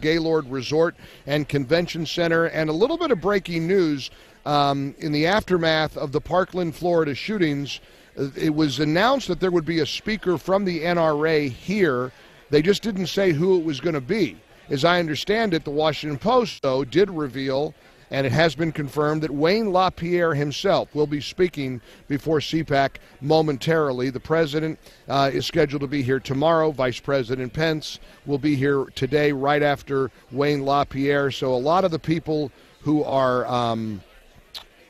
Gaylord Resort and Convention Center. And a little bit of breaking news in the aftermath of the Parkland, Florida shootings. It was announced that there would be a speaker from the NRA here. They just didn't say who it was going to be. As I understand it, the Washington Post, though, did reveal, and it has been confirmed, that Wayne LaPierre himself will be speaking before CPAC momentarily. The president is scheduled to be here tomorrow. Vice President Pence will be here today right after Wayne LaPierre. So a lot of the people who are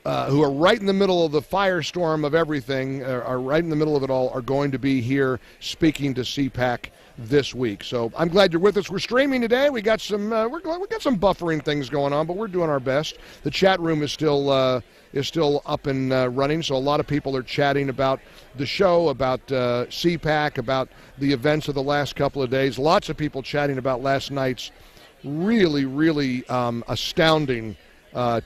right in the middle of the firestorm of everything, are right in the middle of it all, are going to be here speaking to CPAC this week. So I'm glad you're with us. We're streaming today. We got some we got some buffering things going on, but we're doing our best. The chat room is still up and running, so a lot of people are chatting about the show, about CPAC, about the events of the last couple of days. Lots of people chatting about last night's really astounding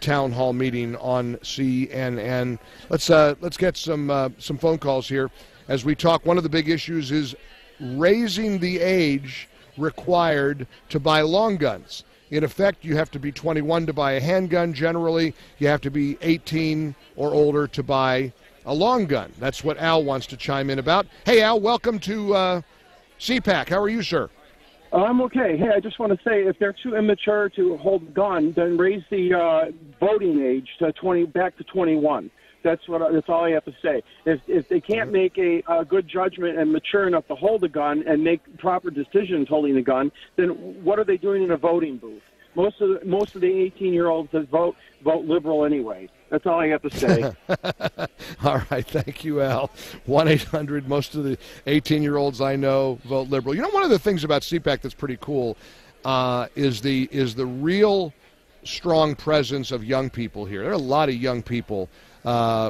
town hall meeting on CNN. Let's get some phone calls here as we talk. One of the big issues is raising the age required to buy long guns. In effect, you have to be 21 to buy a handgun. Generally, you have to be 18 or older to buy a long gun. That's what Al wants to chime in about. Hey, Al, welcome to CPAC. How are you, sir? I'm okay. Hey, I just want to say, if they're too immature to hold a gun, then raise the voting age to back to 21. That's all I have to say. If they can't make a good judgment and mature enough to hold a gun and make proper decisions holding a gun, then what are they doing in a voting booth? Most of the 18-year-olds that vote liberal anyway. That's all I have to say. All right, thank you, Al. 1-800. Most of the 18-year-olds I know vote liberal. You know, one of the things about CPAC that's pretty cool is the real strong presence of young people here. There are a lot of young people.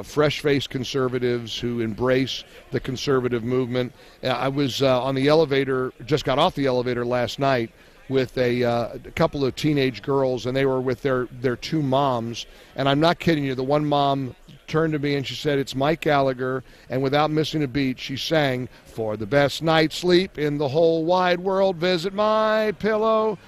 Fresh-faced conservatives who embrace the conservative movement. I was on the elevator, just got off the elevator last night with a couple of teenage girls, and they were with their two moms. And I'm not kidding you, the one mom turned to me and she said, "It's Mike Gallagher," and without missing a beat, she sang, "For the best night's sleep in the whole wide world, visit mypillow.com."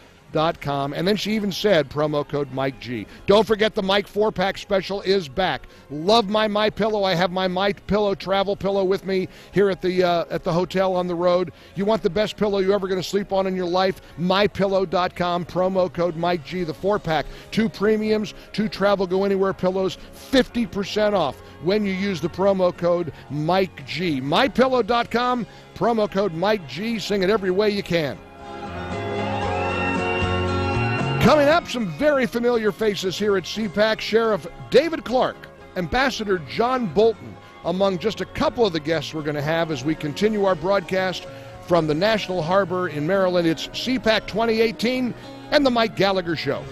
And then she even said promo code Mike G. Don't forget the Mike 4-pack special is back. Love my MyPillow. I have my MyPillow travel pillow with me here at the hotel on the road. You want the best pillow you're ever going to sleep on in your life? MyPillow.com, promo code Mike G. The 4-pack, 2 premiums, 2 travel go anywhere pillows, 50% off when you use the promo code Mike G. MyPillow.com, promo code Mike G. Sing it every way you can. Coming up, some very familiar faces here at CPAC. Sheriff David Clark, Ambassador John Bolton, among just a couple of the guests we're going to have as we continue our broadcast from the National Harbor in Maryland. It's CPAC 2018 and the Mike Gallagher Show.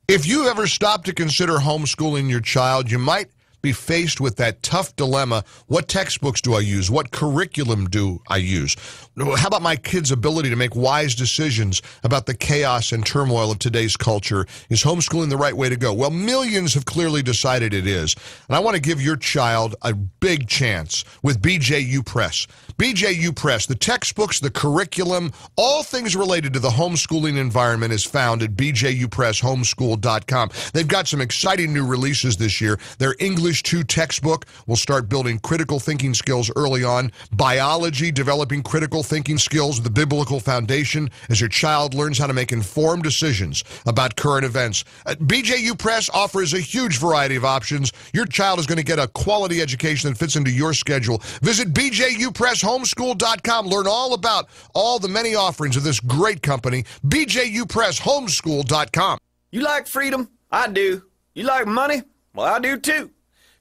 If you ever stop to consider homeschooling your child, you might be faced with that tough dilemma. What textbooks do I use? What curriculum do I use? How about my kids' ability to make wise decisions about the chaos and turmoil of today's culture? Is homeschooling the right way to go? Well, millions have clearly decided it is. And I want to give your child a big chance with BJU Press. BJU Press, the textbooks, the curriculum, all things related to the homeschooling environment is found at bjupresshomeschool.com. They've got some exciting new releases this year. Their English 2 textbook will start building critical thinking skills early on. Biology, developing critical thinking skills, the biblical foundation, as your child learns how to make informed decisions about current events. BJU Press offers a huge variety of options. Your child is going to get a quality education that fits into your schedule. Visit bjupresshomeschool.com. Learn all about all the many offerings of this great company, bjupresshomeschool.com. You like freedom? I do. You like money? Well, I do too.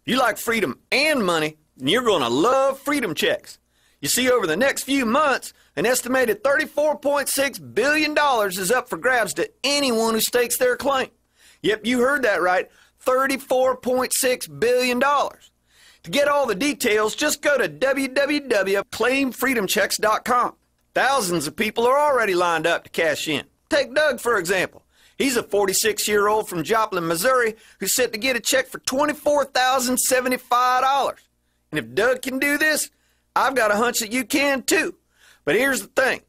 If you like freedom and money, then you're going to love Freedom Checks. You see, over the next few months, an estimated $34.6 billion is up for grabs to anyone who stakes their claim. Yep, you heard that right, $34.6 billion. To get all the details, just go to www.claimfreedomchecks.com. Thousands of people are already lined up to cash in. Take Doug, for example. He's a 46-year-old from Joplin, Missouri, who's set to get a check for $24,075. And if Doug can do this, I've got a hunch that you can too. But here's the thing.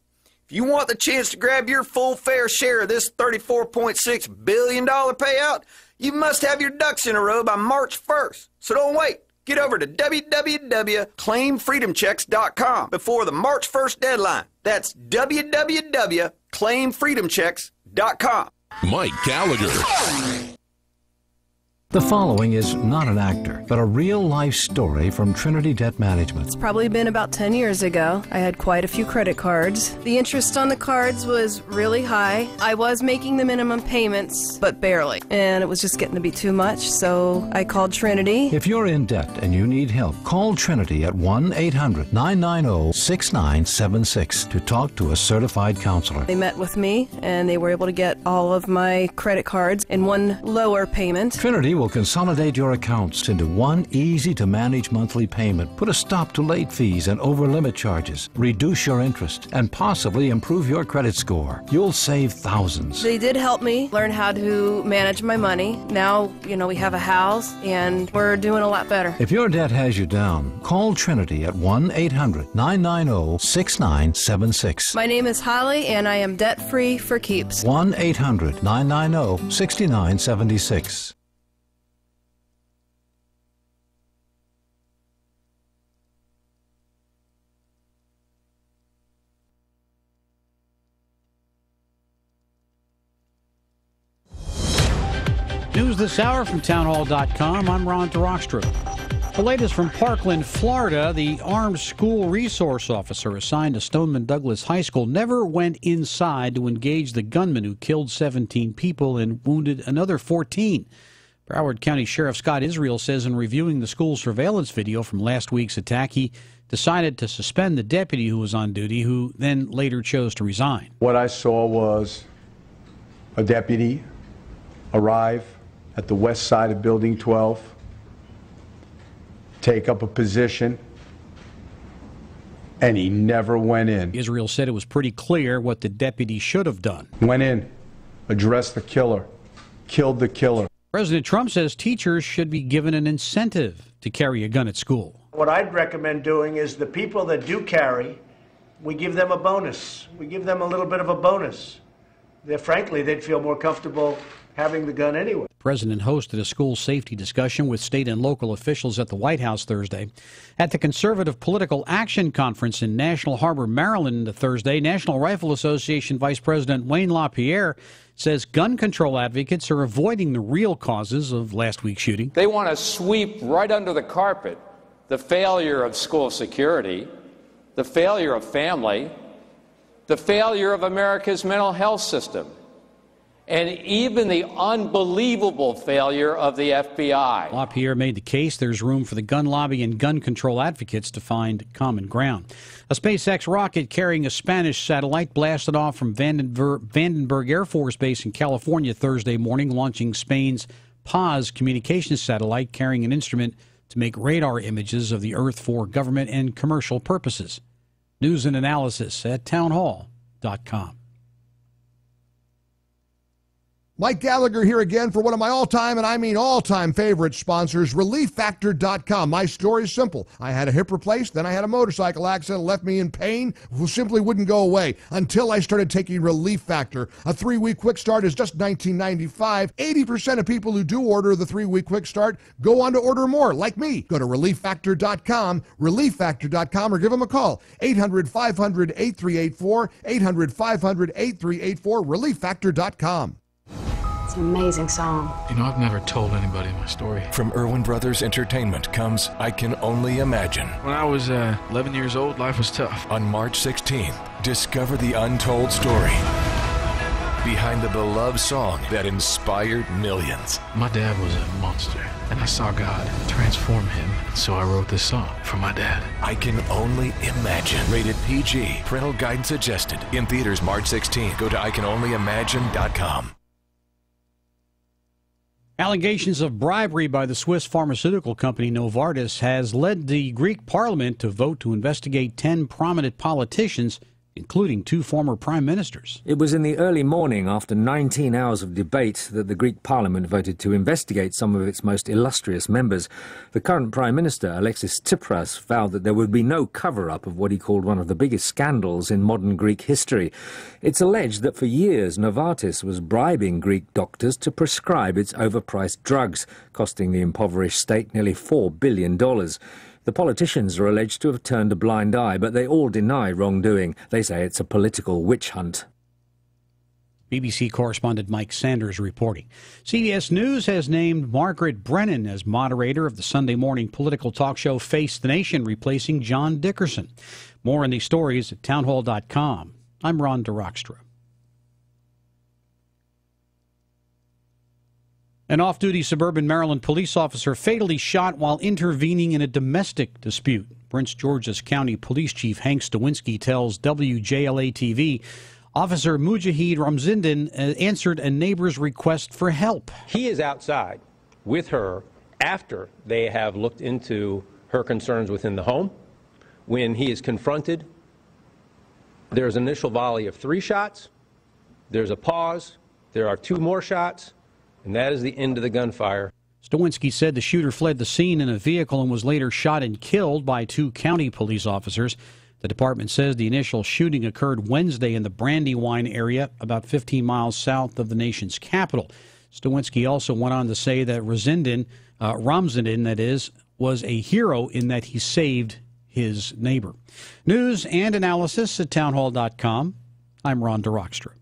If you want the chance to grab your full fair share of this $34.6 billion payout, you must have your ducks in a row by March 1st. So don't wait. Get over to www.claimfreedomchecks.com before the March 1st deadline. That's www.claimfreedomchecks.com. Mike Gallagher. The following is not an actor, but a real-life story from Trinity Debt Management. It's probably been about 10 years ago. I had quite a few credit cards. The interest on the cards was really high. I was making the minimum payments, but barely. And it was just getting to be too much, so I called Trinity. If you're in debt and you need help, call Trinity at 1-800-990-6976 to talk to a certified counselor. They met with me, and they were able to get all of my credit cards in one lower payment. Trinity will consolidate your accounts into one easy-to-manage monthly payment, put a stop to late fees and over-limit charges, reduce your interest, and possibly improve your credit score. You'll save thousands. They did help me learn how to manage my money. Now, we have a house, and we're doing a lot better. If your debt has you down, call Trinity at 1-800-990-6976. My name is Holly, and I am debt-free for keeps. 1-800-990-6976. News this hour from townhall.com. I'm Ron DeRockstra. The latest from Parkland, Florida. The armed school resource officer assigned to Stoneman Douglas High School never went inside to engage the gunman who killed 17 people and wounded another 14. Broward County Sheriff Scott Israel says in reviewing the school's surveillance video from last week's attack, he decided to suspend the deputy who was on duty, who then later chose to resign. What I saw was a deputy arrive at the west side of Building 12, take up a position, and he never went in. Israel said it was pretty clear what the deputy should have done. Went in, addressed the killer, killed the killer. President Trump says teachers should be given an incentive to carry a gun at school. What I'd recommend doing is the people that do carry, we give them a bonus. We give them a little bit of a bonus. Frankly, they'd feel more comfortable having the gun anyway. The president hosted a school safety discussion with state and local officials at the White House Thursday. At the Conservative Political Action Conference in National Harbor, Maryland, Thursday, National Rifle Association Vice President Wayne LaPierre says gun control advocates are avoiding the real causes of last week's shooting. They want to sweep right under the carpet the failure of school security, the failure of family, the failure of America's mental health system, and even the unbelievable failure of the FBI. LaPierre made the case there's room for the gun lobby and gun control advocates to find common ground. A SpaceX rocket carrying a Spanish satellite blasted off from Vandenberg Air Force Base in California Thursday morning, launching Spain's PAZ communications satellite carrying an instrument to make radar images of the Earth for government and commercial purposes. News and analysis at townhall.com. Mike Gallagher here again for one of my all-time, and I mean all-time favorite sponsors, ReliefFactor.com. My story is simple. I had a hip replaced, then I had a motorcycle accident, left me in pain, simply wouldn't go away until I started taking Relief Factor. A 3-week quick start is just $19.95. 80% of people who do order the 3-week quick start go on to order more, like me. Go to ReliefFactor.com, ReliefFactor.com, or give them a call. 800-500-8384, 800-500-8384, ReliefFactor.com. It's an amazing song. I've never told anybody my story. From Irwin Brothers Entertainment comes I Can Only Imagine. When I was 11 years old, life was tough. On March 16th, discover the untold story behind the beloved song that inspired millions. My dad was a monster, and I saw God transform him, so I wrote this song for my dad. I Can Only Imagine. Rated PG. Parental guidance suggested. In theaters March 16th. Go to ICanOnlyImagine.com. Allegations of bribery by the Swiss pharmaceutical company Novartis has led the Greek parliament to vote to investigate 10 prominent politicians including 2 former prime ministers. It was in the early morning, after 19 hours of debate, that the Greek parliament voted to investigate some of its most illustrious members. The current prime minister, Alexis Tsipras, vowed that there would be no cover-up of what he called one of the biggest scandals in modern Greek history. It's alleged that for years Novartis was bribing Greek doctors to prescribe its overpriced drugs, costing the impoverished state nearly $4 billion. The politicians are alleged to have turned a blind eye, but they all deny wrongdoing. They say it's a political witch hunt. BBC correspondent Mike Sanders reporting. CBS News has named Margaret Brennan as moderator of the Sunday morning political talk show Face the Nation, replacing John Dickerson. More in these stories at townhall.com. I'm Ron DeRockstra. An off-duty suburban Maryland police officer fatally shot while intervening in a domestic dispute. Prince George's County Police Chief Hank Stawinski tells WJLA-TV Officer Mujahid Ramzindin answered a neighbor's request for help. He is outside with her after they have looked into her concerns within the home. When he is confronted, there's an initial volley of 3 shots. There's a pause. There are 2 more shots. And that is the end of the gunfire. Stawinski said the shooter fled the scene in a vehicle and was later shot and killed by 2 county police officers. The department says the initial shooting occurred Wednesday in the Brandywine area, about 15 miles south of the nation's capital. Stawinski also went on to say that Ramzindin, that is, was a hero in that he saved his neighbor. News and analysis at townhall.com. I'm Ron DeRockstra.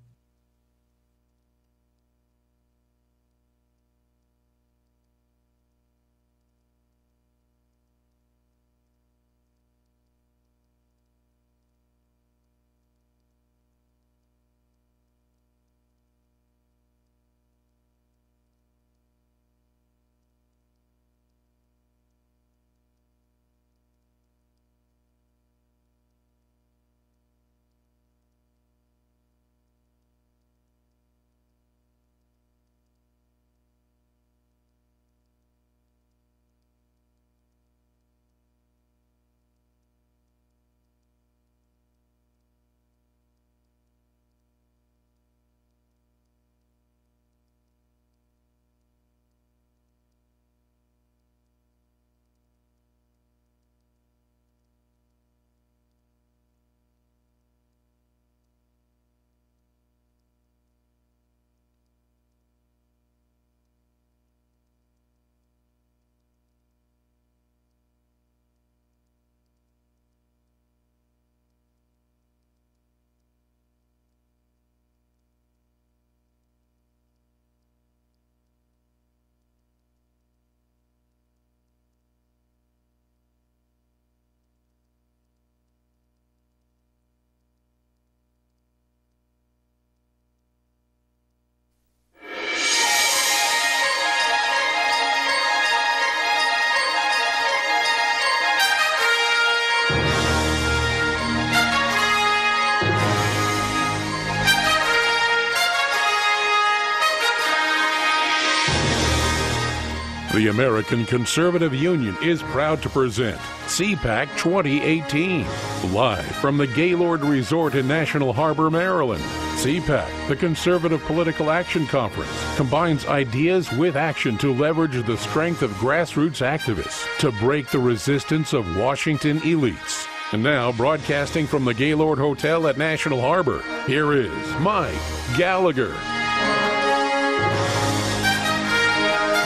The American Conservative Union is proud to present CPAC 2018, live from the Gaylord Resort in National Harbor, Maryland. CPAC, the Conservative Political Action Conference, combines ideas with action to leverage the strength of grassroots activists to break the resistance of Washington elites. And now, broadcasting from the Gaylord Hotel at National Harbor, here is Mike Gallagher.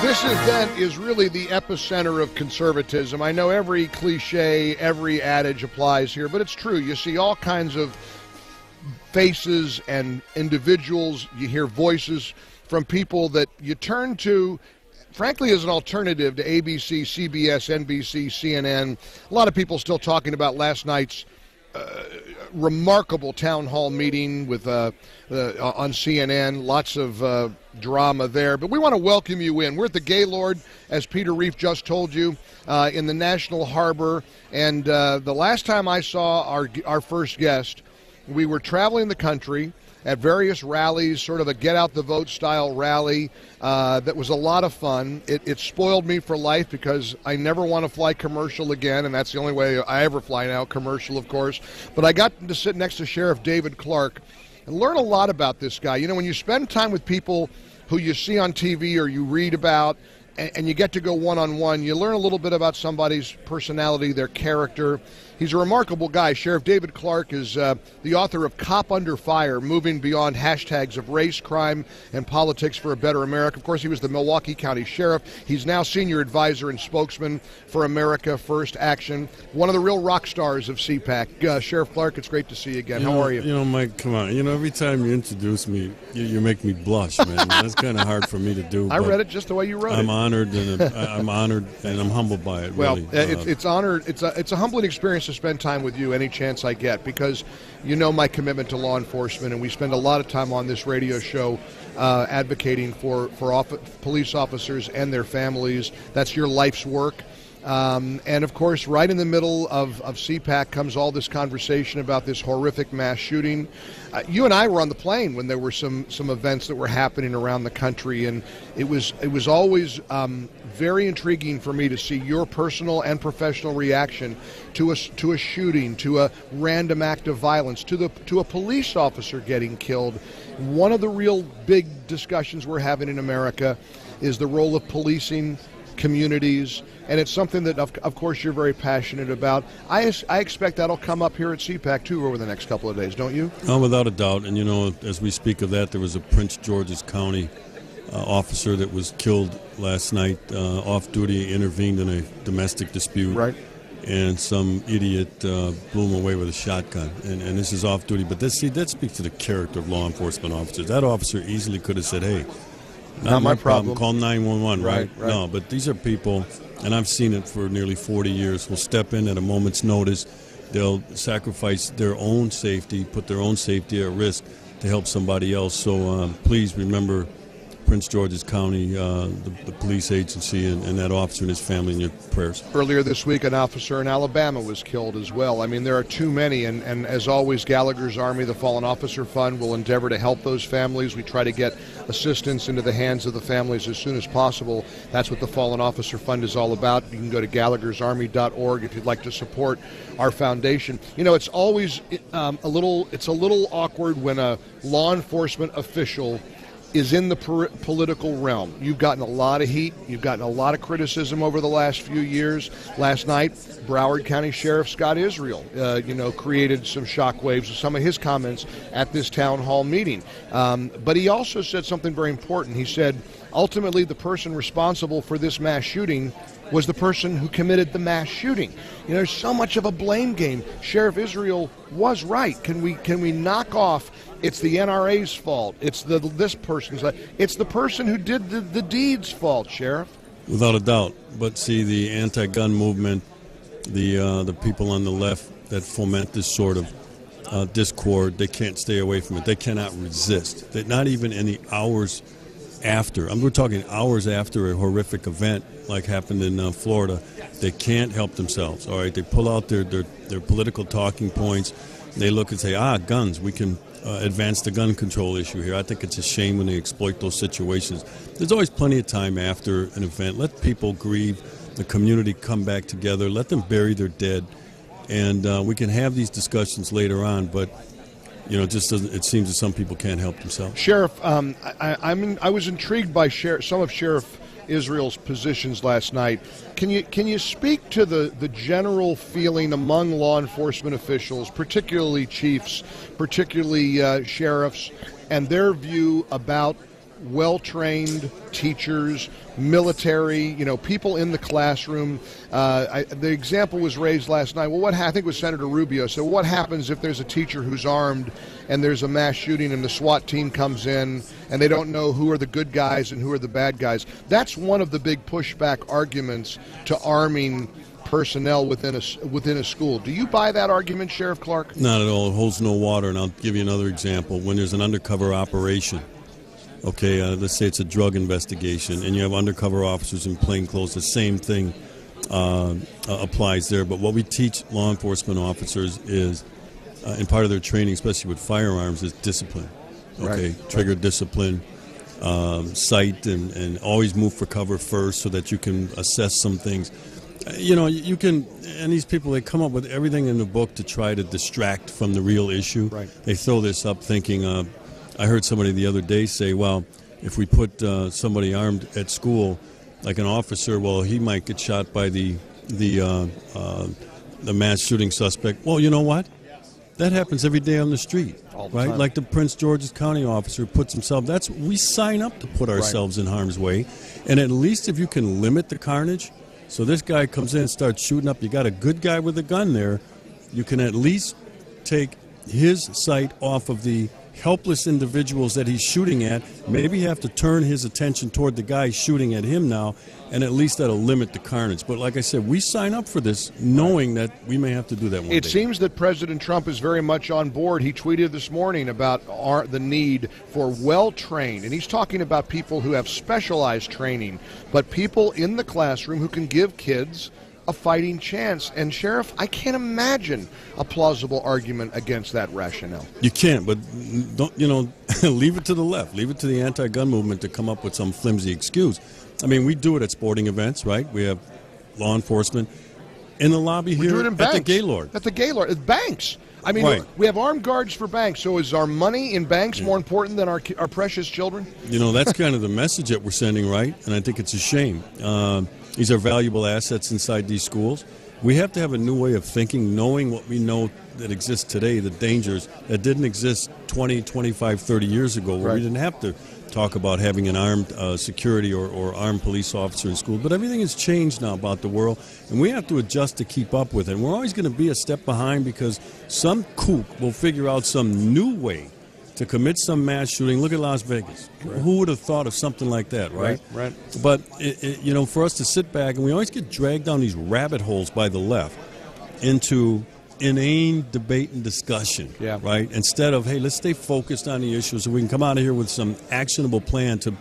This event is really the epicenter of conservatism. I know every cliche, every adage applies here, but it's true. You see all kinds of faces and individuals. You hear voices from people that you turn to, frankly, as an alternative to ABC, CBS, NBC, CNN. A lot of people still talking about last night's remarkable town hall meeting with on CNN. Lots of drama there. But we want to welcome you in. We're at the Gaylord, as Peter Reef just told you, in the National Harbor. And the last time I saw our first guest, we were traveling the country. at various rallies, sort of a get-out-the-vote style rally that was a lot of fun. It spoiled me for life because I never want to fly commercial again, and that's the only way I ever fly now, commercial, of course. But I got to sit next to Sheriff David Clark and learn a lot about this guy. You know, when you spend time with people who you see on TV or you read about, and you get to go one-on-one, you learn a little bit about somebody's personality, their character. He's a remarkable guy. Sheriff David Clark is the author of Cop Under Fire, Moving Beyond Hashtags of Race, Crime, and Politics for a Better America. Of course, he was the Milwaukee County Sheriff. He's now senior advisor and spokesman for America First Action, one of the real rock stars of CPAC. Sheriff Clark, it's great to see you again. How are you? You know, Mike, come on. You know, every time you introduce me, you make me blush, man. That's kind of hard for me to do. I read it just the way you wrote it. I'm honored, and I'm humbled by it. Well, really. it's honored. It's a humbling experience to spend time with you any chance I get, because you know my commitment to law enforcement, and we spend a lot of time on this radio show advocating for police officers and their families. That's your life's work. And of course, right in the middle of CPAC comes all this conversation about this horrific mass shooting. You and I were on the plane when there were some events that were happening around the country, and it was always very intriguing for me to see your personal and professional reaction to a shooting, to a random act of violence, to a police officer getting killed. One of the real big discussions we're having in America is the role of policing communities, and it's something that, of course, you're very passionate about. I expect that'll come up here at CPAC, too, over the next couple of days, don't you? Oh, without a doubt. And, you know, as we speak of that, there was a Prince George's County officer that was killed last night, off-duty, intervened in a domestic dispute. Right. And some idiot blew him away with a shotgun. And this is off-duty. But that speaks to the character of law enforcement officers. That officer easily could have said, hey, not my problem. Call 911, right? No, but these are people, and I've seen it for nearly 40 years, will step in at a moment's notice. They'll sacrifice their own safety, put their own safety at risk to help somebody else. So please remember Prince George's County, the police agency, and that officer and his family in your prayers. Earlier this week, an officer in Alabama was killed as well. I mean, there are too many, and as always, Gallagher's Army, the Fallen Officer Fund, will endeavor to help those families. We try to get assistance into the hands of the families as soon as possible. That's what the Fallen Officer Fund is all about. You can go to gallaghersarmy.org if you'd like to support our foundation. You know, it's always a little awkward when a law enforcement official is in the political realm. You've gotten a lot of heat. You've gotten a lot of criticism over the last few years. Last night, Broward County Sheriff Scott Israel, created some shockwaves with some of his comments at this town hall meeting. But he also said something very important. He said, ultimately, the person responsible for this mass shooting was the person who committed the mass shooting. You know, there's so much of a blame game. Sheriff Israel was right. Can we knock off, it's the NRA's fault, it's this person's, it's the person who did the deed's fault, Sheriff? Without a doubt. But see, the anti-gun movement, the people on the left that foment this sort of discord, they can't stay away from it. They cannot resist. They're not even in the hours after. We're talking hours after a horrific event like happened in Florida. They can't help themselves. All right, they pull out their political talking points. They look and say, guns. We can advance the gun control issue here. I think it's a shame when they exploit those situations. There's always plenty of time after an event. Let people grieve. The community come back together. Let them bury their dead, and we can have these discussions later on. But you know, it seems that some people can't help themselves. Sheriff, I was intrigued by some of Sheriff Israel's positions last night. Can you speak to the general feeling among law enforcement officials, particularly chiefs, particularly sheriffs, and their view about well-trained teachers, military, people in the classroom? The example was raised last night. Well, I think it was Senator Rubio. So what happens if there's a teacher who's armed and there's a mass shooting and the SWAT team comes in and they don't know who are the good guys and who are the bad guys? That's one of the big pushback arguments to arming personnel within a school. Do you buy that argument, Sheriff Clark? Not at all. It holds no water. And I'll give you another example. When there's an undercover operation, okay, let's say it's a drug investigation, and you have undercover officers in plain clothes. The same thing applies there. But what we teach law enforcement officers is, and part of their training, especially with firearms, is discipline. Okay, trigger discipline, sight, and always move for cover first so that you can assess some things. You can, and these people, they come up with everything in the book to try to distract from the real issue. Right. They throw this up thinking, I heard somebody the other day say, well, if we put somebody armed at school, like an officer, well, he might get shot by the mass shooting suspect. Well, you know what? That happens every day on the street, right? time. Like the Prince George's County officer puts himself. We sign up to put ourselves in harm's way, and at least if you can limit the carnage. So this guy comes in and starts shooting up. You got a good guy with a gun there. You can at least take his sight off of the helpless individuals that he's shooting at. Maybe you have to turn his attention toward the guy shooting at him now, and at least that'll limit the carnage. But like I said, we sign up for this knowing that we may have to do that one day. It seems that President Trump is very much on board. He tweeted this morning about the need for well-trained, and he's talking about people who have specialized training, but people in the classroom who can give kids a fighting chance. And Sheriff, I can't imagine a plausible argument against that rationale. You can't, but don't, leave it to the left. Leave it to the anti-gun movement to come up with some flimsy excuse. I mean, we do it at sporting events, right? We have law enforcement in the lobby here at the Gaylord. At the Gaylord. At banks. I mean, right. We have armed guards for banks, so is our money in banks more important than our precious children? That's kind of the message that we're sending, right? And I think it's a shame. These are valuable assets inside these schools. We have to have a new way of thinking, knowing what we know that exists today, the dangers that didn't exist 20, 25, 30 years ago, where we didn't have to talk about having an armed security or armed police officer in school. But everything has changed now about the world, and we have to adjust to keep up with it. And we're always going to be a step behind because some kook will figure out some new way to commit some mass shooting. Look at Las Vegas. Right. Who would have thought of something like that, right? Right. But, for us to sit back, and we always get dragged down these rabbit holes by the left into inane debate and discussion, right? Instead of, hey, let's stay focused on the issues so we can come out of here with some actionable plan to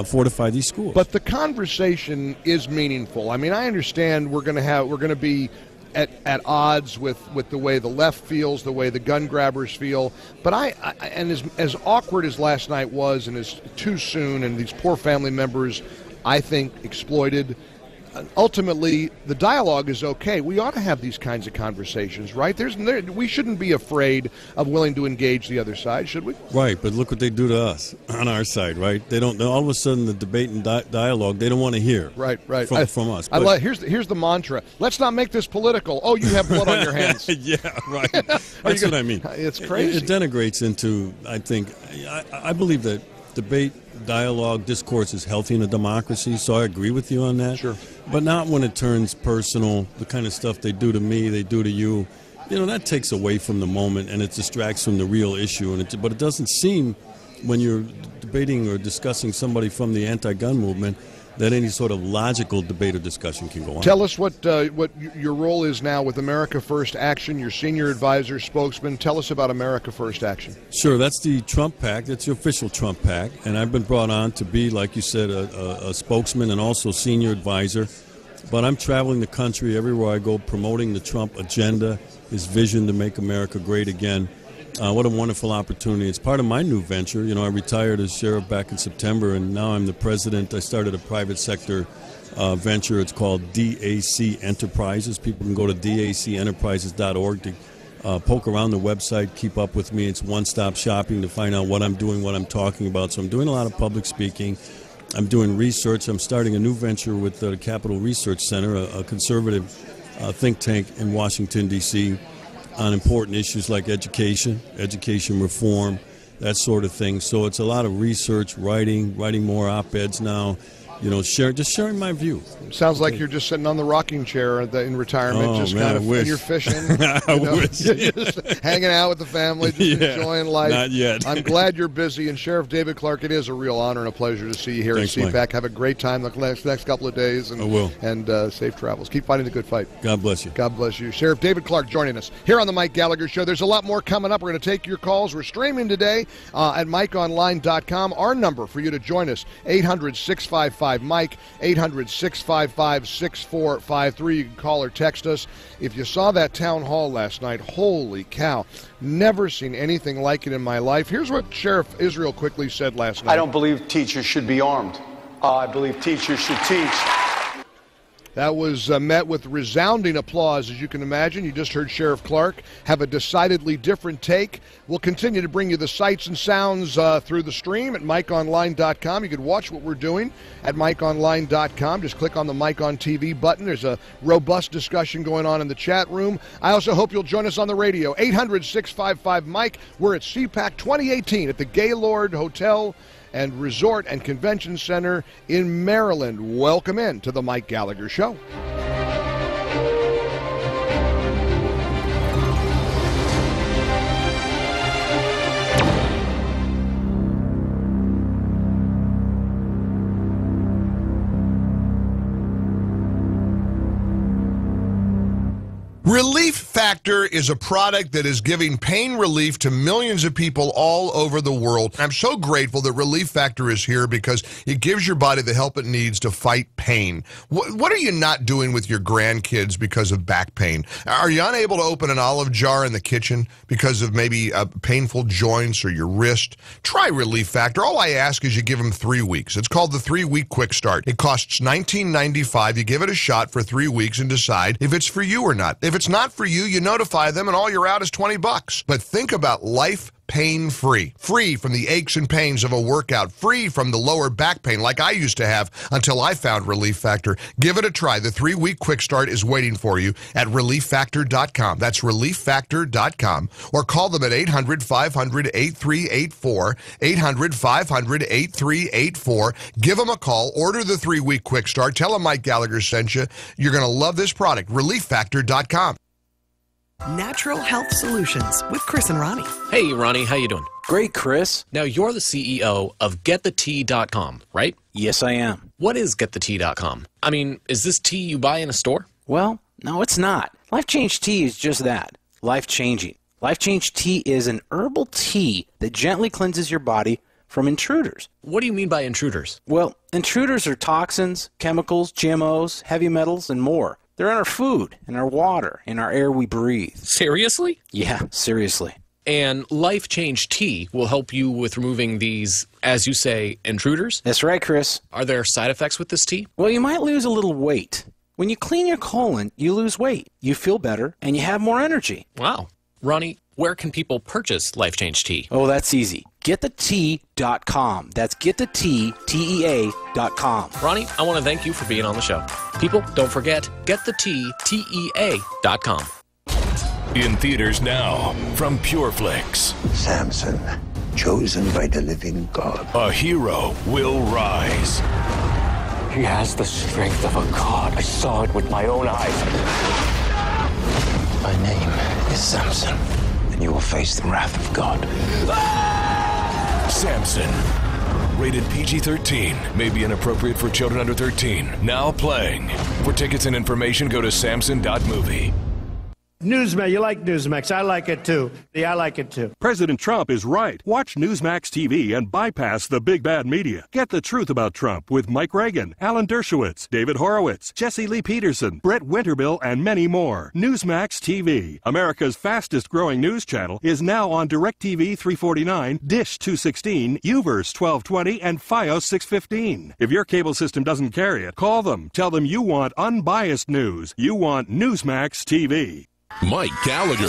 fortify these schools. But the conversation is meaningful. I mean, I understand we're going to be at odds with the way the left feels, the way the gun grabbers feel. But as awkward as last night was, and as too soon, and these poor family members, I think, exploited. Ultimately, the dialogue is okay. We ought to have these kinds of conversations, right? We shouldn't be afraid of willing to engage the other side, should we? Right, but look what they do to us on our side, right? They don't. All of a sudden, the debate and dialogue, they don't want to hear. Right. From us. Here's the mantra. Let's not make this political. Oh, you have blood on your hands. Yeah, right. That's what I mean. It's crazy. It denigrates into. I believe that debate, dialogue, discourse is healthy in a democracy, so I agree with you on that. Sure. But not when it turns personal, the kind of stuff they do to me, they do to you. That takes away from the moment, and it distracts from the real issue. But it doesn't seem, when you're debating or discussing somebody from the anti-gun movement, that any sort of logical debate or discussion can go on. Tell us what your role is now with America First Action, your senior advisor, spokesman. Tell us about America First Action. Sure, that's the Trump PAC. That's the official Trump PAC. And I've been brought on to be, like you said, a spokesman and also senior advisor. But I'm traveling the country everywhere I go promoting the Trump agenda, his vision to make America great again. What a wonderful opportunity. It's part of my new venture. I retired as sheriff back in September, and now I'm the president. I started a private sector venture. It's called DAC Enterprises. People can go to dacenterprises.org to poke around the website, keep up with me. It's one-stop shopping to find out what I'm doing, what I'm talking about. So I'm doing a lot of public speaking. I'm doing research. I'm starting a new venture with the Capital Research Center, a conservative think tank in Washington, D.C., on important issues like education reform, that sort of thing. So it's a lot of research, writing more op-eds now, sharing my view. Sounds like you're just sitting on the rocking chair in retirement, and you're fishing. I wish. Just hanging out with the family, just enjoying life. Not yet. I'm glad you're busy. And Sheriff David Clark, it is a real honor and a pleasure to see you here Thanks, at CPAC. Mike. Have a great time the next couple of days. And, I will. And safe travels. Keep fighting the good fight. God bless you. God bless you. Sheriff David Clark joining us here on the Mike Gallagher Show. There's a lot more coming up. We're going to take your calls. We're streaming today at MikeOnline.com. Our number for you to join us, 800-655 800-655-MIKE, 800-655-6453. You can call or text us. If you saw that town hall last night, holy cow, never seen anything like it in my life. Here's what Sheriff Israel quickly said last night. I don't believe teachers should be armed. I believe teachers should teach. That was met with resounding applause, as you can imagine. You just heard Sheriff Clark have a decidedly different take. We'll continue to bring you the sights and sounds through the stream at MikeOnline.com. You can watch what we're doing at MikeOnline.com. Just click on the Mike on TV button. There's a robust discussion going on in the chat room. I also hope you'll join us on the radio. 800-655-MIKE. We're at CPAC 2018 at the Gaylord Hotel and Resort and Convention Center in Maryland. Welcome in to the Mike Gallagher Show. Relief Factor is a product that is giving pain relief to millions of people all over the world. I'm so grateful that Relief Factor is here because it gives your body the help it needs to fight pain. What are you not doing with your grandkids because of back pain? Are you unable to open an olive jar in the kitchen because of maybe painful joints or your wrist? Try Relief Factor. All I ask is you give them 3 weeks. It's called the 3-week quick start. It costs $19.95. You give it a shot for 3 weeks and decide if it's for you or not. If it's not for you, you notify them and all you're out is $20. But think about life pain-free. Free from the aches and pains of a workout. Free from the lower back pain like I used to have until I found Relief Factor. Give it a try. The 3-week quick start is waiting for you at ReliefFactor.com. That's ReliefFactor.com. Or call them at 800-500-8384. 800-500-8384. Give them a call. Order the 3-week quick start. Tell them Mike Gallagher sent you. You're going to love this product. ReliefFactor.com. Natural Health Solutions with Chris and Ronnie. Hey, Ronnie, how you doing? Great, Chris. Now, you're the CEO of GetTheTea.com, right? Yes, I am. What is GetTheTea.com? I mean, is this tea you buy in a store? Well, no, it's not. Life Change Tea is just that. Life-changing. Life Change Tea is an herbal tea that gently cleanses your body from intruders. What do you mean by intruders? Well, intruders are toxins, chemicals, GMOs, heavy metals, and more. They're in our food, in our water, in our air we breathe. Seriously? Yeah, seriously. And Life Change Tea will help you with removing these, as you say, intruders? That's right, Chris. Are there side effects with this tea? Well, you might lose a little weight. When you clean your colon, you lose weight. You feel better, and you have more energy. Wow. Ronnie, where can people purchase Life Change Tea? Oh, that's easy. GetTheTea.com. That's GetTheTea.com. Ronnie, I want to thank you for being on the show. People, don't forget, GetTheTea.com. In theaters now, from PureFlix. Samson, chosen by the living God. A hero will rise. He has the strength of a god. I saw it with my own eyes. My name is Samson, and you will face the wrath of God. Samson. Rated PG-13. May be inappropriate for children under 13. Now playing. For tickets and information, go to samson.movie. Newsmax, you like Newsmax. I like it too. Yeah, I like it too. President Trump is right. Watch Newsmax TV and bypass the big bad media. Get the truth about Trump with Mike Reagan, Alan Dershowitz, David Horowitz, Jesse Lee Peterson, Brett Winterbill, and many more. Newsmax TV, America's fastest growing news channel, is now on DirecTV 349, Dish 216, Uverse 1220, and Fios 615. If your cable system doesn't carry it, call them. Tell them you want unbiased news. You want Newsmax TV. Mike Gallagher.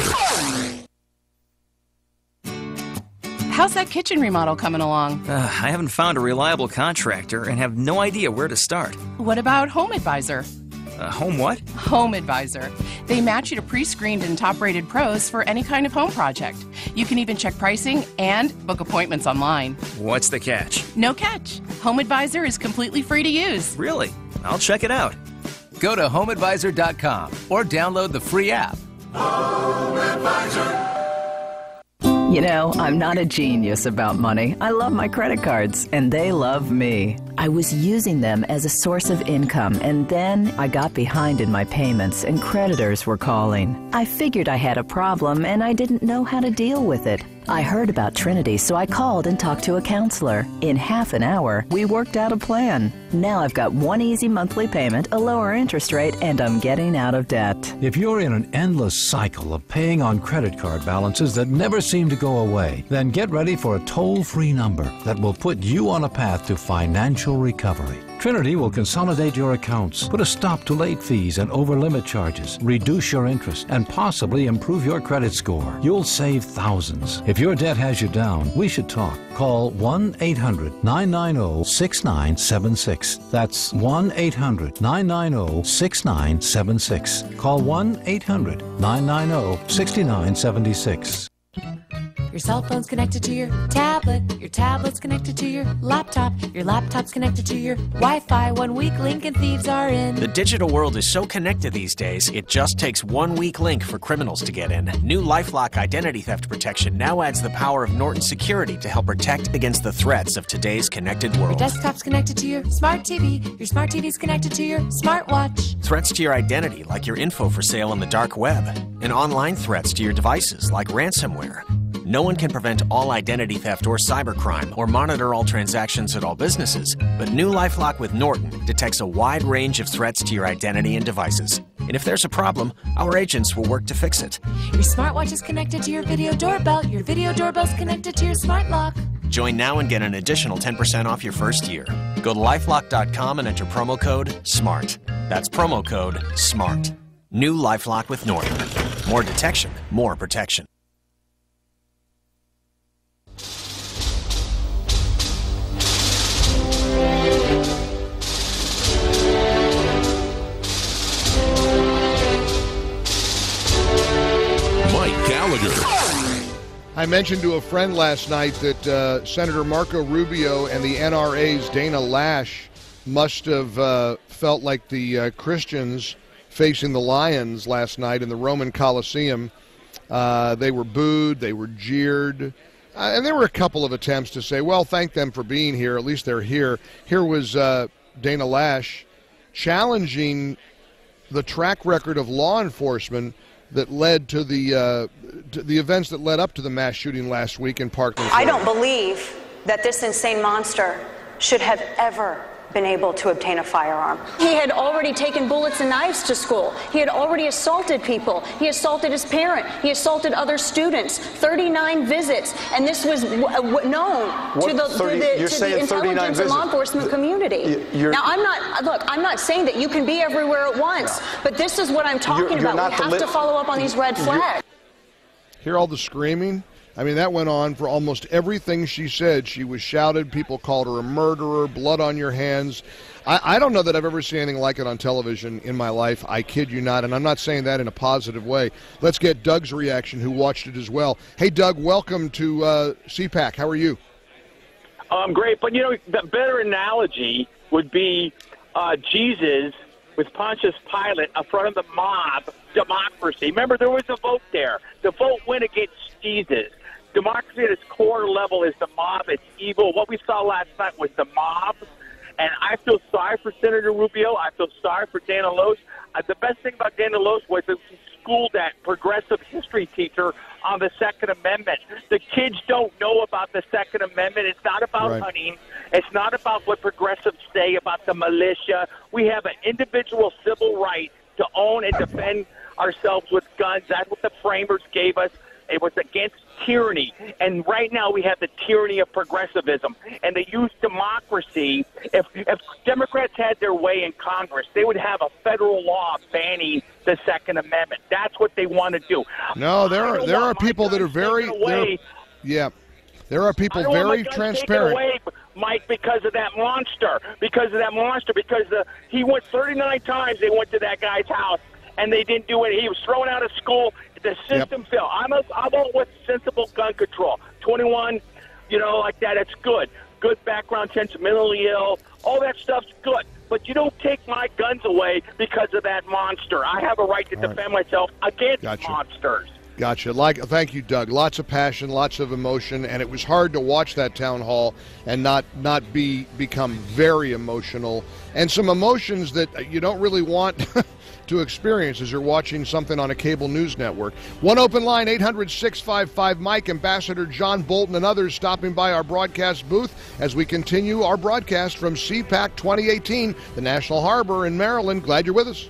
How's that kitchen remodel coming along? I haven't found a reliable contractor and have no idea where to start. What about Home Advisor? Home what? Home Advisor. They match you to pre-screened and top-rated pros for any kind of home project. You can even check pricing and book appointments online. What's the catch? No catch. Home Advisor is completely free to use. Really? I'll check it out. Go to HomeAdvisor.com or download the free app. Home Advisor. You know, I'm not a genius about money. I love my credit cards, and they love me. I was using them as a source of income, and then I got behind in my payments, and creditors were calling. I figured I had a problem, and I didn't know how to deal with it. I heard about Trinity, so I called and talked to a counselor. In half an hour, we worked out a plan. Now I've got one easy monthly payment, a lower interest rate, and I'm getting out of debt. If you're in an endless cycle of paying on credit card balances that never seem to go away, then get ready for a toll-free number that will put you on a path to financial recovery. Trinity will consolidate your accounts, put a stop to late fees and over-limit charges, reduce your interest, and possibly improve your credit score. You'll save thousands. If your debt has you down, we should talk. Call 1-800-990-6976. That's 1-800-990-6976. Call 1-800-990-6976. Your cell phone's connected to your tablet's connected to your laptop's connected to your Wi-Fi. 1 weak link and thieves are in. The digital world is so connected these days, it just takes 1 weak link for criminals to get in. New LifeLock identity theft protection now adds the power of Norton Security to help protect against the threats of today's connected world. Your desktop's connected to your smart TV. Your smart TV's connected to your smartwatch. Threats to your identity, like your info for sale on the dark web. And online threats to your devices, like ransomware. No one can prevent all identity theft or cybercrime or monitor all transactions at all businesses, but new LifeLock with Norton detects a wide range of threats to your identity and devices. And if there's a problem, our agents will work to fix it. Your smartwatch is connected to your video doorbell. Your video doorbell's connected to your smart lock. Join now and get an additional 10% off your first year. Go to LifeLock.com and enter promo code SMART. That's promo code SMART. New LifeLock with Norton. More detection, more protection. I mentioned to a friend last night that Senator Marco Rubio and the NRA's Dana Lash must have felt like the Christians facing the lions last night in the Roman Colosseum. They were booed, they were jeered, and there were a couple of attempts to say, well, thank them for being here, at least they're here. Here was Dana Lash challenging the track record of law enforcement that led to the events that led up to the mass shooting last week in Parkland, I Florida. don't believe that this insane monster should have ever been able to obtain a firearm. He had already taken bullets and knives to school. He had already assaulted people. He assaulted his parent. He assaulted other students. 39 visits, and this was known to the intelligence and law enforcement community. Now, I'm not saying that you can be everywhere at once, but this is what I'm talking about. We have to follow up on these red flags. Hear all the screaming? I mean, that went on for almost everything she said. She was shouted. People called her a murderer, blood on your hands. I don't know that I've ever seen anything like it on television in my life. I kid you not, and I'm not saying that in a positive way. Let's get Doug's reaction, who watched it as well. Hey, Doug, welcome to CPAC. How are you? Great, but, you know, the better analogy would be Jesus with Pontius Pilate in front of the mob, democracy. Remember, there was a vote there. The vote went against Jesus. Democracy at its core level is the mob. It's evil. What we saw last night was the mob. And I feel sorry for Senator Rubio. I feel sorry for Dana Loesch. The best thing about Dana Loesch was that he schooled that progressive history teacher on the Second Amendment. The kids don't know about the Second Amendment. It's not about hunting. It's not about what progressives say about the militia. We have an individual civil right to own and defend ourselves with guns. That's what the framers gave us. It was against tyranny. And right now we have the tyranny of progressivism. And they use democracy. If Democrats had their way in Congress, they would have a federal law banning the Second Amendment. That's what they want to do. No, there are people that are very there are people very transparent. Away, Mike, because of that monster. Because he went 39 times. They went to that guy's house and they didn't do it. He was thrown out of school. The system failed. I'm all with sensible gun control. 21, like that. It's good. Good background checks, mentally ill. All that stuff's good. But you don't take my guns away because of that monster. I have a right to defend myself against monsters. Gotcha. Thank you, Doug. Lots of passion, lots of emotion, and it was hard to watch that town hall and not become very emotional, and some emotions that you don't really want to experience as you're watching something on a cable news network. One open line, 800-655-MIKE. Ambassador John Bolton and others stopping by our broadcast booth as we continue our broadcast from CPAC 2018, the National Harbor in Maryland. Glad you're with us.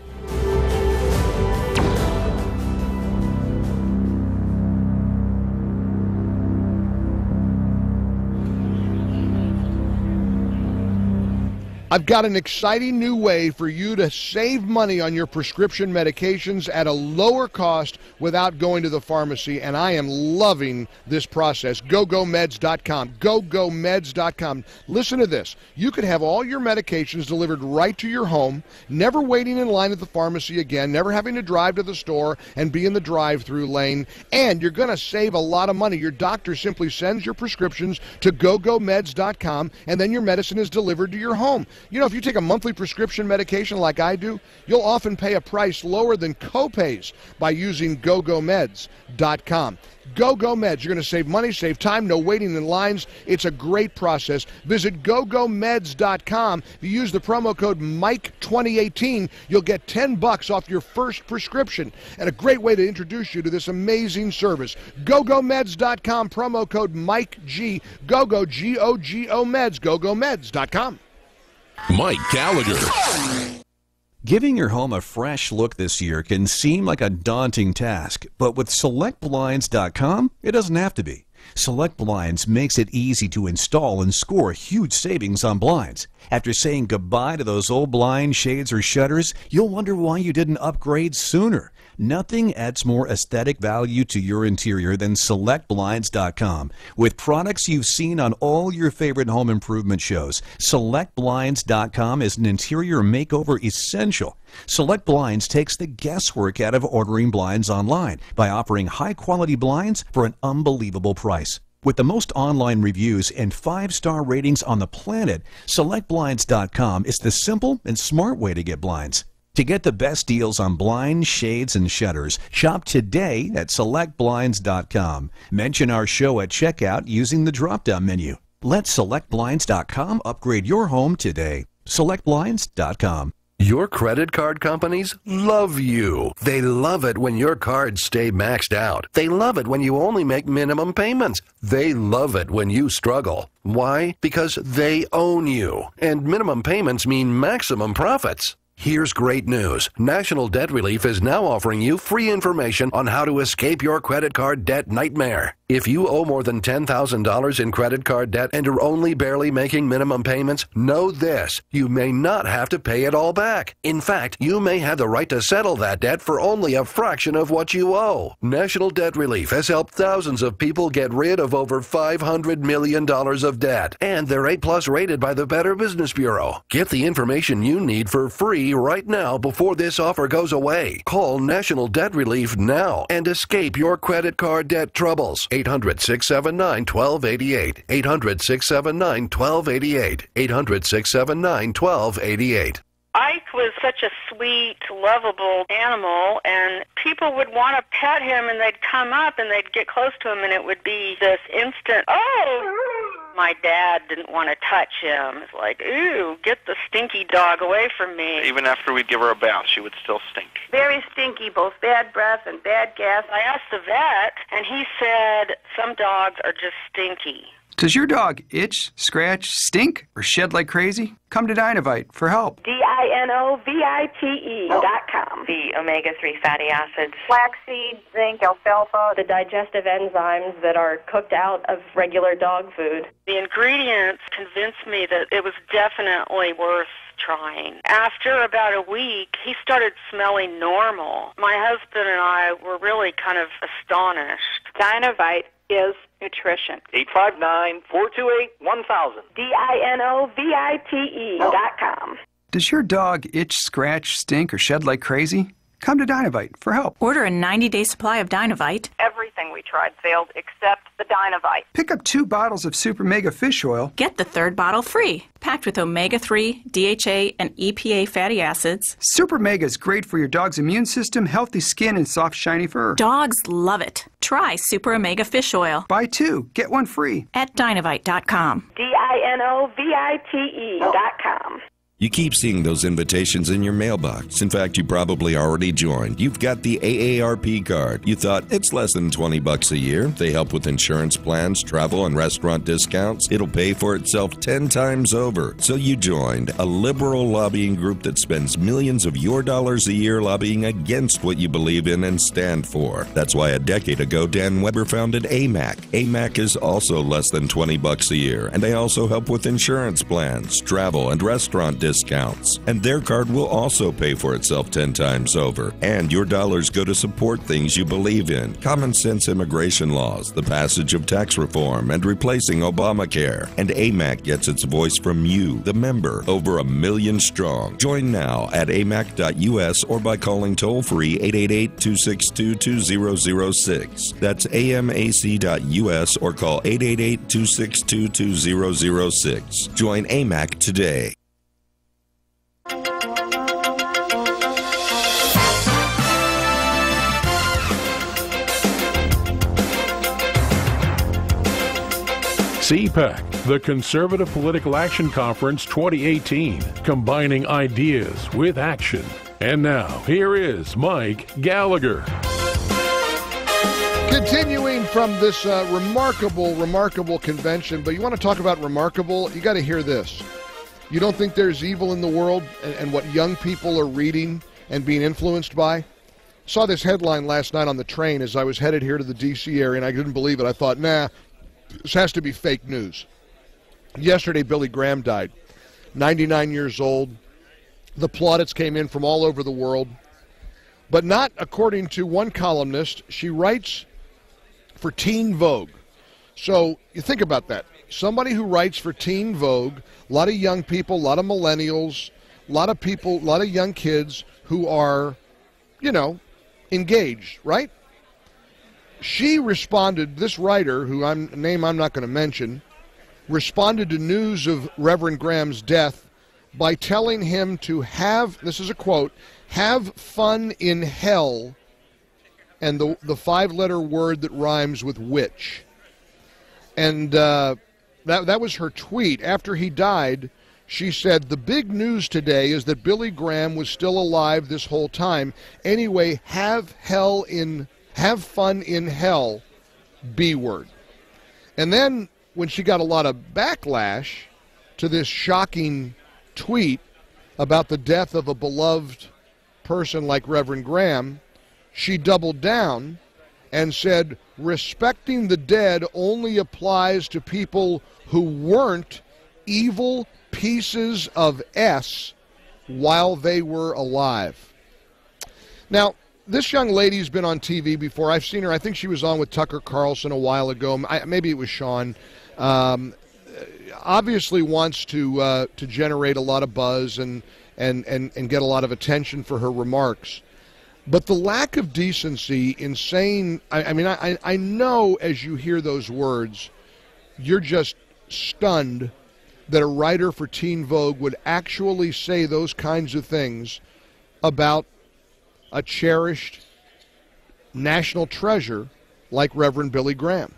I've got an exciting new way for you to save money on your prescription medications at a lower cost without going to the pharmacy, and I am loving this process. GoGoMeds.com. GoGoMeds.com. Listen to this. You could have all your medications delivered right to your home, never waiting in line at the pharmacy again, never having to drive to the store and be in the drive-through lane, and you're going to save a lot of money. Your doctor simply sends your prescriptions to GoGoMeds.com, and then your medicine is delivered to your home. You know, if you take a monthly prescription medication like I do, you'll often pay a price lower than co-pays by using GoGoMeds.com. GoGoMeds. You're going to save money, save time, no waiting in lines. It's a great process. Visit GoGoMeds.com. If you use the promo code MIKE2018, you'll get $10 off your first prescription. And a great way to introduce you to this amazing service. GoGoMeds.com, promo code MIKEG. GoGo, G-O-G-O Meds. GoGoMeds.com. Mike Gallagher. Giving your home a fresh look this year can seem like a daunting task, but with SelectBlinds.com, it doesn't have to be. Select Blinds makes it easy to install and score huge savings on blinds. After saying goodbye to those old blinds, shades, or shutters, you'll wonder why you didn't upgrade sooner. Nothing adds more aesthetic value to your interior than SelectBlinds.com. With products you've seen on all your favorite home improvement shows, SelectBlinds.com is an interior makeover essential. Select Blinds takes the guesswork out of ordering blinds online by offering high-quality blinds for an unbelievable price. With the most online reviews and 5-star ratings on the planet, SelectBlinds.com is the simple and smart way to get blinds. To get the best deals on blinds, shades, and shutters, shop today at SelectBlinds.com. Mention our show at checkout using the drop-down menu. Let SelectBlinds.com upgrade your home today. SelectBlinds.com. Your credit card companies love you. They love it when your cards stay maxed out. They love it when you only make minimum payments. They love it when you struggle. Why? Because they own you. And minimum payments mean maximum profits. Here's great news. National Debt Relief is now offering you free information on how to escape your credit card debt nightmare. If you owe more than $10,000 in credit card debt and are only barely making minimum payments, know this: you may not have to pay it all back. In fact, you may have the right to settle that debt for only a fraction of what you owe. National Debt Relief has helped thousands of people get rid of over $500 million of debt, and they're A+ rated by the Better Business Bureau. Get the information you need for free right now before this offer goes away. Call National Debt Relief now and escape your credit card debt troubles. 800-679-1288. 800-679-1288. 800-679-1288. Ike was such a sweet, lovable animal, and people would want to pet him, and they'd come up and they'd get close to him, and it would be this instant, oh! My dad didn't want to touch him. It's like, ooh, get the stinky dog away from me. Even after we'd give her a bath, she would still stink. Very stinky, both bad breath and bad gas. I asked the vet, and he said some dogs are just stinky. Does your dog itch, scratch, stink, or shed like crazy? Come to Dynovite for help. DINOVITE.com. The omega-3 fatty acids. Flaxseed, zinc, alfalfa, the digestive enzymes that are cooked out of regular dog food. The ingredients convinced me that it was definitely worth trying. After about a week, he started smelling normal. My husband and I were really kind of astonished. Dynovite is nutrition. 859-428-1000. DINOVITE.com. Does your dog itch, scratch, stink, or shed like crazy? Come to Dynovite for help. Order a 90-day supply of Dynovite. Everything we tried failed except the Dynavite. Pick up 2 bottles of Super Mega Fish Oil. Get the 3rd bottle free, packed with omega-3, DHA, and EPA fatty acids. Super Mega is great for your dog's immune system, healthy skin, and soft, shiny fur. Dogs love it. Try Super Omega Fish Oil. Buy 2, get 1 free. At Dynavite.com. DINOVITE.com. You keep seeing those invitations in your mailbox. In fact, you probably already joined. You've got the AARP card. You thought it's less than $20 a year. They help with insurance plans, travel, and restaurant discounts. It'll pay for itself 10 times over. So you joined a liberal lobbying group that spends millions of your dollars a year lobbying against what you believe in and stand for. That's why a decade ago, Dan Weber founded AMAC. AMAC is also less than $20 a year, and they also help with insurance plans, travel, and restaurant discounts. And their card will also pay for itself 10 times over. And your dollars go to support things you believe in. Common sense immigration laws, the passage of tax reform, and replacing Obamacare. And AMAC gets its voice from you, the member, over 1 million strong. Join now at amac.us or by calling toll-free 888-262-2006. That's amac.us or call 888-262-2006. Join AMAC today. CPAC, the Conservative Political Action Conference 2018, combining ideas with action. And now, here is Mike Gallagher. Continuing from this remarkable convention, but you want to talk about remarkable, you got to hear this. You don't think there's evil in the world and what young people are reading and being influenced by? Saw this headline last night on the train as I was headed here to the D.C. area, and I didn't believe it. I thought, nah, this has to be fake news. Yesterday, Billy Graham died, 99 years old. The plaudits came in from all over the world, but not according to one columnist. She writes for Teen Vogue. So you think about that. Somebody who writes for Teen Vogue, a lot of young people, a lot of millennials, a lot of people, a lot of young kids who are, engaged, right? She responded, this writer, name I'm not going to mention, responded to news of Reverend Graham's death by telling him to have, this is a quote, have fun in hell, and the 5-letter word that rhymes with witch. And that was her tweet. After he died, she said, the big news today is that Billy Graham was still alive this whole time. Anyway, have fun in hell, B word. And then when she got a lot of backlash to this shocking tweet about the death of a beloved person like Reverend Graham, she doubled down and said, respecting the dead only applies to people who weren't evil pieces of S while they were alive. Now, this young lady's been on TV before. I've seen her. I think she was on with Tucker Carlson a while ago. Maybe it was Sean. Obviously wants to generate a lot of buzz and get a lot of attention for her remarks. But the lack of decency in saying, I know as you hear those words, you're just stunned that a writer for Teen Vogue would actually say those kinds of things about a cherished national treasure like Reverend Billy Graham.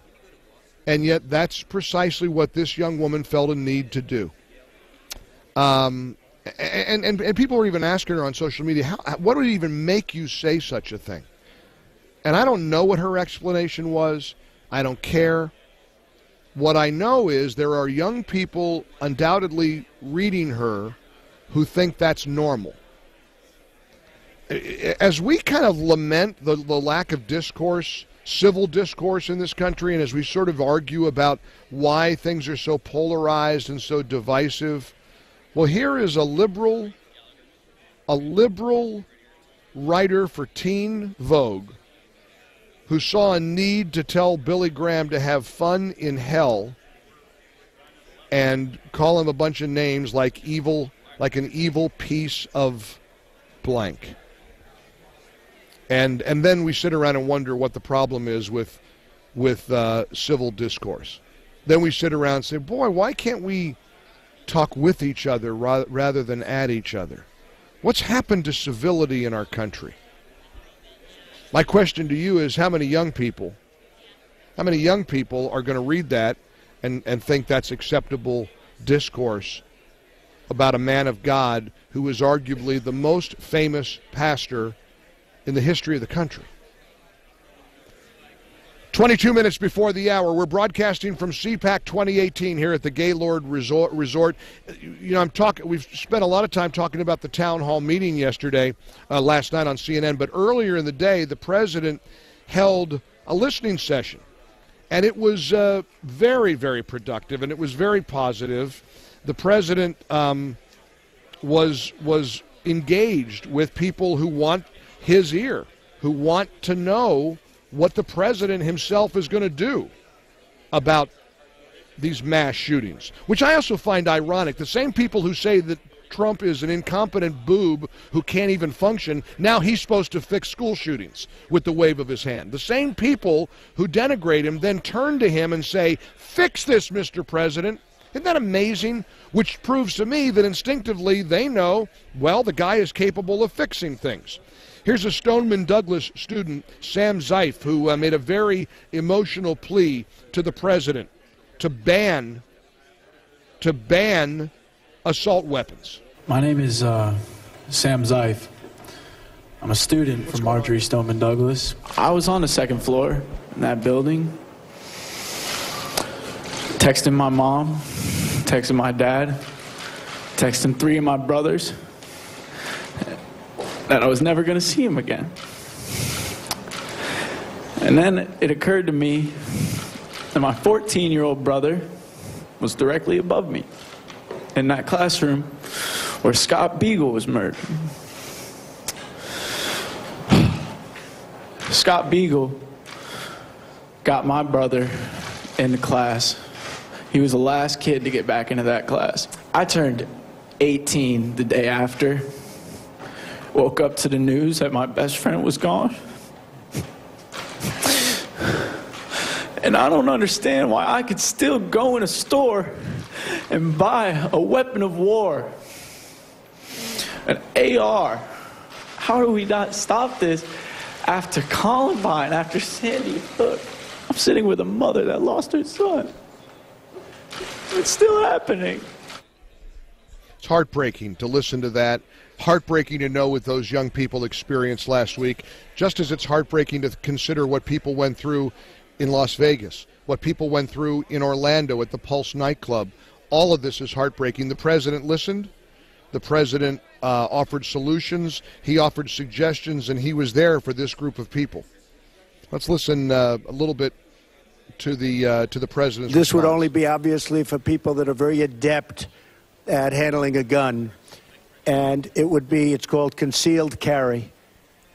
And yet that's precisely what this young woman felt a need to do. And people were even asking her on social media, what would even make you say such a thing? And I don't know what her explanation was. I don't care. What I know is there are young people undoubtedly reading her who think that's normal. As we kind of lament the lack of discourse, civil discourse in this country, and as we sort of argue about why things are so polarized and so divisive, well, here is a liberal writer for Teen Vogue who saw a need to tell Billy Graham to have fun in hell and call him a bunch of names like evil, like an evil piece of blank. And then we sit around and wonder what the problem is with with civil discourse. Then we sit around and say, boy, why can't we talk with each other rather than at each other? What's happened to civility in our country? My question to you is, how many young people are going to read that and think that's acceptable discourse about a man of God who is arguably the most famous pastor in the history of the country? 22 minutes before the hour, we're broadcasting from CPAC 2018 here at the Gaylord Resort. You know, we've spent a lot of time talking about the town hall meeting yesterday, last night on CNN, but earlier in the day, the president held a listening session, and it was very, very productive, and it was very positive. The president was engaged with people who want his ear, who want to know what the president himself is going to do about these mass shootings, which I also find ironic. The same people who say that Trump is an incompetent boob who can't even function, now he's supposed to fix school shootings with the wave of his hand. The same people who denigrate him then turn to him and say, fix this, Mr. President. Isn't that amazing? Which proves to me that instinctively they know, well, the guy is capable of fixing things. Here's a Stoneman Douglas student, Sam Zeif, who made a very emotional plea to the president to ban assault weapons. My name is Sam Zeif. I'm a student from Marjorie Stoneman Douglas. I was on the second floor in that building, texting my mom, texting my dad, texting 3 of my brothers, that I was never going to see him again. And then it occurred to me that my 14-year-old brother was directly above me in that classroom where Scott Beagle was murdered. Scott Beagle got my brother into class. He was the last kid to get back into that class. I turned 18 the day after. Woke up to the news that my best friend was gone. And I don't understand why I could still go in a store and buy a weapon of war, an AR. How do we not stop this after Columbine, after Sandy Hook? I'm sitting with a mother that lost her son. It's still happening. It's heartbreaking to listen to that. Heartbreaking to know what those young people experienced last week, just as it's heartbreaking to consider what people went through in Las Vegas, what people went through in Orlando at the Pulse nightclub. All of this is heartbreaking. The president listened. The president offered solutions. He offered suggestions, and he was there for this group of people. Let's listen a little bit to the president's This response. would only be obviously for people that are very adept at handling a gun. And it's called concealed carry,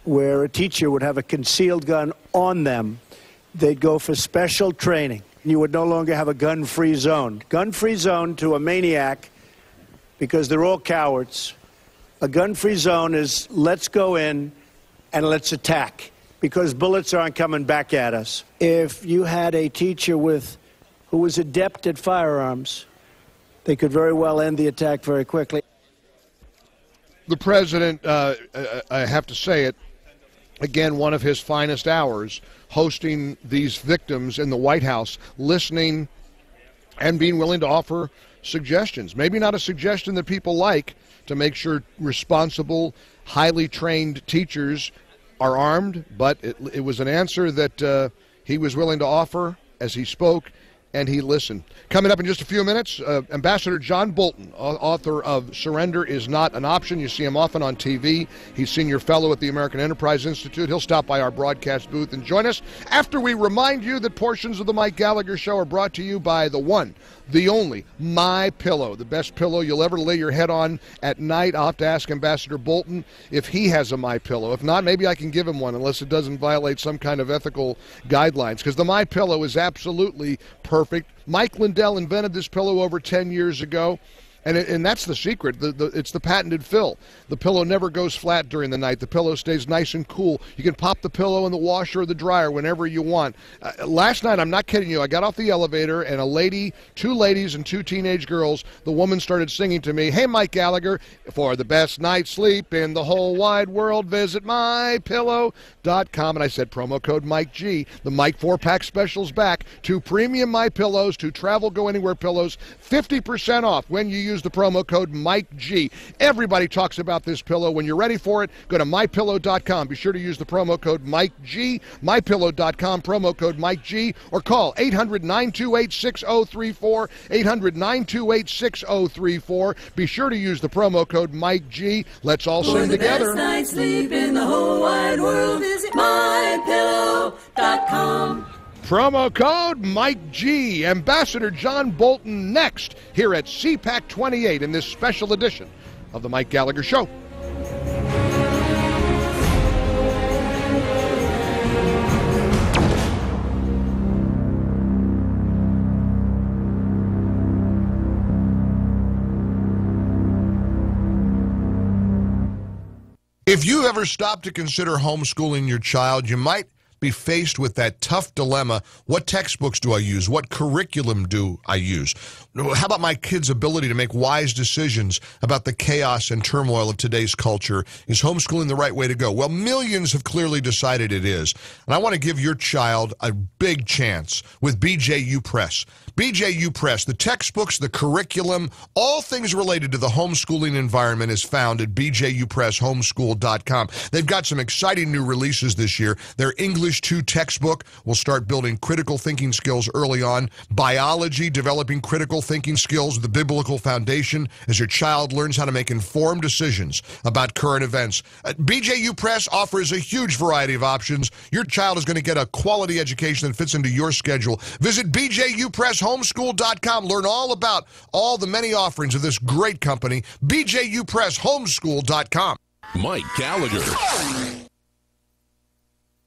where a teacher would have a concealed gun on them. They'd go for special training. You would no longer have a gun-free zone. Gun-free zone to a maniac, because they're all cowards. A gun-free zone is let's go in and let's attack, because bullets aren't coming back at us. If you had a teacher who was adept at firearms, they could very well end the attack very quickly. The president, I have to say it, again, one of his finest hours, hosting these victims in the White House, listening and being willing to offer suggestions. Maybe not a suggestion that people like, to make sure responsible, highly trained teachers are armed, but it was an answer that he was willing to offer as he spoke, and he listened. Coming up in just a few minutes, Ambassador John Bolton, author of Surrender is Not an Option. You see him often on TV. He's senior fellow at the American Enterprise Institute. He'll stop by our broadcast booth and join us after we remind you that portions of the Mike Gallagher Show are brought to you by the one, the only, My Pillow, the best pillow you'll ever lay your head on at night. I'll have to ask Ambassador Bolton if he has a My Pillow. If not, maybe I can give him one, unless it doesn't violate some kind of ethical guidelines, because the My Pillow is absolutely perfect. Mike Lindell invented this pillow over 10 years ago. And that's the secret. It's the patented fill. The pillow never goes flat during the night. The pillow stays nice and cool. You can pop the pillow in the washer or the dryer whenever you want. Last night, I'm not kidding you, I got off the elevator and two ladies and two teenage girls, the woman started singing to me, "Hey, Mike Gallagher, for the best night's sleep in the whole wide world, visit mypillow.com." And I said, promo code Mike G. The Mike 4-pack special's back. 2 premium My Pillows, 2 travel go anywhere pillows, 50% off when you use the promo code Mike G. Everybody talks about this pillow. When you're ready for it, go to mypillow.com. Be sure to use the promo code Mike G. mypillow.com, promo code Mike G, or call 800-928-6034, 800-928-6034. Be sure to use the promo code Mike G. Let's all sing together. For the best night's sleep in the whole wide world, visit mypillow.com. Promo code Mike G. Ambassador John Bolton next here at CPAC 28 in this special edition of the Mike Gallagher Show. If you ever stop to consider homeschooling your child, you might be faced with that tough dilemma. What textbooks do I use? What curriculum do I use? How about my kids' ability to make wise decisions about the chaos and turmoil of today's culture? Is homeschooling the right way to go? Well, millions have clearly decided it is. And I want to give your child a big chance with BJU Press. BJU Press, the textbooks, the curriculum, all things related to the homeschooling environment is found at bjupresshomeschool.com. They've got some exciting new releases this year. Their English 2 textbook will start building critical thinking skills early on. Biology, developing critical thinking skills, the biblical foundation as your child learns how to make informed decisions about current events. BJU Press offers a huge variety of options. Your child is going to get a quality education that fits into your schedule. Visit bjupresshomeschool.com. Learn all about all the many offerings of this great company. bjupresshomeschool.com. Mike Gallagher.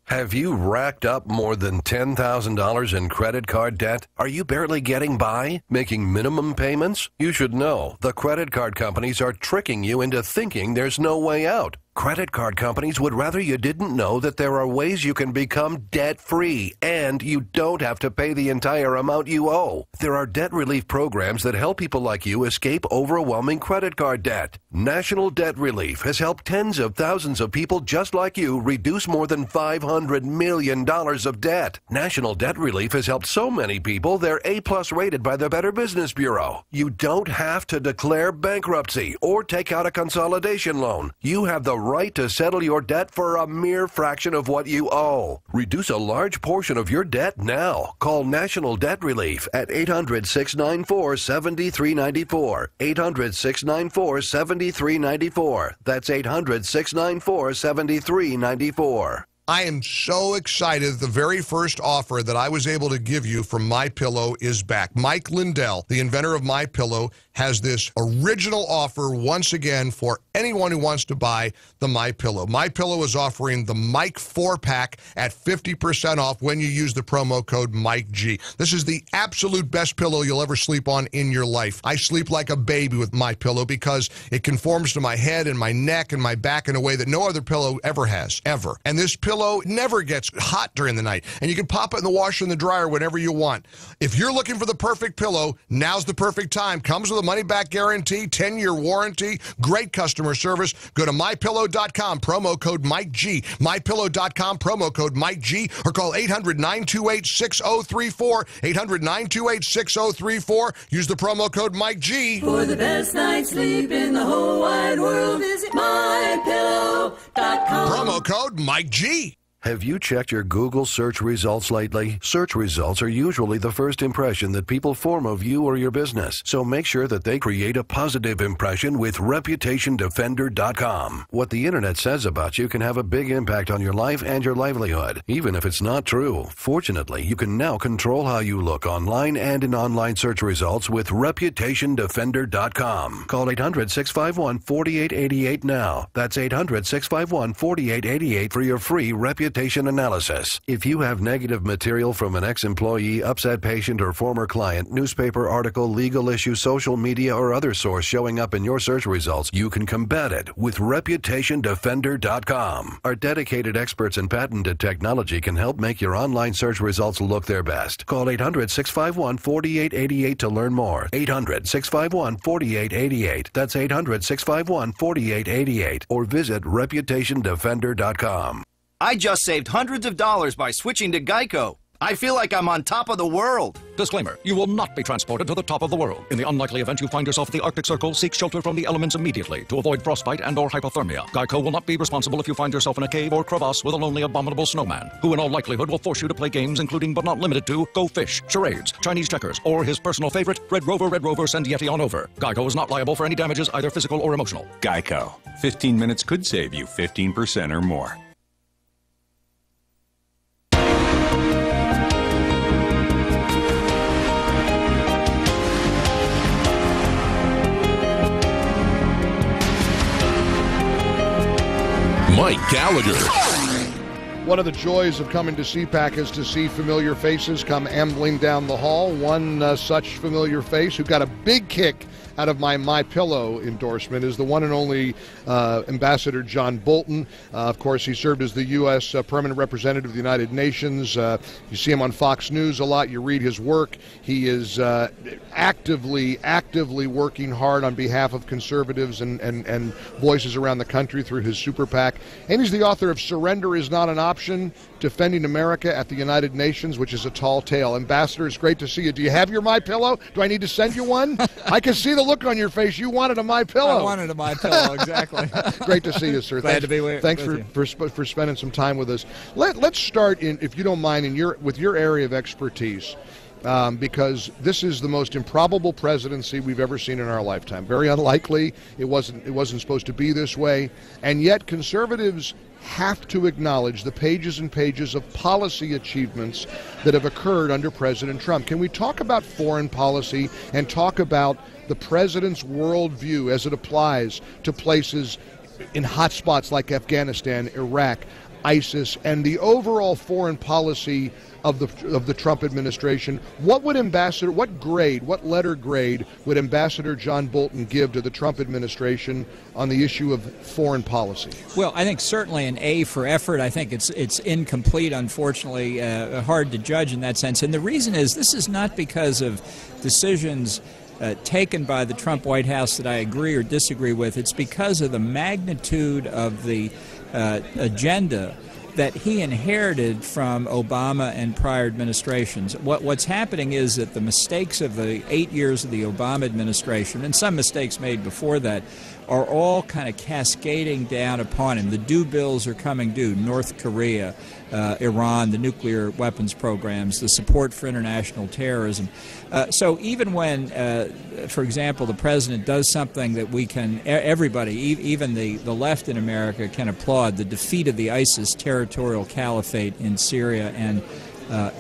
Have you racked up more than $10,000 in credit card debt? Are you barely getting by, making minimum payments? You should know the credit card companies are tricking you into thinking there's no way out. Credit card companies would rather you didn't know that there are ways you can become debt-free, and you don't have to pay the entire amount you owe. There are debt relief programs that help people like you escape overwhelming credit card debt. National Debt Relief has helped tens of thousands of people just like you reduce more than $500 million of debt. National Debt Relief has helped so many people they're A+ rated by the Better Business Bureau. You don't have to declare bankruptcy or take out a consolidation loan. You have the right to settle your debt for a mere fraction of what you owe. Reduce a large portion of your debt now. Call National Debt Relief at 800-694-7394. 800-694-7394. That's 800-694-7394. I am so excited. The very first offer that I was able to give you from MyPillow is back. Mike Lindell, the inventor of MyPillow, has this original offer once again for anyone who wants to buy the MyPillow. MyPillow is offering the Mike 4-pack at 50% off when you use the promo code MikeG. This is the absolute best pillow you'll ever sleep on in your life. I sleep like a baby with MyPillow because it conforms to my head and my neck and my back in a way that no other pillow ever has, ever. And this pillow never gets hot during the night, and you can pop it in the washer and the dryer whenever you want. If you're looking for the perfect pillow, now's the perfect time. Comes with a money-back guarantee, 10-year warranty, great customer service. Go to mypillow.com, promo code MikeG, mypillow.com, promo code MikeG, or call 800-928-6034, 800-928-6034. Use the promo code MikeG. For the best night's sleep in the whole wide world, visit mypillow.com. Promo code MikeG. Have you checked your Google search results lately? Search results are usually the first impression that people form of you or your business. So make sure that they create a positive impression with ReputationDefender.com. What the internet says about you can have a big impact on your life and your livelihood, even if it's not true. Fortunately, you can now control how you look online and in online search results with ReputationDefender.com. Call 800-651-4888 now. That's 800-651-4888 for your free Reputation reputation analysis. If you have negative material from an ex-employee, upset patient, or former client, newspaper article, legal issue, social media, or other source showing up in your search results, you can combat it with ReputationDefender.com. Our dedicated experts in patented technology can help make your online search results look their best. Call 800-651-4888 to learn more. 800-651-4888. That's 800-651-4888. Or visit ReputationDefender.com. I just saved hundreds of dollars by switching to Geico. I feel like I'm on top of the world. Disclaimer, you will not be transported to the top of the world. In the unlikely event you find yourself at the Arctic Circle, seek shelter from the elements immediately to avoid frostbite and or hypothermia. Geico will not be responsible if you find yourself in a cave or crevasse with a lonely, abominable snowman, who in all likelihood will force you to play games including but not limited to Go Fish, charades, Chinese checkers, or his personal favorite, Red Rover, send Yeti on over. Geico is not liable for any damages, either physical or emotional. Geico. 15 minutes could save you 15% or more. Mike Gallagher. One of the joys of coming to CPAC is to see familiar faces come ambling down the hall. One such familiar face who got a big kick out of my MyPillow endorsement is the one and only Ambassador John Bolton. Of course, he served as the U.S. Permanent Representative of the United Nations. You see him on Fox News a lot. You read his work. He is actively working hard on behalf of conservatives and voices around the country through his super PAC. And he's the author of Surrender is Not an Option, Defending America at the United Nations, which is a tall tale. Ambassador, it's great to see you. Do you have your MyPillow? Do I need to send you one? I can see the look on your face. You wanted a MyPillow. I wanted a MyPillow, exactly. Great to see you, sir. Glad to be with Thanks you. for spending some time with us. Let's start, if you don't mind, with your area of expertise. Because this is the most improbable presidency we've ever seen in our lifetime. Very unlikely. It wasn't supposed to be this way. And yet conservatives have to acknowledge the pages and pages of policy achievements that have occurred under President Trump. Can we talk about foreign policy and talk about the president's worldview as it applies to places in hotspots like Afghanistan, Iraq, ISIS, and the overall foreign policy of the Trump administration? What letter grade would Ambassador John Bolton give to the Trump administration on the issue of foreign policy? Well, I think certainly an A for effort. I think it's incomplete, unfortunately, hard to judge in that sense. And the reason is this is not because of decisions taken by the Trump White House that I agree or disagree with. It's because of the magnitude of the agenda that he inherited from Obama and prior administrations. What's happening is that the mistakes of the 8 years of the Obama administration, and some mistakes made before that, are all kind of cascading down upon him. The due bills are coming due. North Korea, Iran, the nuclear weapons programs, the support for international terrorism. So even when, for example, the president does something that we can, everybody, even the left in America can applaud, the defeat of the ISIS territorial caliphate in Syria and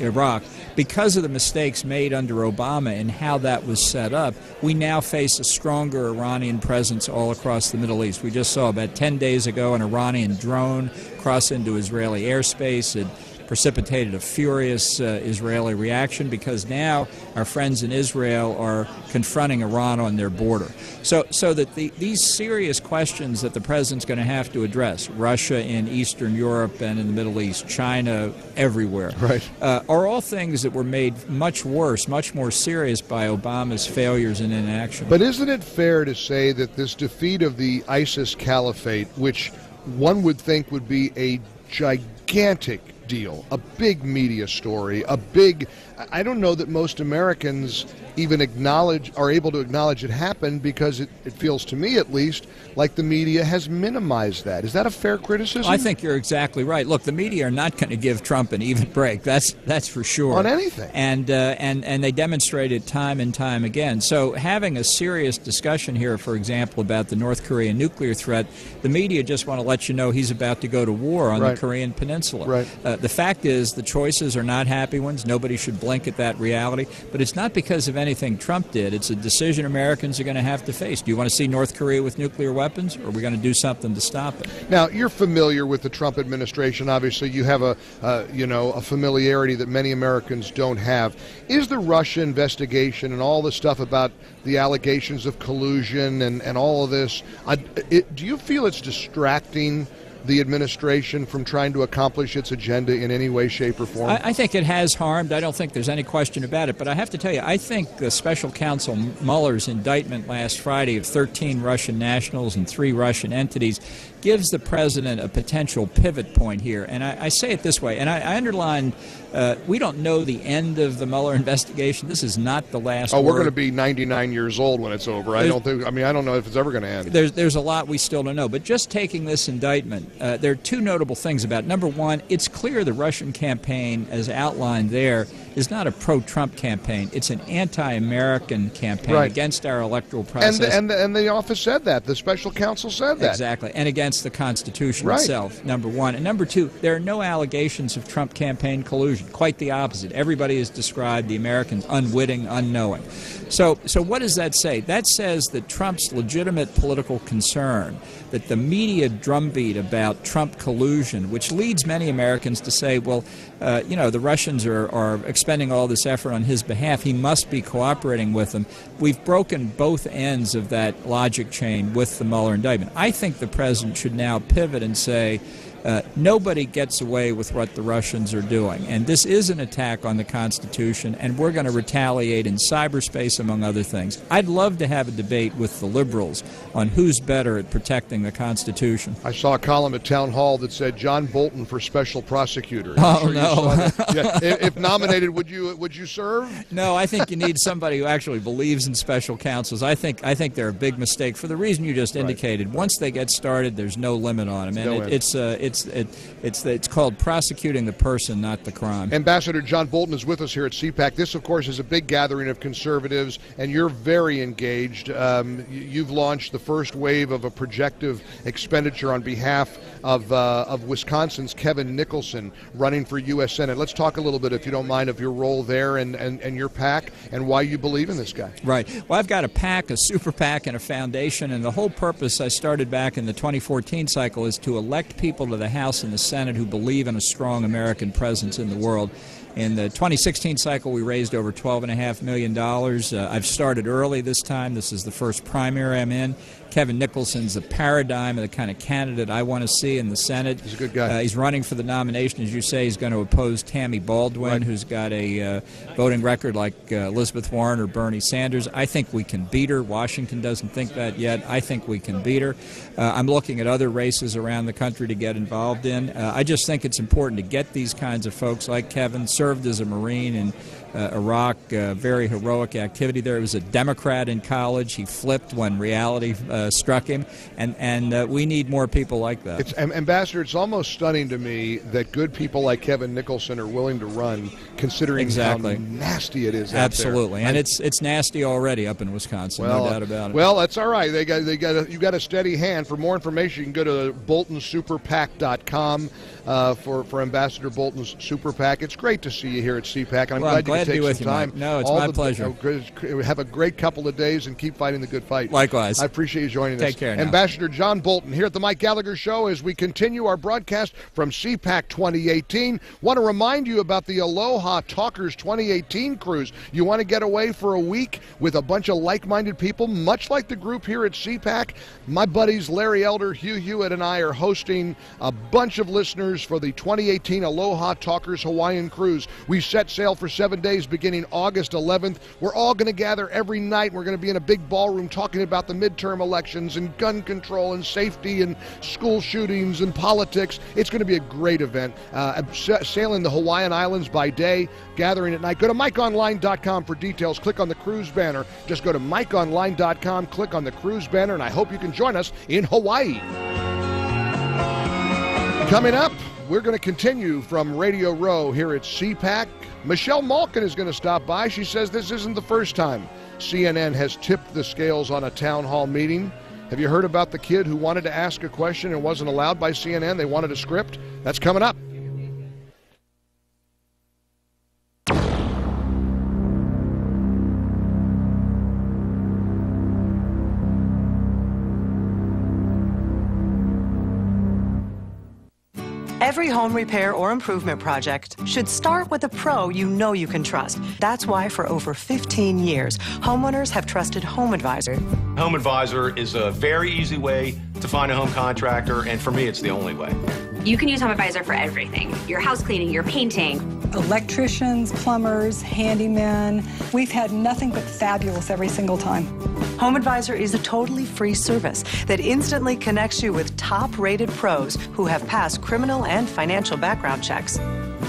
Iraq, because of the mistakes made under Obama and how that was set up, we now face a stronger Iranian presence all across the Middle East. We just saw about 10 days ago an Iranian drone cross into Israeli airspace. It precipitated a furious Israeli reaction because now our friends in Israel are confronting Iran on their border. So that these serious questions that the president's going to have to address, Russia in Eastern Europe and in the Middle East, China everywhere, right, are all things that were made much worse, much more serious by Obama's failures and inaction. But isn't it fair to say that this defeat of the ISIS caliphate, which one would think would be a gigantic deal, a big media story, I don't know that most Americans even are able to acknowledge it happened, because it feels to me, at least, like the media has minimized that. Is that a fair criticism? I think you're exactly right. Look, the media are not going to give Trump an even break. That's for sure. On anything. And they demonstrate it time and time again. So having a serious discussion here, for example, about the North Korean nuclear threat, the media just want to let you know he's about to go to war on the Korean Peninsula. Right. The fact is the choices are not happy ones. Nobody should blink at that reality. But it's not because of anything Trump did. It's a decision Americans are going to have to face. Do you want to see North Korea with nuclear weapons, or are we going to do something to stop it? Now, you're familiar with the Trump administration. Obviously, you have a familiarity that many Americans don't have. Is the Russia investigation and all the stuff about the allegations of collusion and all of this, do you feel it's distracting the administration from trying to accomplish its agenda in any way, shape, or form? I think it has harmed. I don't think there's any question about it. But I have to tell you, I think the special counsel Mueller's indictment last Friday of 13 Russian nationals and 3 Russian entities gives the president a potential pivot point here. And I say it this way, and I underline, we don't know the end of the Mueller investigation. This is not the last word. We're going to be 99 years old when it's over. I don't know if it's ever going to end. There's a lot we still don't know. But just taking this indictment, there are 2 notable things about it. Number one, it's clear the Russian campaign, as outlined there, is not a pro-Trump campaign. It's an anti-American campaign against our electoral process. And the office said that. The special counsel said that. Exactly. And against the Constitution itself, number one. And number two, there are no allegations of Trump campaign collusion. Quite the opposite. Everybody has described the Americans unwitting, unknowing. So what does that say? That says that Trump's legitimate political concern, that the media drumbeat about Trump collusion, which leads many Americans to say, well, the Russians are expending all this effort on his behalf. He must be cooperating with them. We've broken both ends of that logic chain with the Mueller indictment. I think the president should now pivot and say, nobody gets away with what the Russians are doing. And this is an attack on the Constitution, and we're going to retaliate in cyberspace, among other things. I'd love to have a debate with the liberals on who's better at protecting the Constitution. I saw a column at Town Hall that said John Bolton for special prosecutor. Oh, no. If nominated, would you serve? No, I think you need somebody who actually believes in special counsels. I think they're a big mistake for the reason you just indicated. Once they get started, there's no limit on them. And it's called prosecuting the person, not the crime. Ambassador John Bolton is with us here at CPAC. This, of course, is a big gathering of conservatives, and you're very engaged. You've launched the first wave of a projective expenditure on behalf of Wisconsin's Kevin Nicholson running for U.S. Senate. Let's talk a little bit, if you don't mind, of your role there and your PAC and why you believe in this guy. Right. Well, I've got a PAC, a super PAC, and a foundation, and the whole purpose I started back in the 2014 cycle is to elect people to the House and the Senate who believe in a strong American presence in the world. In the 2016 cycle, we raised over $12.5 million. I've started early this time. This is the first primary I'm in. Kevin Nicholson's the paradigm of the kind of candidate I want to see in the Senate. He's a good guy. He's running for the nomination, as you say. He's going to oppose Tammy Baldwin, who's got a voting record like Elizabeth Warren or Bernie Sanders. I think we can beat her. Washington doesn't think that yet. I think we can beat her. I'm looking at other races around the country to get involved in. I just think it's important to get these kinds of folks like Kevin. Served as a Marine in Iraq, very heroic activity there. He was a Democrat in college. He flipped when reality struck him, and we need more people like that. Ambassador, it's almost stunning to me that good people like Kevin Nicholson are willing to run, considering how nasty it is out there. Absolutely, and it's nasty already up in Wisconsin, no doubt about it. Well, that's all right. You got a steady hand. For more information, you can go to BoltonSuperPAC.com for Ambassador Bolton's Super PAC. It's great to see you here at CPAC, and I'm glad you could take some time. Mike. No, it's my pleasure. Have a great couple of days and keep fighting the good fight. Likewise. I appreciate you joining us. Take care now. Ambassador John Bolton here at the Mike Gallagher Show as we continue our broadcast from CPAC 2018. Want to remind you about the Aloha Talkers 2018 cruise. You want to get away for a week with a bunch of like-minded people, much like the group here at CPAC. My buddies Larry Elder, Hugh Hewitt, and I are hosting a bunch of listeners for the 2018 Aloha Talkers Hawaiian cruise. We set sail for 7 days beginning August 11th. We're all going to gather every night. We're going to be in a big ballroom talking about the midterm elections and gun control and safety and school shootings and politics. It's going to be a great event. Sailing the Hawaiian Islands by day, gathering at night. Go to MikeOnline.com for details. Click on the cruise banner. Just go to MikeOnline.com, click on the cruise banner, and I hope you can join us in Hawaii. Coming up, we're going to continue from Radio Row here at CPAC. Michelle Malkin is going to stop by. She says this isn't the first time CNN has tipped the scales on a town hall meeting. Have you heard about the kid who wanted to ask a question and wasn't allowed by CNN? They wanted a script. That's coming up. Every home repair or improvement project should start with a pro you know you can trust. That's why for over 15 years, homeowners have trusted Home Advisor. Home Advisor is a very easy way to find a home contractor, and for me, it's the only way. You can use Home Advisor for everything. Your house cleaning, your painting. Electricians, plumbers, handymen. We've had nothing but fabulous every single time. Home Advisor is a totally free service that instantly connects you with top-rated pros who have passed criminal and financial background checks.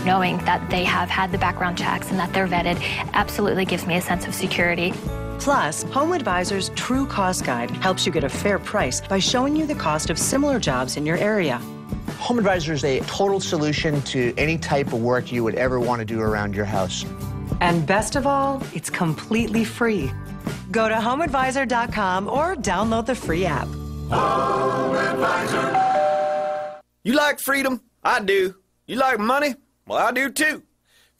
Knowing that they have had the background checks and that they're vetted absolutely gives me a sense of security. Plus, Home Advisor's True Cost Guide helps you get a fair price by showing you the cost of similar jobs in your area. Home Advisor is a total solution to any type of work you would ever want to do around your house. And best of all, it's completely free. Go to homeadvisor.com or download the free app. Home Advisor. You like freedom? I do. You like money? Well, I do too.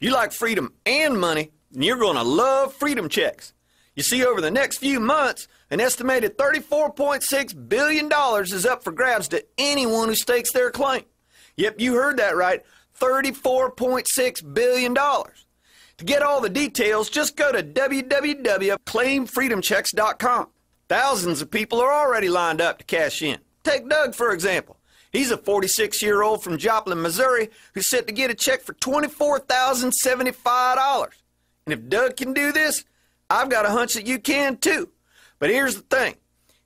If you like freedom and money, then you're going to love Freedom Checks. You see, over the next few months, an estimated $34.6 billion is up for grabs to anyone who stakes their claim. Yep, you heard that right, $34.6 billion. To get all the details, just go to www.claimfreedomchecks.com. Thousands of people are already lined up to cash in. Take Doug, for example. He's a 46-year-old from Joplin, Missouri, who's set to get a check for $24,075. And if Doug can do this, I've got a hunch that you can too. But here's the thing.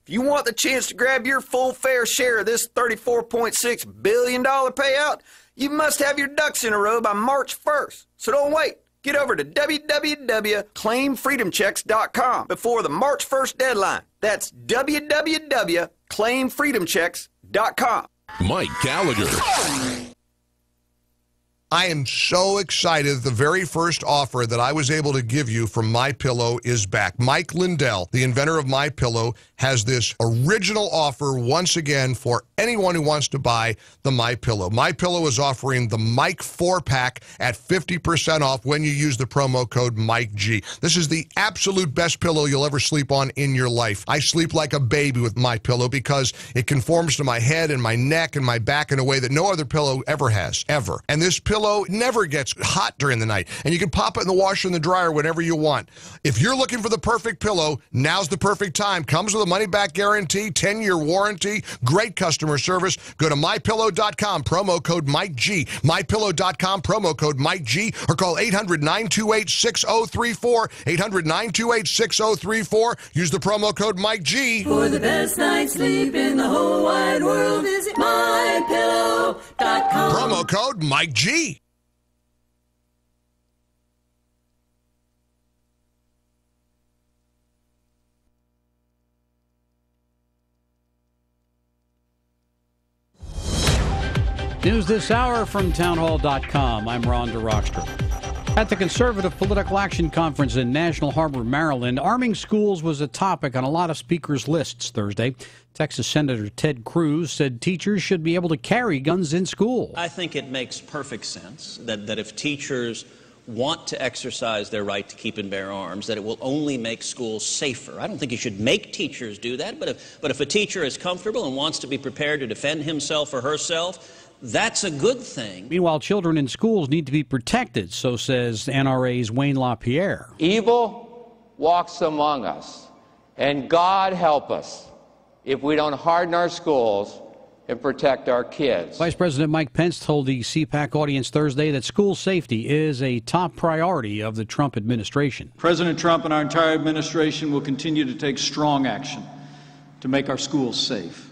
If you want the chance to grab your full fair share of this $34.6 billion payout, you must have your ducks in a row by March 1st. So don't wait. Get over to www.claimfreedomchecks.com before the March 1st deadline. That's www.claimfreedomchecks.com. Mike Gallagher. I am so excited. The very first offer that I was able to give you from MyPillow is back. Mike Lindell, the inventor of MyPillow, has this original offer once again for anyone who wants to buy the MyPillow. MyPillow is offering the Mike 4-pack at 50% off when you use the promo code MikeG. This is the absolute best pillow you'll ever sleep on in your life. I sleep like a baby with MyPillow because it conforms to my head and my neck and my back in a way that no other pillow ever has, ever. And this pillow never gets hot during the night, and you can pop it in the washer and the dryer whenever you want. If you're looking for the perfect pillow, now's the perfect time. Comes with a money-back guarantee, 10-year warranty, great customer service. Go to MyPillow.com, promo code MikeG. MyPillow.com, promo code MikeG, or call 800-928-6034, 800-928-6034. Use the promo code MikeG. For the best night's sleep in the whole wide world, visit MyPillow.com. Promo code MikeG. News this hour from townhall.com. I'm Ron DeRockstra. At the Conservative Political Action Conference in National Harbor, Maryland, arming schools was a topic on a lot of speakers' lists Thursday. Texas Senator Ted Cruz said teachers should be able to carry guns in school. I think it makes perfect sense that if teachers want to exercise their right to keep and bear arms, that it will only make schools safer. I don't think you should make teachers do that, but if a teacher is comfortable and wants to be prepared to defend himself or herself, that's a good thing. Meanwhile, children in schools need to be protected, so says NRA's Wayne LaPierre. Evil walks among us, and God help us if we don't harden our schools and protect our kids. Vice President Mike Pence told the CPAC audience Thursday that school safety is a top priority of the Trump administration. President Trump and our entire administration will continue to take strong action to make our schools safe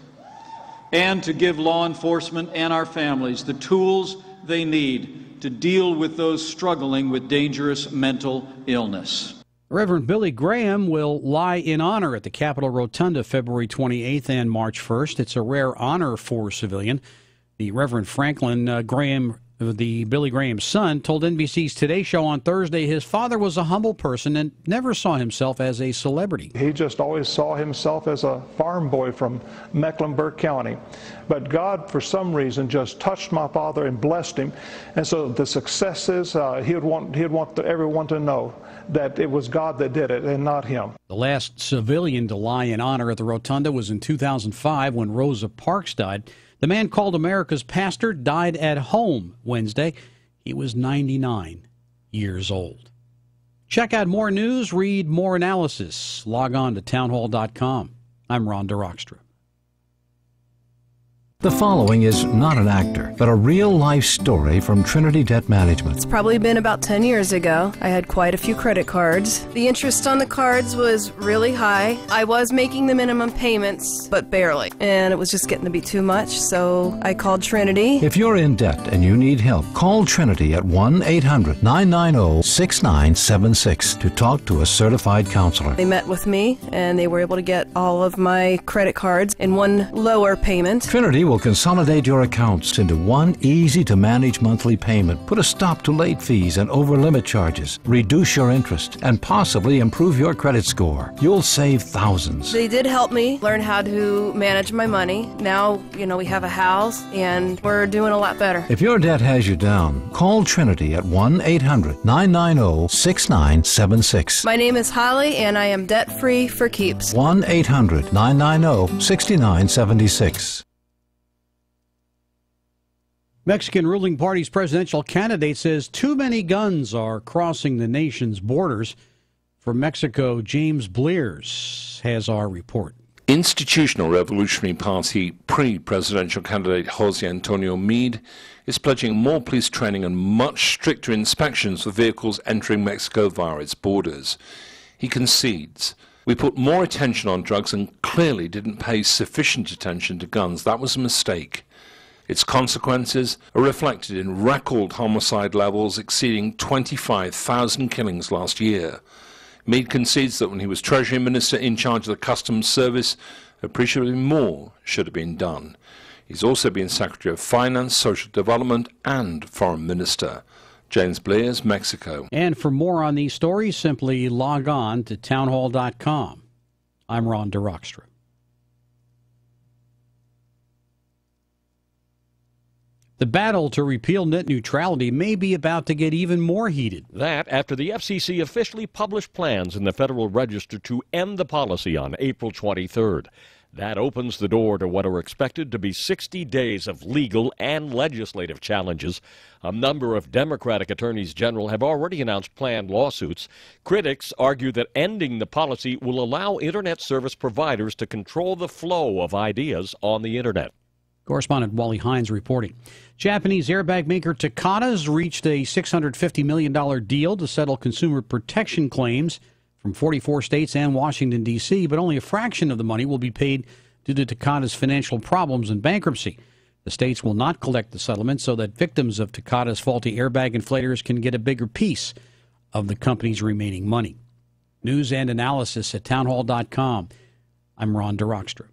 and to give law enforcement and our families the tools they need to deal with those struggling with dangerous mental illness. Reverend Billy Graham will lie in honor at the Capitol Rotunda February 28th and March 1st. It's a rare honor for a civilian. The Reverend Franklin Graham, the Billy Graham's son, told NBC's Today Show on Thursday his father was a humble person and never saw himself as a celebrity. He just always saw himself as a farm boy from Mecklenburg County. but God, for some reason, just touched my father and blessed him. And so the successes, he would want everyone to know that it was God that did it and not him. The last civilian to lie in honor at the Rotunda was in 2005 when Rosa Parks died. The man called America's pastor died at home Wednesday. He was 99 years old. Check out more news, read more analysis. Log on to townhall.com. I'm Ron DeRockstra. The following is not an actor, but a real-life story from Trinity Debt Management. It's probably been about 10 years ago. I had quite a few credit cards. The interest on the cards was really high. I was making the minimum payments, but barely. And it was just getting to be too much, so I called Trinity. If you're in debt and you need help, call Trinity at 1-800-990-6976 to talk to a certified counselor. They met with me, and they were able to get all of my credit cards in one lower payment. Trinity will consolidate your accounts into one easy-to-manage monthly payment, put a stop to late fees and over-limit charges, reduce your interest, and possibly improve your credit score. You'll save thousands. They did help me learn how to manage my money. Now, we have a house, and we're doing a lot better. If your debt has you down, call Trinity at 1-800-990-6976. My name is Holly, and I am debt-free for keeps. 1-800-990-6976. Mexican ruling party's presidential candidate says too many guns are crossing the nation's borders. From Mexico, James Blears has our report. Institutional Revolutionary Party pre-presidential candidate Jose Antonio Meade is pledging more police training and much stricter inspections for vehicles entering Mexico via its borders. He concedes, "We put more attention on drugs and clearly didn't pay sufficient attention to guns. That was a mistake." Its consequences are reflected in record homicide levels exceeding 25,000 killings last year. Meade concedes that when he was Treasury Minister in charge of the Customs Service, appreciably more should have been done. He's also been Secretary of Finance, Social Development, and Foreign Minister. James Blears, Mexico. And for more on these stories, simply log on to townhall.com. I'm Ron DeRockstra. The battle to repeal net neutrality may be about to get even more heated. That after the FCC officially published plans in the Federal Register to end the policy on April 23rd. That opens the door to what are expected to be 60 days of legal and legislative challenges. A number of Democratic attorneys general have already announced planned lawsuits. Critics argue that ending the policy will allow Internet service providers to control the flow of ideas on the Internet. Correspondent Wally Hines reporting. Japanese airbag maker Takata's reached a $650 million deal to settle consumer protection claims from 44 states and Washington, D.C., but only a fraction of the money will be paid due to Takata's financial problems and bankruptcy. The states will not collect the settlement so that victims of Takata's faulty airbag inflators can get a bigger piece of the company's remaining money. News and analysis at townhall.com. I'm Ron DeRockstra.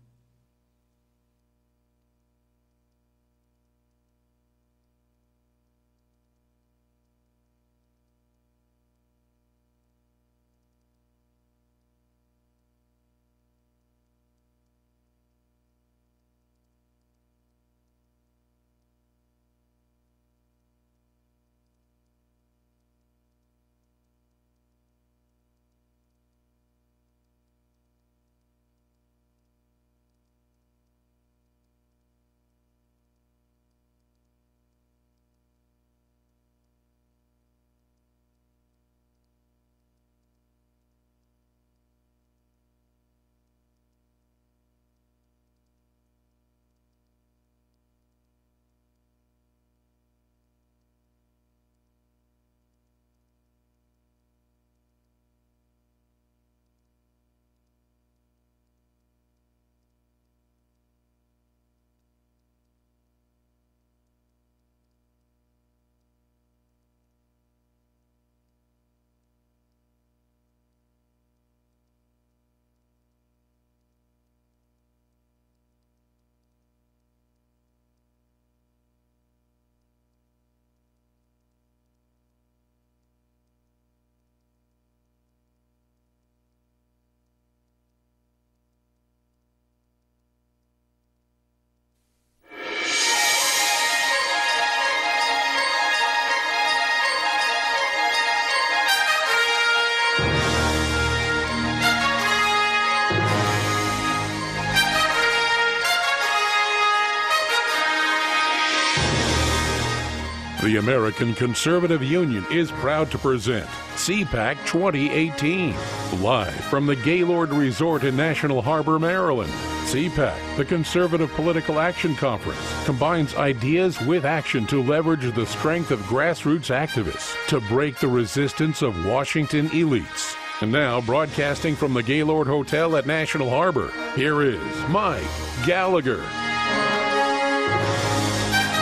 The American Conservative Union is proud to present CPAC 2018, live from the Gaylord Resort in National Harbor, Maryland. CPAC, the Conservative Political Action Conference, combines ideas with action to leverage the strength of grassroots activists to break the resistance of Washington elites. And now, broadcasting from the Gaylord Hotel at National Harbor, here is Mike Gallagher.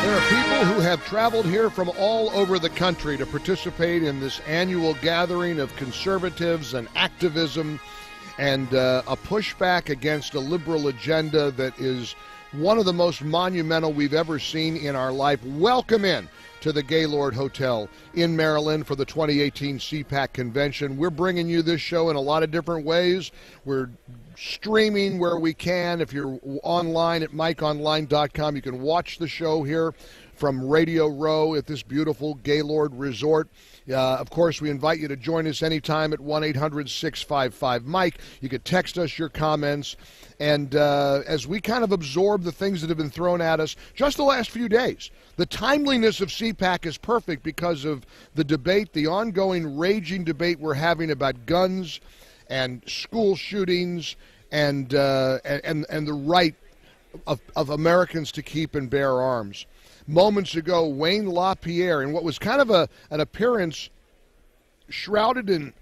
There are people who have traveled here from all over the country to participate in this annual gathering of conservatives and activism and a pushback against a liberal agenda that is one of the most monumental we've ever seen in our life. Welcome in to the Gaylord Hotel in Maryland for the 2018 CPAC convention. We're bringing you this show in a lot of different ways. We're streaming where we can. If you're online at mikeonline.com, you can watch the show here from Radio Row at this beautiful Gaylord Resort. Of course, we invite you to join us anytime at 1-800-655-MIKE. You can text us your comments. And as we kind of absorb the things that have been thrown at us just the last few days, the timeliness of CPAC is perfect because of the debate, the ongoing raging debate we're having about guns and school shootings and the right of Americans to keep and bear arms. Moments ago, Wayne LaPierre, in what was kind of an appearance shrouded in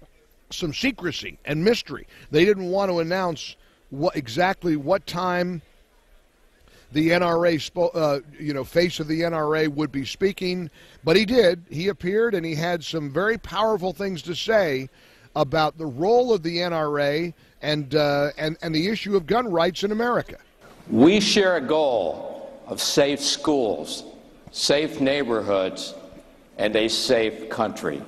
some secrecy and mystery. They didn't want to announce exactly what time the NRA, face of the NRA would be speaking, but he did. He appeared and he had some very powerful things to say about the role of the NRA and the issue of gun rights in America. We share a goal of safe schools, safe neighborhoods, and a safe country.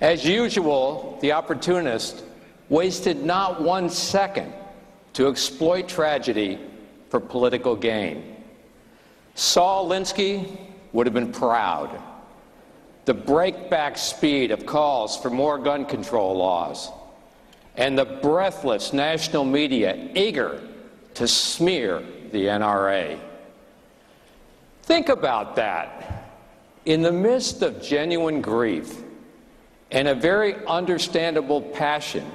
As usual, the opportunist wasted not 1 second to exploit tragedy for political gain. Saul Alinsky would have been proud. The breakback speed of calls for more gun control laws, and the breathless national media eager to smear the NRA. Think about that. In the midst of genuine grief and a very understandable passion,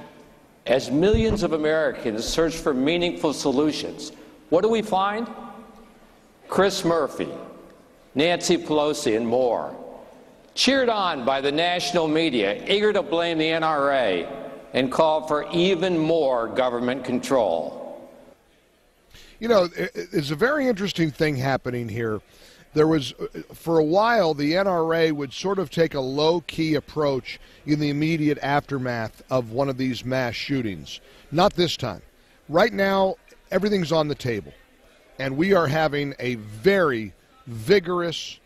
as millions of Americans search for meaningful solutions, what do we find? Chris Murphy, Nancy Pelosi, and more, cheered on by the national media, eager to blame the NRA and call for even more government control. You know, there's a very interesting thing happening here. There was, for a while, the NRA would sort of take a low-key approach in the immediate aftermath of one of these mass shootings. Not this time. Right now, everything's on the table, and we are having a very vigorous,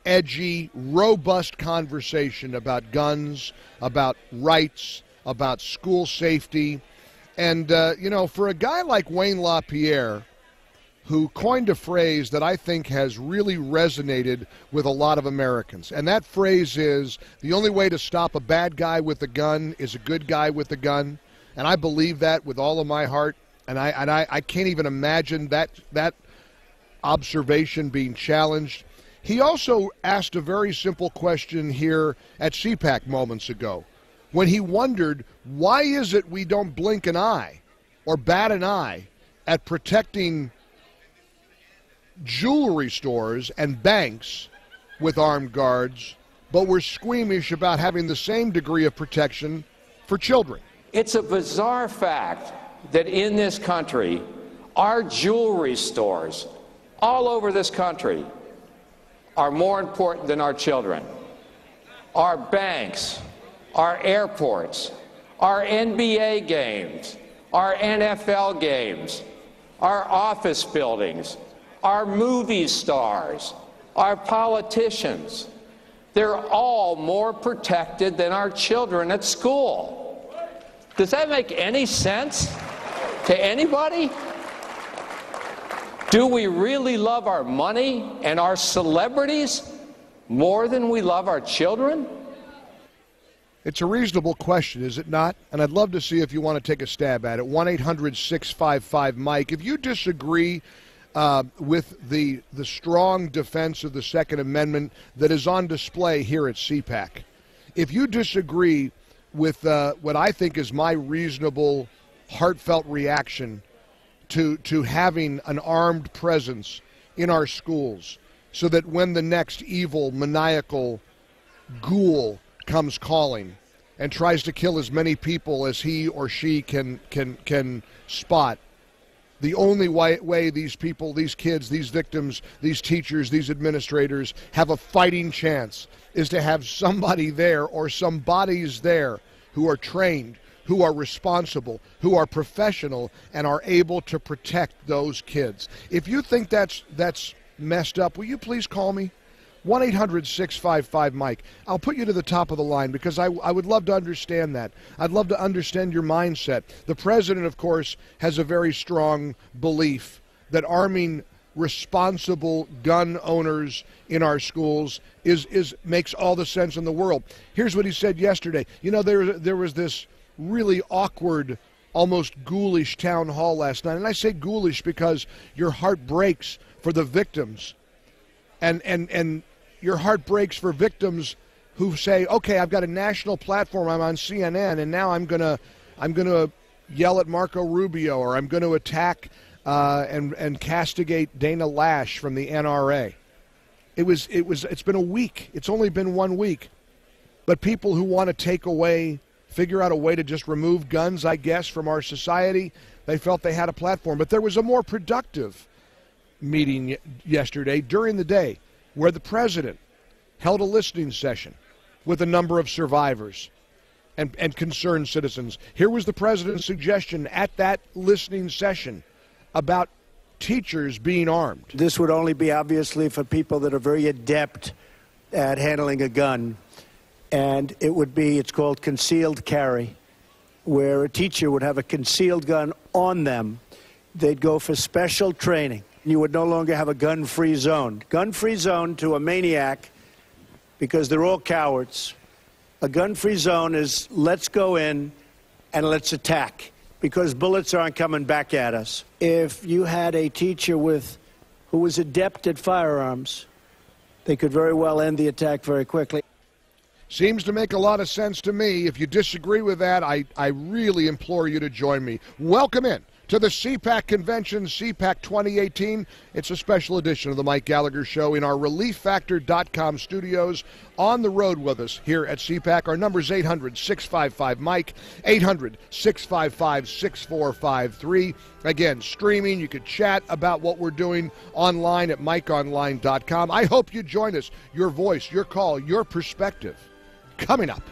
edgy, robust conversation about guns, about rights, about school safety. And, for a guy like Wayne LaPierre, who coined a phrase that I think has really resonated with a lot of Americans, and that phrase is, the only way to stop a bad guy with a gun is a good guy with a gun. And I believe that with all of my heart, and I can't even imagine that observation being challenged. He also asked a very simple question here at CPAC moments ago, when he wondered, why is it we don't blink an eye or bat an eye at protecting jewelry stores and banks with armed guards, but we're squeamish about having the same degree of protection for children? It's a bizarre fact that in this country, our jewelry stores all over this country are more important than our children. Our banks, our airports, our NBA games, our NFL games, our office buildings, our movie stars, our politicians, they're all more protected than our children at school. Does that make any sense to anybody? Do we really love our money and our celebrities more than we love our children? It's a reasonable question, is it not? And I'd love to see if you want to take a stab at it. 1-800-655-MIKE. If you disagree with the strong defense of the Second Amendment that is on display here at CPAC. If you disagree with what I think is my reasonable, heartfelt reaction to having an armed presence in our schools so that when the next evil, maniacal ghoul comes calling and tries to kill as many people as he or she can spot, the only way these people, these kids, these victims, these teachers, these administrators have a fighting chance is to have somebody there or some bodies there who are trained, who are responsible, who are professional, and are able to protect those kids. If you think that's messed up, will you please call me? 1-800-655-MIKE. I'll put you to the top of the line because I would love to understand that. I'd love to understand your mindset. The president, of course, has a very strong belief that arming responsible gun owners in our schools makes all the sense in the world. Here's what he said yesterday. You know, there was this really awkward, almost ghoulish town hall last night. And I say ghoulish because your heart breaks for the victims. And your heart breaks for victims who say, okay, I've got a national platform, I'm on CNN, and now I'm gonna yell at Marco Rubio, or I'm going to attack and castigate Dana Lash from the NRA. It's been a week. It's only been 1 week. But people who want to figure out a way to just remove guns, I guess, from our society, they felt they had a platform. But there was a more productive meeting yesterday during the day where the president held a listening session with a number of survivors and concerned citizens. Here was the president's suggestion at that listening session about teachers being armed. This would only be obviously for people that are very adept at handling a gun. And it's called concealed carry, where a teacher would have a concealed gun on them. They'd go for special training. You would no longer have a gun-free zone. Gun-free zone to a maniac, because they're all cowards. A gun-free zone is let's go in and let's attack, because bullets aren't coming back at us. If you had a teacher who was adept at firearms, they could very well end the attack very quickly. Seems to make a lot of sense to me. If you disagree with that, I really implore you to join me. Welcome in to the CPAC convention, CPAC 2018. It's a special edition of the Mike Gallagher Show in our ReliefFactor.com studios. On the road with us here at CPAC. Our number is 800-655-MIKE, 800-655-6453. Again, streaming. You could chat about what we're doing online at MikeOnline.com. I hope you join us. Your voice, your call, your perspective. Coming up.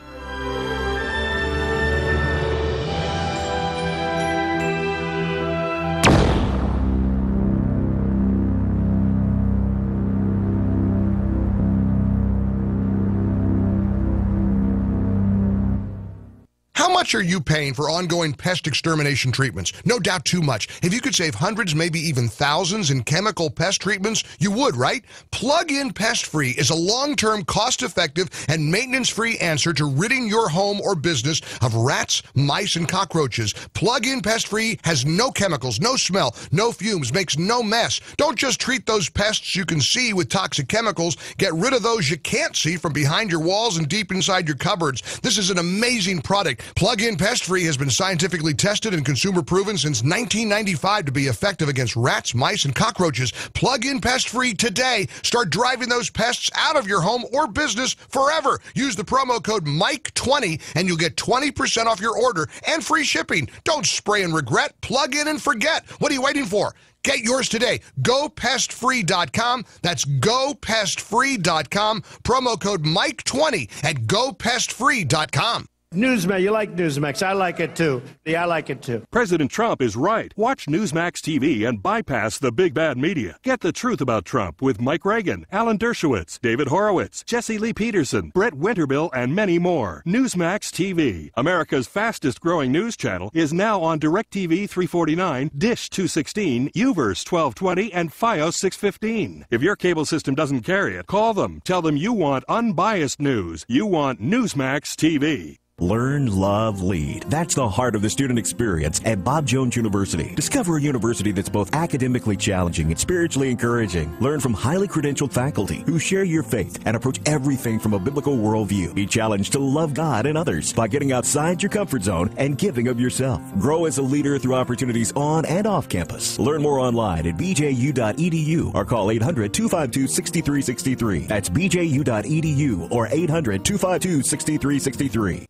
How much are you paying for ongoing pest extermination treatments? No doubt too much. If you could save hundreds, maybe even thousands in chemical pest treatments, you would, right? Plug-in Pest Free is a long-term, cost-effective, and maintenance-free answer to ridding your home or business of rats, mice, and cockroaches. Plug-in Pest Free has no chemicals, no smell, no fumes, makes no mess. Don't just treat those pests you can see with toxic chemicals. Get rid of those you can't see from behind your walls and deep inside your cupboards. This is an amazing product. Plug-in Pest Free has been scientifically tested and consumer proven since 1995 to be effective against rats, mice, and cockroaches. Plug-in Pest Free today. Start driving those pests out of your home or business forever. Use the promo code MIKE20 and you'll get 20% off your order and free shipping. Don't spray and regret. Plug in and forget. What are you waiting for? Get yours today. GoPestFree.com. That's GoPestFree.com. Promo code MIKE20 at GoPestFree.com. Newsmax, you like Newsmax. I like it too. Yeah, I like it too. President Trump is right. Watch Newsmax TV and bypass the big bad media. Get the truth about Trump with Mike Reagan, Alan Dershowitz, David Horowitz, Jesse Lee Peterson, Brett Winterbill, and many more. Newsmax TV, America's fastest growing news channel, is now on DirecTV 349, Dish 216, UVerse 1220, and Fios 615. If your cable system doesn't carry it, call them. Tell them you want unbiased news. You want Newsmax TV. Learn, love, lead. That's the heart of the student experience at Bob Jones University. Discover a university that's both academically challenging and spiritually encouraging. Learn from highly credentialed faculty who share your faith and approach everything from a biblical worldview. Be challenged to love God and others by getting outside your comfort zone and giving of yourself. Grow as a leader through opportunities on and off campus. Learn more online at bju.edu or call 800-252-6363. That's bju.edu or 800-252-6363.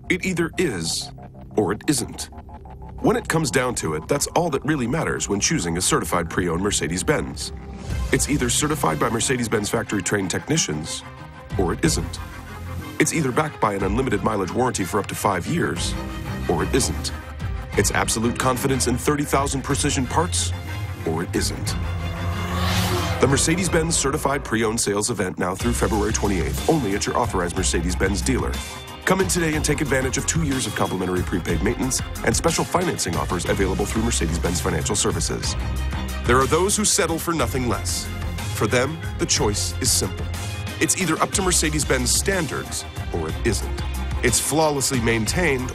It either is or it isn't. When it comes down to it, that's all that really matters when choosing a certified pre-owned Mercedes-Benz. It's either certified by Mercedes-Benz factory-trained technicians or it isn't. It's either backed by an unlimited mileage warranty for up to 5 years or it isn't. It's absolute confidence in 30,000 precision parts or it isn't. The Mercedes-Benz Certified Pre-Owned Sales event now through February 28th, only at your authorized Mercedes-Benz dealer. Come in today and take advantage of 2 years of complimentary prepaid maintenance and special financing offers available through Mercedes-Benz Financial Services. There are those who settle for nothing less. For them, the choice is simple. It's either up to Mercedes-Benz standards or it isn't. It's flawlessly maintained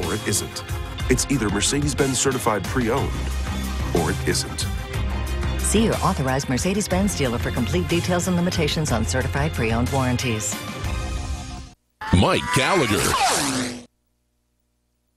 or it isn't. It's either Mercedes-Benz Certified Pre-Owned or it isn't. See your authorized Mercedes-Benz dealer for complete details and limitations on certified pre-owned warranties. Mike Gallagher.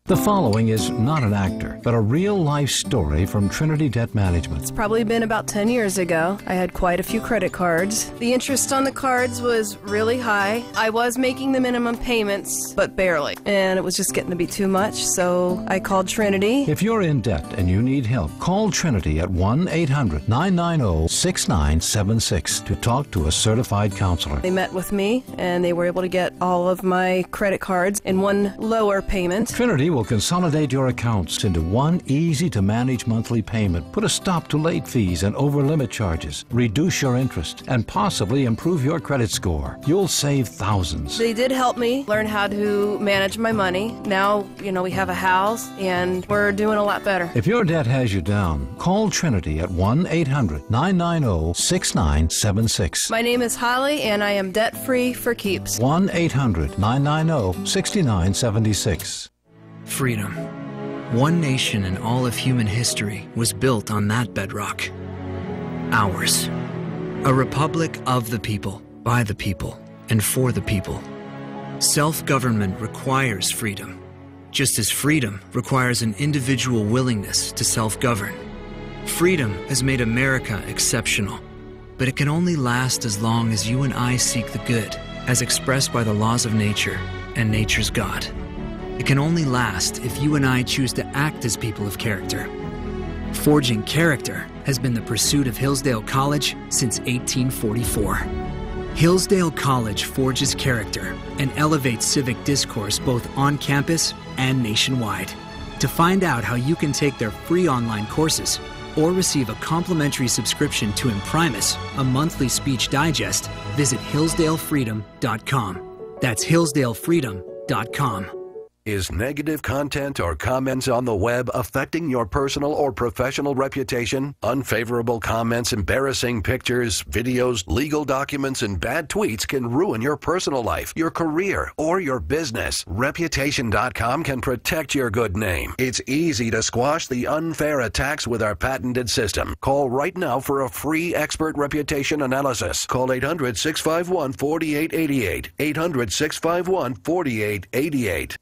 The following is not an actor, but a real-life story from Trinity Debt Management. It's probably been about 10 years ago. I had quite a few credit cards. The interest on the cards was really high. I was making the minimum payments, but barely. And it was just getting to be too much, so I called Trinity. If you're in debt and you need help, call Trinity at 1-800-990-6976 to talk to a certified counselor. They met with me, and they were able to get all of my credit cards in one lower payment. Trinity will consolidate your accounts into one easy-to-manage monthly payment, put a stop to late fees and over-limit charges, reduce your interest, and possibly improve your credit score. You'll save thousands. They did help me learn how to manage my money. Now, we have a house, and we're doing a lot better. If your debt has you down, call Trinity at 1-800-990-6976. My name is Holly, and I am debt-free for keeps. 1-800-990-6976. Freedom. One nation in all of human history was built on that bedrock. Ours. A republic of the people, by the people, and for the people. Self-government requires freedom, just as freedom requires an individual willingness to self-govern. Freedom has made America exceptional, but it can only last as long as you and I seek the good, as expressed by the laws of nature and nature's God. It can only last if you and I choose to act as people of character. Forging character has been the pursuit of Hillsdale College since 1844. Hillsdale College forges character and elevates civic discourse both on campus and nationwide. To find out how you can take their free online courses or receive a complimentary subscription to Imprimis, a monthly speech digest, visit hillsdalefreedom.com. That's hillsdalefreedom.com. Is negative content or comments on the web affecting your personal or professional reputation? Unfavorable comments, embarrassing pictures, videos, legal documents, and bad tweets can ruin your personal life, your career, or your business. Reputation.com can protect your good name. It's easy to squash the unfair attacks with our patented system. Call right now for a free expert reputation analysis. Call 800-651-4888. 800-651-4888.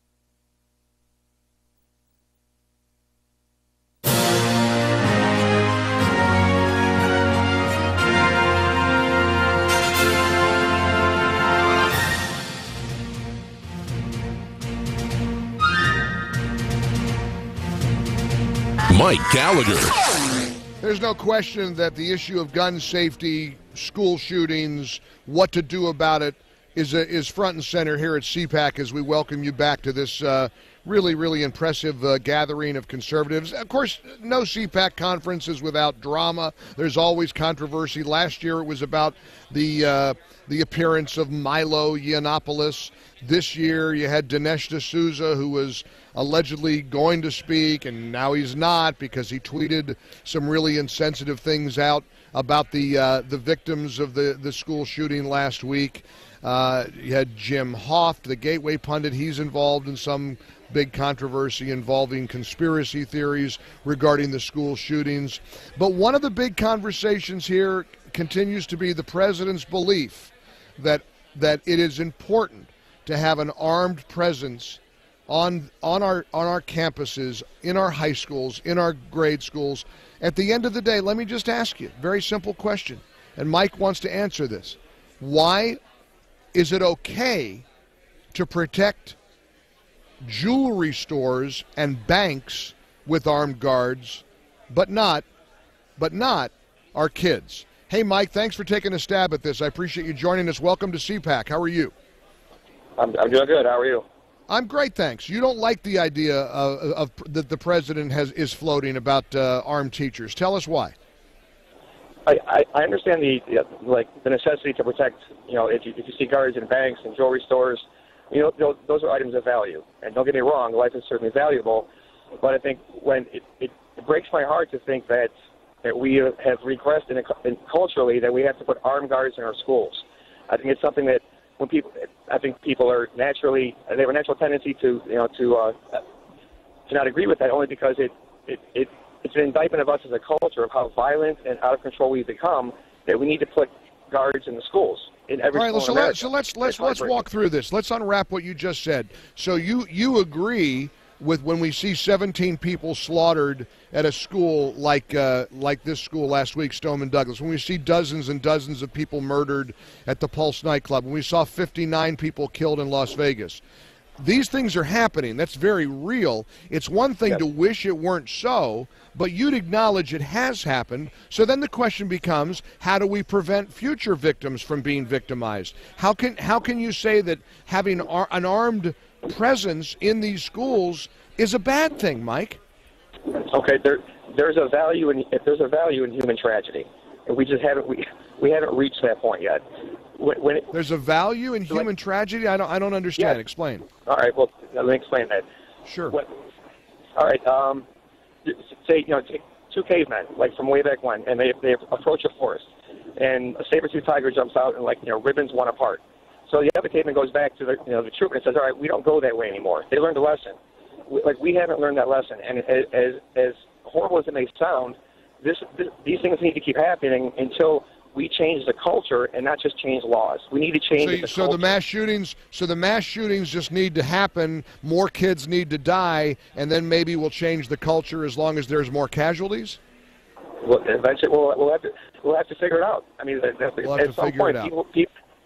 Mike Gallagher. There's no question that the issue of gun safety, school shootings, what to do about it is front and center here at CPAC as we welcome you back to this really, really impressive gathering of conservatives. Of course, no CPAC conference is without drama. There's always controversy. Last year it was about the appearance of Milo Yiannopoulos. This year you had Dinesh D'Souza, who was allegedly going to speak, and now he's not because he tweeted some really insensitive things out about the victims of the school shooting last week. You had Jim Hoft, the Gateway pundit. He's involved in some big controversy involving conspiracy theories regarding the school shootings. But one of the big conversations here continues to be the president's belief that it is important to have an armed presence on our campuses, in our high schools, in our grade schools. At the end of the day, let me just ask you a very simple question, and Mike wants to answer this. Why is it okay to protect jewelry stores and banks with armed guards, but not our kids? Hey, Mike, thanks for taking a stab at this. I appreciate you joining us. Welcome to CPAC. How are you? I'm doing good. How are you? I'm great, thanks. You don't like the idea of that the president is floating about armed teachers. Tell us why. I understand the necessity to protect. If you see guards in banks and jewelry stores, those are items of value. And don't get me wrong, life is certainly valuable. But I think when it breaks my heart to think that we have regressed in culturally that we have to put armed guards in our schools. I think it's something that people are they have a natural tendency to not agree with that, only because it's an indictment of us as a culture of how violent and out of control we've become, that we need to put guards in the schools in every school. All right, so let's walk through this. Let's unwrap what you just said. So you agree with when we see 17 people slaughtered at a school like this school last week, Stoneman Douglas, when we see dozens and dozens of people murdered at the Pulse nightclub, when we saw 59 people killed in Las Vegas. These things are happening. That's very real. It's one thing to wish it weren't so, but you'd acknowledge it has happened. So then the question becomes, how do we prevent future victims from being victimized? How can you say that having an armed presence in these schools is a bad thing, Mike? Okay, there's a value in human tragedy, and we just haven't reached that point yet. There's a value in human tragedy? I don't understand. Explain. All right, well, let me explain that. Sure. All right, take two cavemen, like from way back when, and they approach a forest, and a saber-toothed tiger jumps out, and ribbons one apart. So the other caveman goes back to the troop and says, all right, we don't go that way anymore. They learned a lesson. We haven't learned that lesson. And as horrible as it may sound, these things need to keep happening until we change the culture and not just change laws. We need to change the culture. So the mass shootings just need to happen, more kids need to die, and then maybe we'll change the culture as long as there's more casualties? Well, eventually we'll have to figure it out. I mean,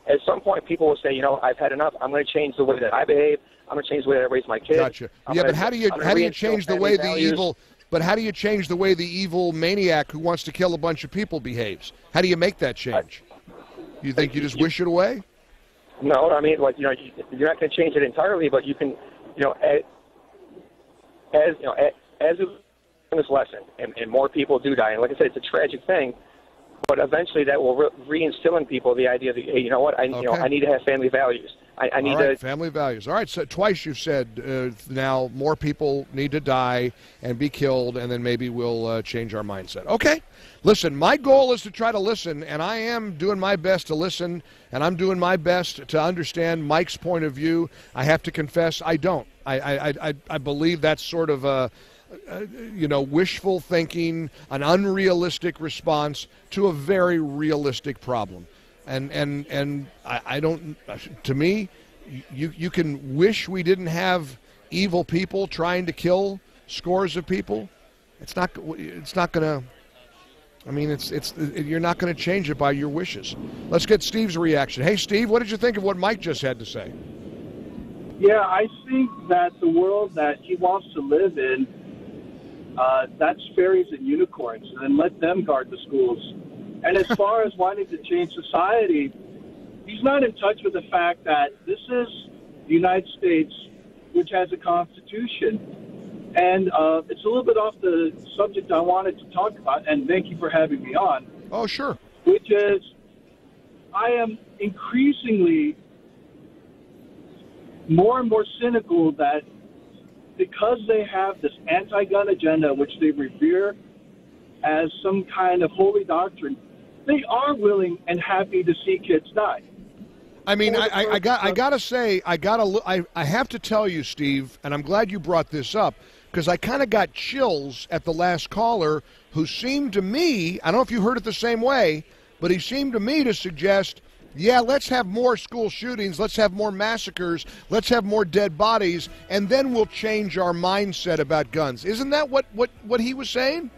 at some point, people will say, I've had enough. I'm going to change the way that I behave. I'm going to change the way that I raise my kids. Gotcha. But how do you change the way the evil? But how do you change the way the evil maniac who wants to kill a bunch of people behaves? How do you make that change? You think you just wish it away? No, I mean, you're not going to change it entirely, but you can, as this lesson, and more people do die. And like I said, it's a tragic thing. But eventually, that will reinstill in people the idea that, hey, you know what? I need to have family values. I need to family values. All right. So twice you've said now more people need to die and be killed, and then maybe we'll change our mindset. Okay. Listen, my goal is to try to listen, and I am doing my best to listen, and I'm doing my best to understand Mike's point of view. I have to confess, I don't. I believe that's sort of a wishful thinking, an unrealistic response to a very realistic problem. And I don't, to me, you can wish we didn't have evil people trying to kill scores of people. It's not going to, you're not going to change it by your wishes. Let's get Steve's reaction. Hey, Steve, what did you think of what Mike just had to say? Yeah, I think that the world that he wants to live in, that's fairies and unicorns, and let them guard the schools. And as far as wanting to change society, he's not in touch with the fact that this is the United States which has a constitution. And it's a little bit off the subject I wanted to talk about, and thank you for having me on. Oh, sure. Which is, I am increasingly more and more cynical that because they have this anti-gun agenda, which they revere as some kind of holy doctrine, they are willing and happy to see kids die. I mean, I gotta say, I have to tell you, Steve, and I'm glad you brought this up, because I kind of got chills at the last caller who seemed to me, I don't know if you heard it the same way, but he seemed to me to suggest, yeah, let's have more school shootings, let's have more massacres, let's have more dead bodies, and then we'll change our mindset about guns. Isn't that what he was saying?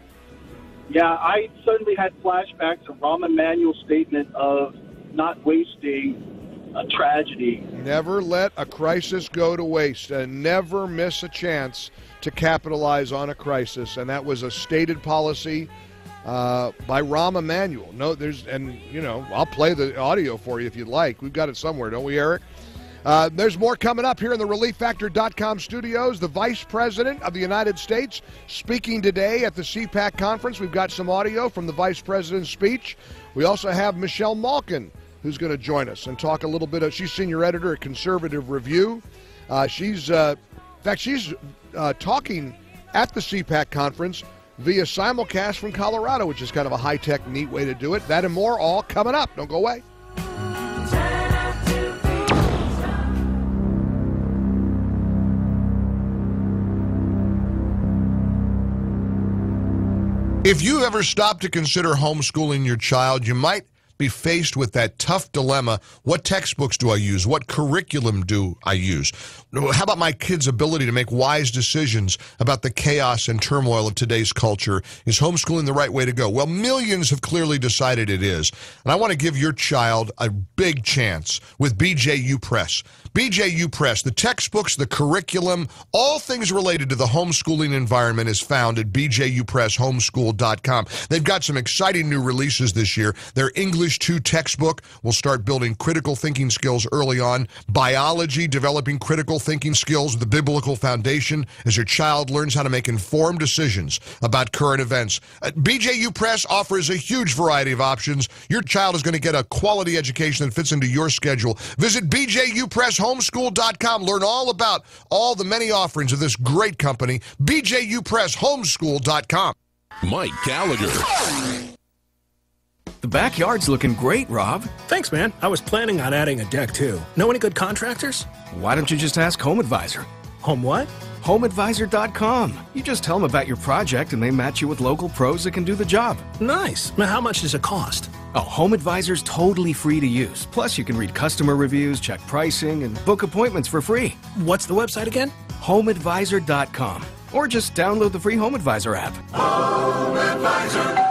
Yeah, I suddenly had flashbacks to Rahm Emanuel's statement of not wasting a tragedy. Never let a crisis go to waste, and never miss a chance to capitalize on a crisis. And that was a stated policy by Rahm Emanuel. No, I'll play the audio for you if you'd like. We've got it somewhere, don't we, Eric? There's more coming up here in the ReliefFactor.com studios. The Vice President of the United States speaking today at the CPAC conference. We've got some audio from the Vice President's speech. We also have Michelle Malkin, who's going to join us and talk a little bit. She's senior editor at Conservative Review. She's talking at the CPAC conference via simulcast from Colorado, which is kind of a high-tech, neat way to do it. That and more all coming up. Don't go away. If you ever stop to consider homeschooling your child, you might be faced with that tough dilemma. What textbooks do I use? What curriculum do I use? How about my kids' ability to make wise decisions about the chaos and turmoil of today's culture? Is homeschooling the right way to go? Well, millions have clearly decided it is. And I want to give your child a big chance with BJU Press. BJU Press, the textbooks, the curriculum, all things related to the homeschooling environment is found at bjupresshomeschool.com. They've got some exciting new releases this year. Their English 2 textbook will start building critical thinking skills early on. Biology, developing critical thinking skills with the biblical foundation as your child learns how to make informed decisions about current events. BJU Press offers a huge variety of options. Your child is going to get a quality education that fits into your schedule. Visit bjupresshomeschool.com. Learn all about all the many offerings of this great company. bjupresshomeschool.com. Mike Gallagher. The backyard's looking great, Rob. Thanks, man. I was planning on adding a deck, too. Know any good contractors? Why don't you just ask Home Advisor? Home what? HomeAdvisor.com. You just tell them about your project and they match you with local pros that can do the job. Nice. Now, how much does it cost? Oh, Home Advisor's totally free to use. Plus, you can read customer reviews, check pricing, and book appointments for free. What's the website again? HomeAdvisor.com. Or just download the free Home Advisor app. Home Advisor.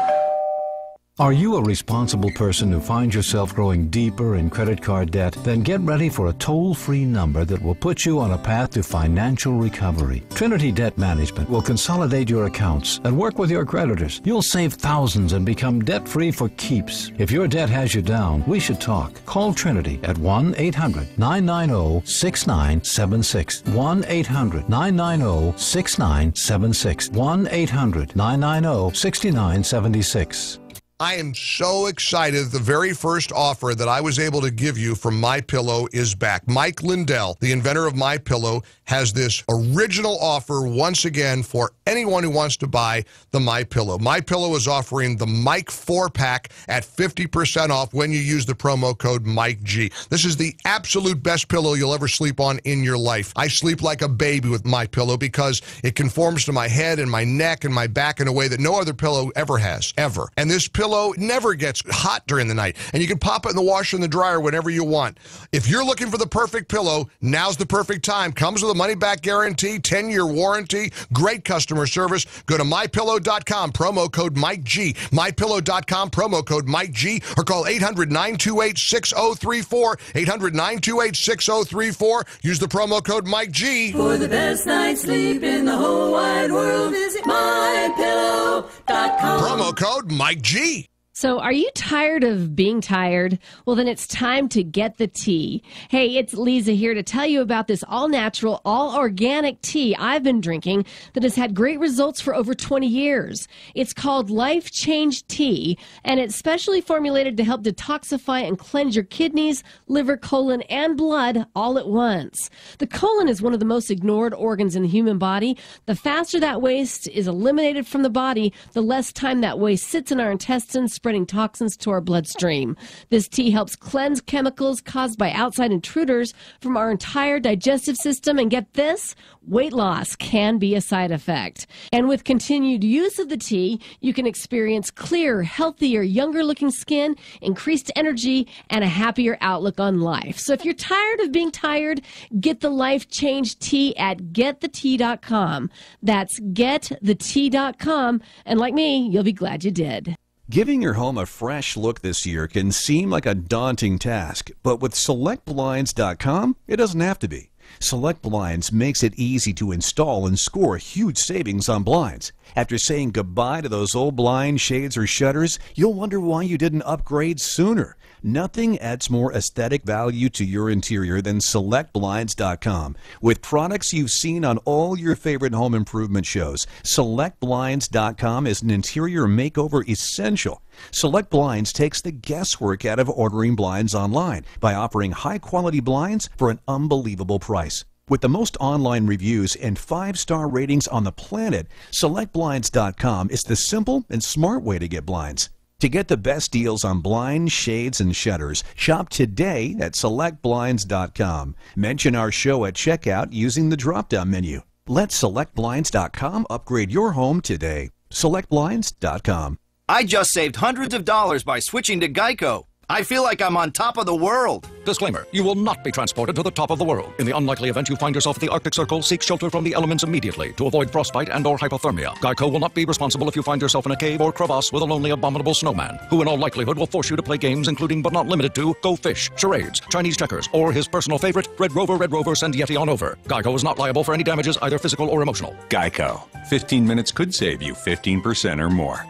Are you a responsible person who finds yourself growing deeper in credit card debt? Then get ready for a toll-free number that will put you on a path to financial recovery. Trinity Debt Management will consolidate your accounts and work with your creditors. You'll save thousands and become debt-free for keeps. If your debt has you down, we should talk. Call Trinity at 1-800-990-6976. 1-800-990-6976. 1-800-990-6976. I am so excited. The very first offer that I was able to give you from MyPillow is back. Mike Lindell, the inventor of MyPillow, has this original offer once again for anyone who wants to buy the MyPillow. MyPillow is offering the Mike 4-pack at 50% off when you use the promo code MikeG. This is the absolute best pillow you'll ever sleep on in your life. I sleep like a baby with MyPillow because it conforms to my head and my neck and my back in a way that no other pillow ever has, ever. And this pillow never gets hot during the night, and you can pop it in the washer and the dryer whenever you want. If you're looking for the perfect pillow, now's the perfect time. Comes with a money-back guarantee, 10-year warranty, great customer service. Go to MyPillow.com, promo code MikeG, MyPillow.com, promo code MikeG, or call 800-928-6034, 800-928-6034. Use the promo code MikeG. For the best night's sleep in the whole wide world, visit MyPillow.com. Promo code MikeG. So are you tired of being tired? Well, then it's time to get the tea. Hey, it's Lisa here to tell you about this all-natural, all-organic tea I've been drinking that has had great results for over 20 years. It's called Life Change Tea, and it's specially formulated to help detoxify and cleanse your kidneys, liver, colon, and blood all at once. The colon is one of the most ignored organs in the human body. The faster that waste is eliminated from the body, the less time that waste sits in our intestines, spreading toxins to our bloodstream. This tea helps cleanse chemicals caused by outside intruders from our entire digestive system. And get this, weight loss can be a side effect. And with continued use of the tea, you can experience clearer, healthier, younger-looking skin, increased energy, and a happier outlook on life. So if you're tired of being tired, get the Life Change Tea at getthetea.com. That's getthetea.com. And like me, you'll be glad you did. Giving your home a fresh look this year can seem like a daunting task, but with SelectBlinds.com, it doesn't have to be. Select Blinds makes it easy to install and score huge savings on blinds. After saying goodbye to those old blinds, shades, or shutters, you'll wonder why you didn't upgrade sooner. Nothing adds more aesthetic value to your interior than SelectBlinds.com. With products you've seen on all your favorite home improvement shows, SelectBlinds.com is an interior makeover essential. Select Blinds takes the guesswork out of ordering blinds online by offering high-quality blinds for an unbelievable price. With the most online reviews and 5-star ratings on the planet, SelectBlinds.com is the simple and smart way to get blinds. To get the best deals on blinds, shades, and shutters, shop today at SelectBlinds.com. Mention our show at checkout using the drop-down menu. Let SelectBlinds.com upgrade your home today. SelectBlinds.com. I just saved hundreds of dollars by switching to Geico. I feel like I'm on top of the world. Disclaimer, you will not be transported to the top of the world. In the unlikely event you find yourself at the Arctic Circle, seek shelter from the elements immediately to avoid frostbite and or hypothermia. Geico will not be responsible if you find yourself in a cave or crevasse with a lonely abominable snowman, who in all likelihood will force you to play games including but not limited to Go Fish, charades, Chinese checkers, or his personal favorite, Red Rover, send Yeti on over. Geico is not liable for any damages, either physical or emotional. Geico. 15 minutes could save you 15% or more.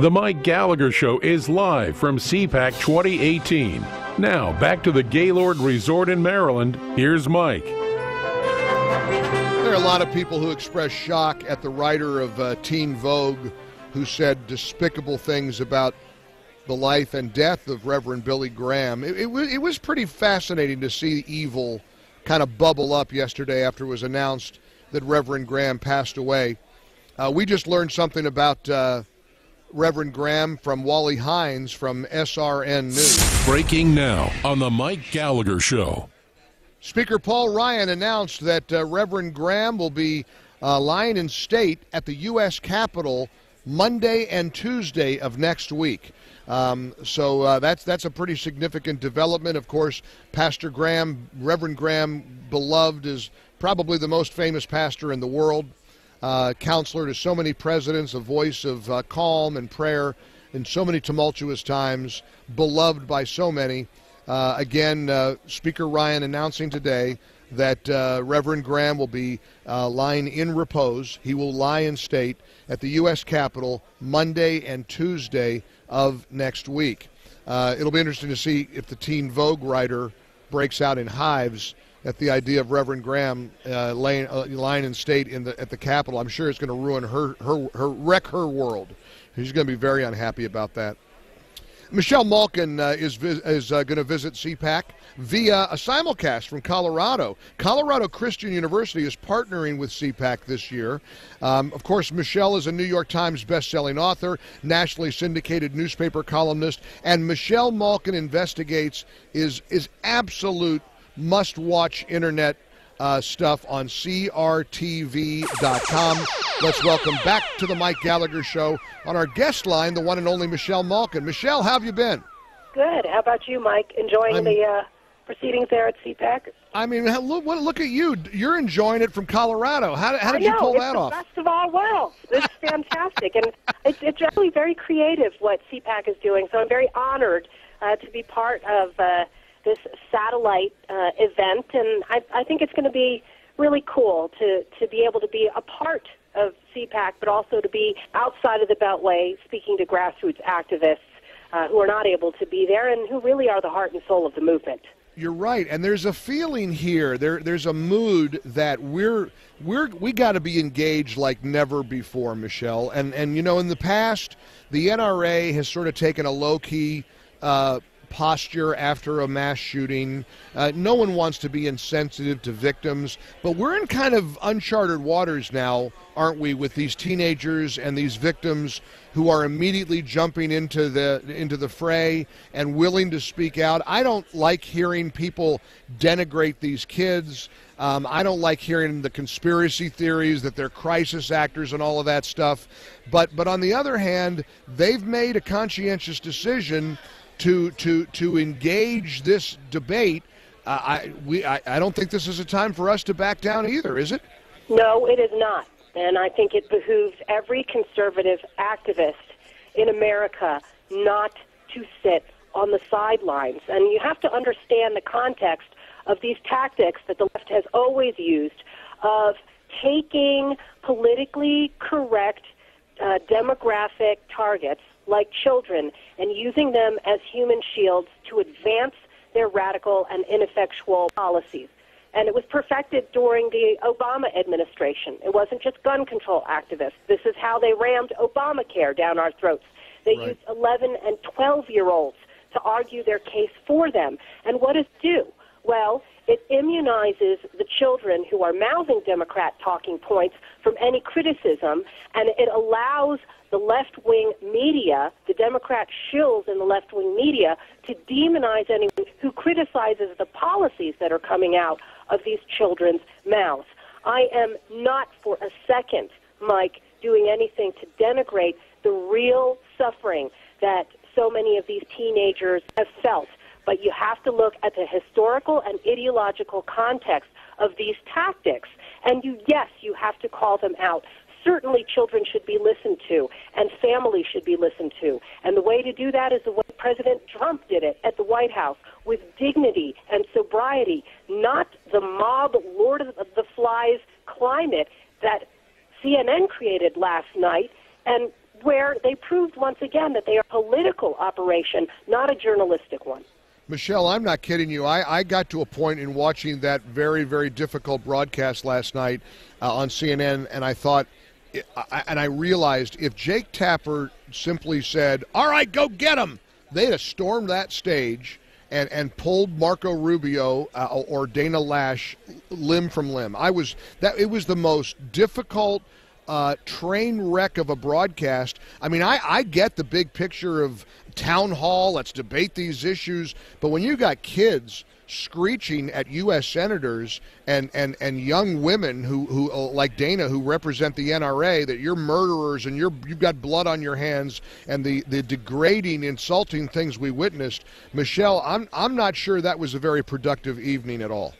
The Mike Gallagher Show is live from CPAC 2018. Now, back to the Gaylord Resort in Maryland. Here's Mike. There are a lot of people who express shock at the writer of Teen Vogue who said despicable things about the life and death of Reverend Billy Graham. It was pretty fascinating to see evil kind of bubble up yesterday after it was announced that Reverend Graham passed away. We just learned something about Reverend Graham from Wally Hines from SRN News. Breaking now on the Mike Gallagher Show. Speaker Paul Ryan announced that Reverend Graham will be lying in state at the U.S. Capitol Monday and Tuesday of next week. So that's a pretty significant development. Of course, Pastor Graham, Reverend Graham, beloved, is probably the most famous pastor in the world. Counselor to so many presidents, a voice of calm and prayer in so many tumultuous times, beloved by so many. Again, Speaker Ryan announcing today that Reverend Graham will be lying in repose. He will lie in state at the U.S. Capitol Monday and Tuesday of next week. It'll be interesting to see if the Teen Vogue writer breaks out in hives at the idea of Reverend Graham lying in state at the Capitol. I'm sure it's going to ruin wreck her world. She's going to be very unhappy about that. Michelle Malkin is going to visit CPAC via a simulcast from Colorado. Colorado Christian University is partnering with CPAC this year. Of course, Michelle is a New York Times best-selling author, nationally syndicated newspaper columnist, and Michelle Malkin Investigates is absolute must-watch internet stuff on crtv.com. Let's welcome back to the Mike Gallagher Show on our guest line, the one and only Michelle Malkin. Michelle, how have you been? Good. How about you, Mike? Enjoying the proceedings there at CPAC? I mean, look at you. You're enjoying it from Colorado. How did you pull that off? It's the best of all worlds. It's fantastic. And it's really very creative what CPAC is doing. So I'm very honored to be part of this satellite event, and I think it's going to be really cool to be able to be a part of CPAC, but also to be outside of the Beltway speaking to grassroots activists who are not able to be there and who really are the heart and soul of the movement. You're right, and there's a feeling here. There's a mood that we got to be engaged like never before, Michelle. And you know, in the past, the NRA has sort of taken a low-key posture after a mass shooting. No one wants to be insensitive to victims, but we're in kind of uncharted waters now, aren't we, with these teenagers and these victims who are immediately jumping into the fray and willing to speak out. I don't like hearing people denigrate these kids. I don't like hearing the conspiracy theories that they're crisis actors and all of that stuff. But on the other hand, they've made a conscientious decision to engage this debate. I don't think this is a time for us to back down either, is it? No, it is not. And I think it behooves every conservative activist in America not to sit on the sidelines. And you have to understand the context of these tactics that the left has always used of taking politically correct demographic targets like children and using them as human shields to advance their radical and ineffectual policies. And it was perfected during the Obama administration. It wasn't just gun control activists. This is how they rammed Obamacare down our throats. They used 11 and 12-year-olds to argue their case for them. And what does it do? Well, it immunizes the children who are mouthing Democrat talking points from any criticism, and it allows the left-wing media, the Democrat shills in the left-wing media, to demonize anyone who criticizes the policies that are coming out of these children's mouths. I am not for a second, Mike, doing anything to denigrate the real suffering that so many of these teenagers have felt. But you have to look at the historical and ideological context of these tactics. And yes, you have to call them out. Certainly children should be listened to, and families should be listened to. And the way to do that is the way President Trump did it at the White House, with dignity and sobriety, not the mob Lord of the Flies climate that CNN created last night, and where they proved once again that they are a political operation, not a journalistic one. Michelle, I'm not kidding you. I got to a point in watching that very, very difficult broadcast last night on CNN, and I thought, and I realized if Jake Tapper simply said, "All right, go get him," they'd have stormed that stage and pulled Marco Rubio or Dana Lash limb from limb. It was the most difficult train wreck of a broadcast. I mean, I get the big picture of town hall, let's debate these issues, but when you got kids screeching at U.S. senators and young women who like Dana, who represent the NRA, that you're murderers and you've got blood on your hands, and the degrading, insulting things we witnessed, Michelle, I'm not sure that was a very productive evening at all.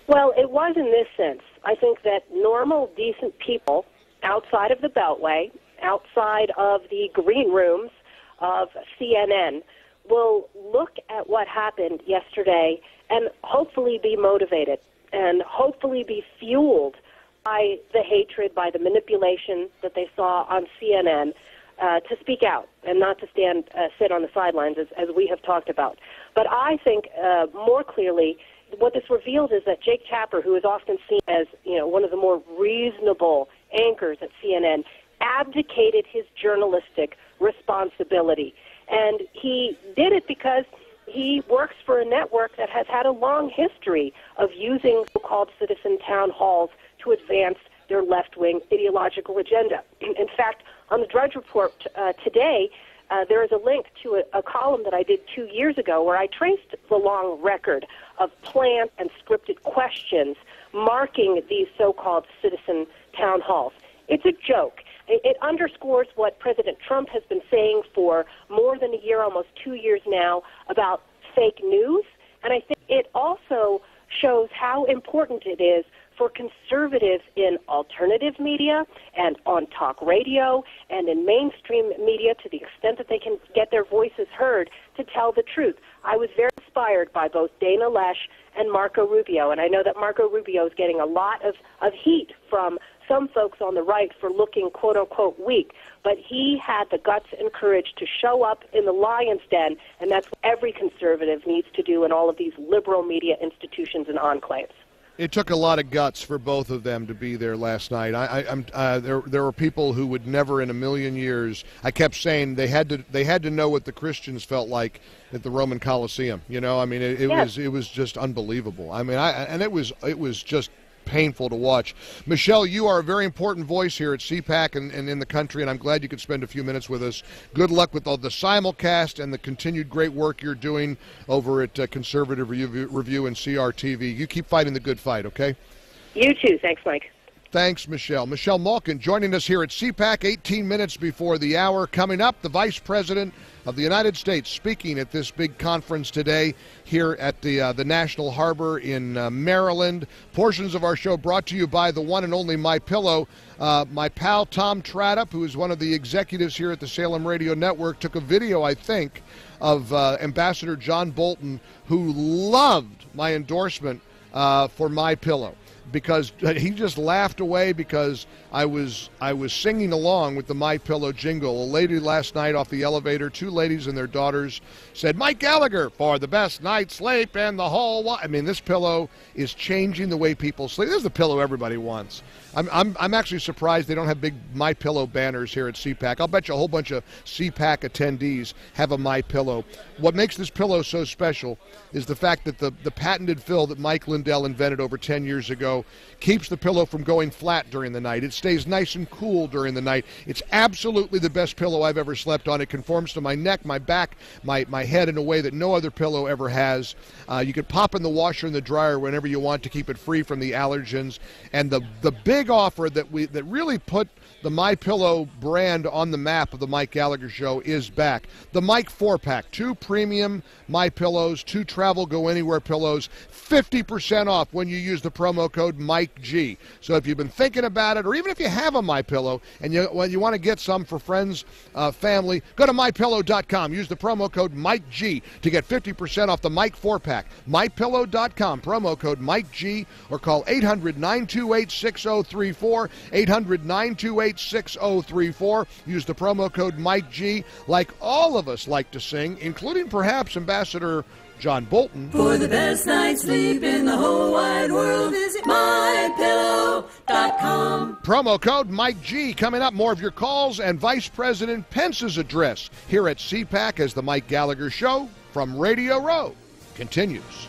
Well, it was in this sense. I think that normal, decent people outside of the Beltway, outside of the green rooms of CNN, will look at what happened yesterday and hopefully be motivated and hopefully be fueled by the hatred, by the manipulation that they saw on CNN, to speak out and not to sit on the sidelines as we have talked about. But I think more clearly what this revealed is that Jake Tapper, who is often seen as one of the more reasonable anchors at CNN, abdicated his journalistic responsibility. And he did it because he works for a network that has had a long history of using so-called citizen town halls to advance their left-wing ideological agenda. In fact, on the Drudge Report today, there is a link to a column that I did 2 years ago where I traced the long record of planned and scripted questions marking these so-called citizen town halls. It's a joke. It underscores what President Trump has been saying for more than a year, almost 2 years now, about fake news. And I think it also shows how important it is for conservatives in alternative media and on talk radio and in mainstream media, to the extent that they can get their voices heard, to tell the truth. I was very inspired by both Dana Loesch and Marco Rubio, and I know that Marco Rubio is getting a lot of heat from some folks on the right for looking quote-unquote weak, but he had the guts and courage to show up in the lion's den, and that's what every conservative needs to do in all of these liberal media institutions and enclaves. It took a lot of guts for both of them to be there last night. There were people who would never in a million years. I kept saying they had to know what the Christians felt like at the Roman Colosseum. You know, I mean, it was just unbelievable. I mean, it was just painful to watch. Michelle, you are a very important voice here at CPAC and in the country, and I'm glad you could spend a few minutes with us. Good luck with all the simulcast and the continued great work you're doing over at Conservative Review and CRTV. You keep fighting the good fight, okay? You too. Thanks, Mike. Thanks, Michelle. Michelle Malkin joining us here at CPAC 18 minutes before the hour. Coming up, the Vice President of the United States speaking at this big conference today here at the National Harbor in Maryland. Portions of our show brought to you by the one and only MyPillow. My pal Tom Tradup, who is one of the executives here at the Salem Radio Network, took a video, I think, of Ambassador John Bolton, who loved my endorsement for MyPillow, because he just laughed away because I was singing along with the MyPillow jingle. A lady last night off the elevator, two ladies and their daughters, said, "Mike Gallagher for the best night's sleep in the whole I mean, this pillow is changing the way people sleep. This is the pillow everybody wants. I'm actually surprised they don't have big MyPillow banners here at CPAC. I'll bet you a whole bunch of CPAC attendees have a MyPillow. What makes this pillow so special is the fact that the patented fill that Mike Lindell invented over 10 years ago keeps the pillow from going flat during the night. It stays nice and cool during the night. It's absolutely the best pillow I've ever slept on. It conforms to my neck, my back, my head in a way that no other pillow ever has. You can pop in the washer and the dryer whenever you want to keep it free from the allergens. And the big offer that really put the MyPillow brand on the map of the Mike Gallagher Show is back. The Mike 4-pack, 2 premium MyPillows, 2 travel go anywhere pillows, 50% off when you use the promo code MikeG. So if you've been thinking about it, or even if you have a MyPillow and you want to get some for friends, family, go to MyPillow.com. Use the promo code MikeG to get 50% off the Mike 4-pack. MyPillow.com, promo code MikeG, or call 800-928-6034, 800-928-6034. Use the promo code MikeG, like all of us like to sing, including perhaps Ambassador John Bolton. For the best night's sleep in the whole wide world, visit MyPillow.com. Promo code Mike G. Coming up, more of your calls and Vice President Pence's address here at CPAC as the Mike Gallagher Show from Radio Row continues.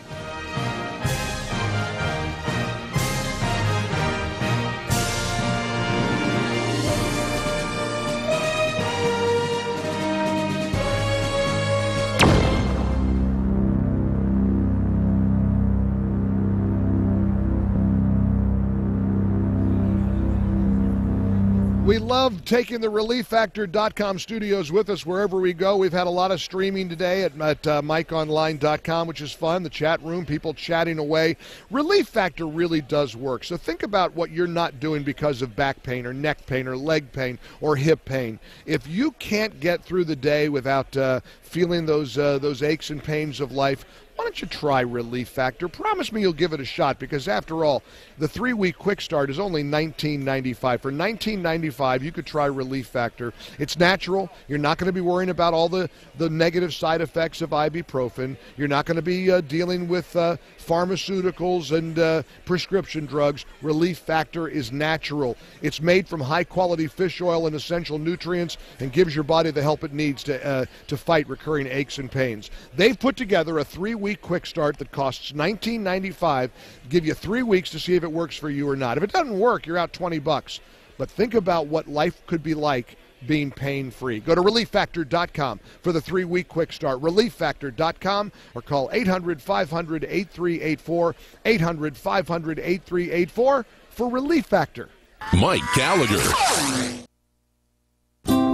We love taking the ReliefFactor.com studios with us wherever we go. We've had a lot of streaming today at MikeOnline.com, which is fun. The chat room, people chatting away. Relief Factor really does work. So think about what you're not doing because of back pain or neck pain or leg pain or hip pain. If you can't get through the day without feeling those aches and pains of life, why don't you try Relief Factor? Promise me you'll give it a shot, because after all, the 3-week quick start is only $19.95. For $19.95, you could try Relief Factor. It's natural. You're not going to be worrying about all the negative side effects of ibuprofen. You're not going to be dealing with pharmaceuticals and prescription drugs. Relief Factor is natural. It's made from high-quality fish oil and essential nutrients and gives your body the help it needs to fight recurring aches and pains. They've put together a 3-week quick start that costs $19.95. Give you 3 weeks to see if it works for you or not. If it doesn't work, you're out $20. But think about what life could be like being pain-free. Go to ReliefFactor.com for the 3-week quick start. ReliefFactor.com, or call 800-500-8384, 800-500-8384 for Relief Factor. Mike Gallagher.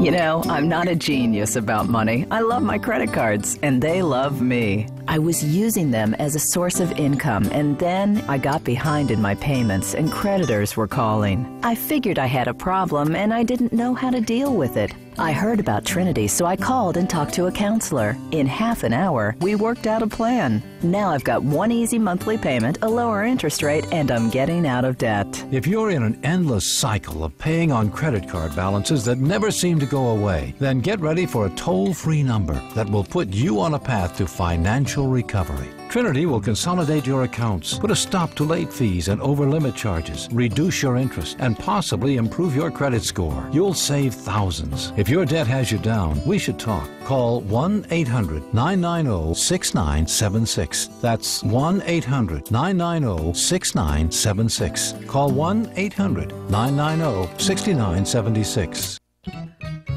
You know, I'm not a genius about money. I love my credit cards, and they love me. I was using them as a source of income, and then I got behind in my payments, and creditors were calling. I figured I had a problem, and I didn't know how to deal with it. I heard about Trinity, so I called and talked to a counselor. In half an hour, we worked out a plan. Now I've got one easy monthly payment, a lower interest rate, and I'm getting out of debt. If you're in an endless cycle of paying on credit card balances that never seem to go away, then get ready for a toll-free number that will put you on a path to financial recovery. Trinity will consolidate your accounts, put a stop to late fees and over-limit charges, reduce your interest, and possibly improve your credit score. You'll save thousands. If your debt has you down, we should talk. Call 1-800-990-6976. That's 1-800-990-6976. Call 1-800-990-6976.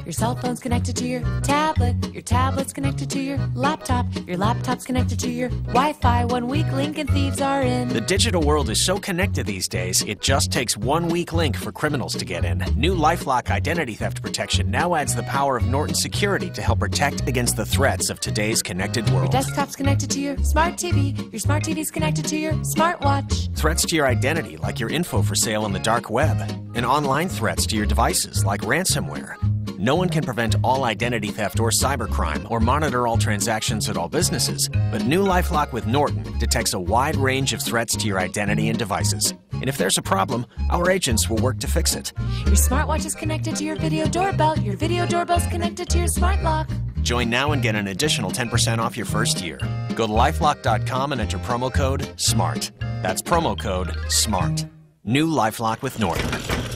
Your cell phone's connected to your tablet's connected to your laptop's connected to your Wi-Fi. 1 weak link and thieves are in. The digital world is so connected these days, it just takes 1 weak link for criminals to get in. New LifeLock identity theft protection now adds the power of Norton Security to help protect against the threats of today's connected world. Your desktop's connected to your smart TV. Your smart TV's connected to your smartwatch. Threats to your identity, like your info for sale on the dark web. And online threats to your devices, like ransomware. No one can prevent all identity theft or cybercrime or monitor all transactions at all businesses, but new LifeLock with Norton detects a wide range of threats to your identity and devices. And if there's a problem, our agents will work to fix it. Your smartwatch is connected to your video doorbell. Your video doorbell's connected to your smart lock. Join now and get an additional 10% off your first year. Go to LifeLock.com and enter promo code SMART. That's promo code SMART. New LifeLock with Norton.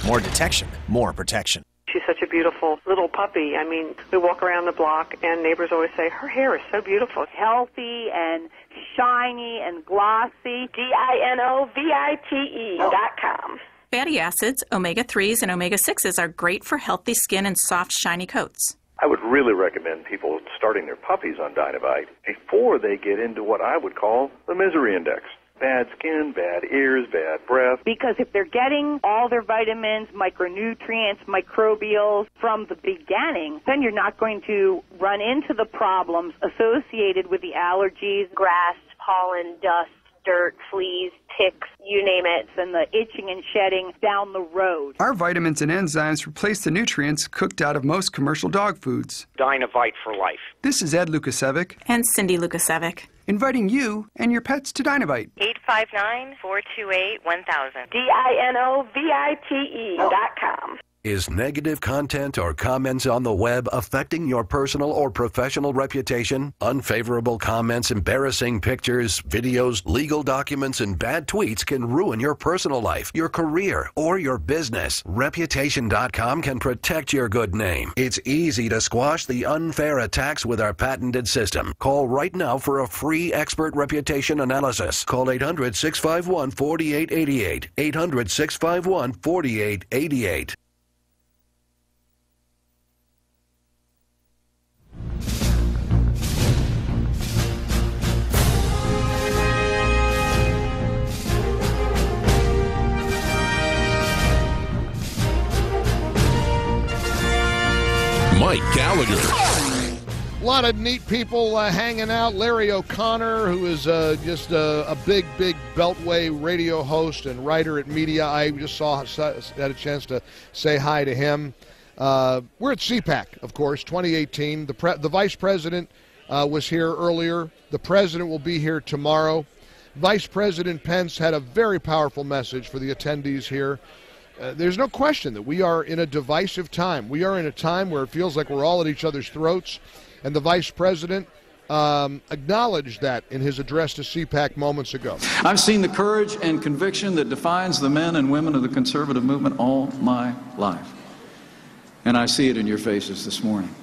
More detection, more protection. She's such a beautiful little puppy. I mean, we walk around the block and neighbors always say, her hair is so beautiful. Healthy and shiny and glossy. DINOVITE.com. Fatty acids, omega-3s, and omega-6s are great for healthy skin and soft, shiny coats. I would really recommend people starting their puppies on Dynavite before they get into what I would call the misery index. Bad skin, bad ears, bad breath. Because if they're getting all their vitamins, micronutrients, microbials from the beginning, then you're not going to run into the problems associated with the allergies, grass, pollen, dust, dirt, fleas, ticks, you name it, and the itching and shedding down the road. Our vitamins and enzymes replace the nutrients cooked out of most commercial dog foods. Dynavite for life. This is Ed Lukasevic and Cindy Lukasevic, inviting you and your pets to Dynavite. 859-428-1000. DINOVITE.com. Is negative content or comments on the web affecting your personal or professional reputation? Unfavorable comments, embarrassing pictures, videos, legal documents, and bad tweets can ruin your personal life, your career, or your business. Reputation.com can protect your good name. It's easy to squash the unfair attacks with our patented system. Call right now for a free expert reputation analysis. Call 800-651-4888. 800-651-4888. Mike Gallagher. A lot of neat people hanging out. Larry O'Connor, who is just a big Beltway radio host and writer at Media. I just had a chance to say hi to him. We're at CPAC, of course, 2018. The vice president was here earlier. The president will be here tomorrow. Vice President Pence had a very powerful message for the attendees here. There's no question that we are in a divisive time. We are in a time where it feels like we're all at each other's throats, and the vice president acknowledged that in his address to CPAC moments ago. I've seen the courage and conviction that defines the men and women of the conservative movement all my life, and I see it in your faces this morning.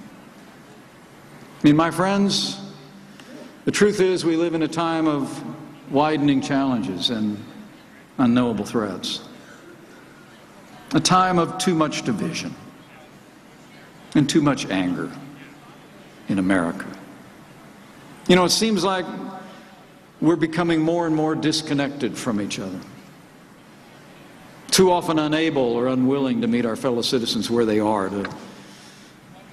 I mean, my friends, the truth is we live in a time of widening challenges and unknowable threats. A time of too much division and too much anger in America. You know, it seems like we're becoming more and more disconnected from each other. Too often unable or unwilling to meet our fellow citizens where they are, to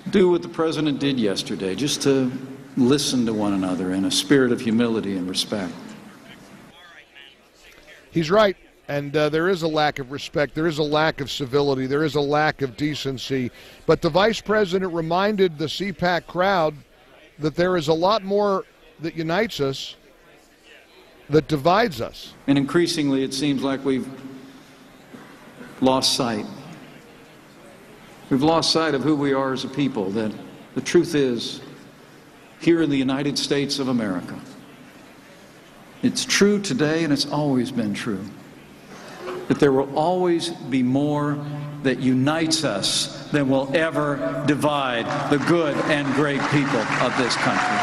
do what the president did yesterday, just to listen to one another in a spirit of humility and respect. He's right. And there is a lack of respect. There is a lack of civility. There is a lack of decency. But the vice president reminded the CPAC crowd that there is a lot more that unites us that divides us. And increasingly, it seems like we've lost sight. We've lost sight of who we are as a people, that the truth is, here in the United States of America, it's true today and it's always been true, that there will always be more that unites us than will ever divide the good and great people of this country.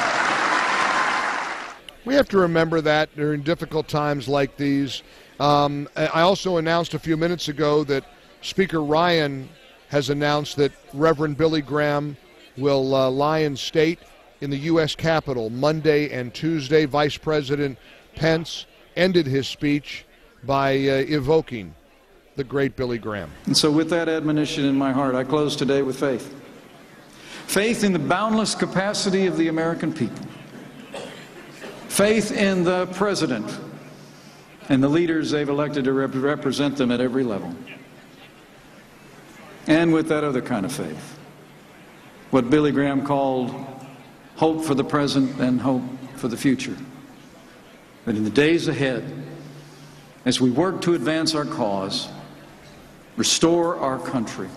We have to remember that during difficult times like these. I also announced a few minutes ago that Speaker Ryan has announced that Reverend Billy Graham will lie in state in the U.S. Capitol Monday and Tuesday. Vice President Pence ended his speech by evoking the great Billy Graham. And so with that admonition in my heart, I close today with faith. Faith in the boundless capacity of the American people. Faith in the president and the leaders they've elected to represent them at every level. And with that other kind of faith, what Billy Graham called hope for the present and hope for the future. That in the days ahead, as we work to advance our cause, restore our country,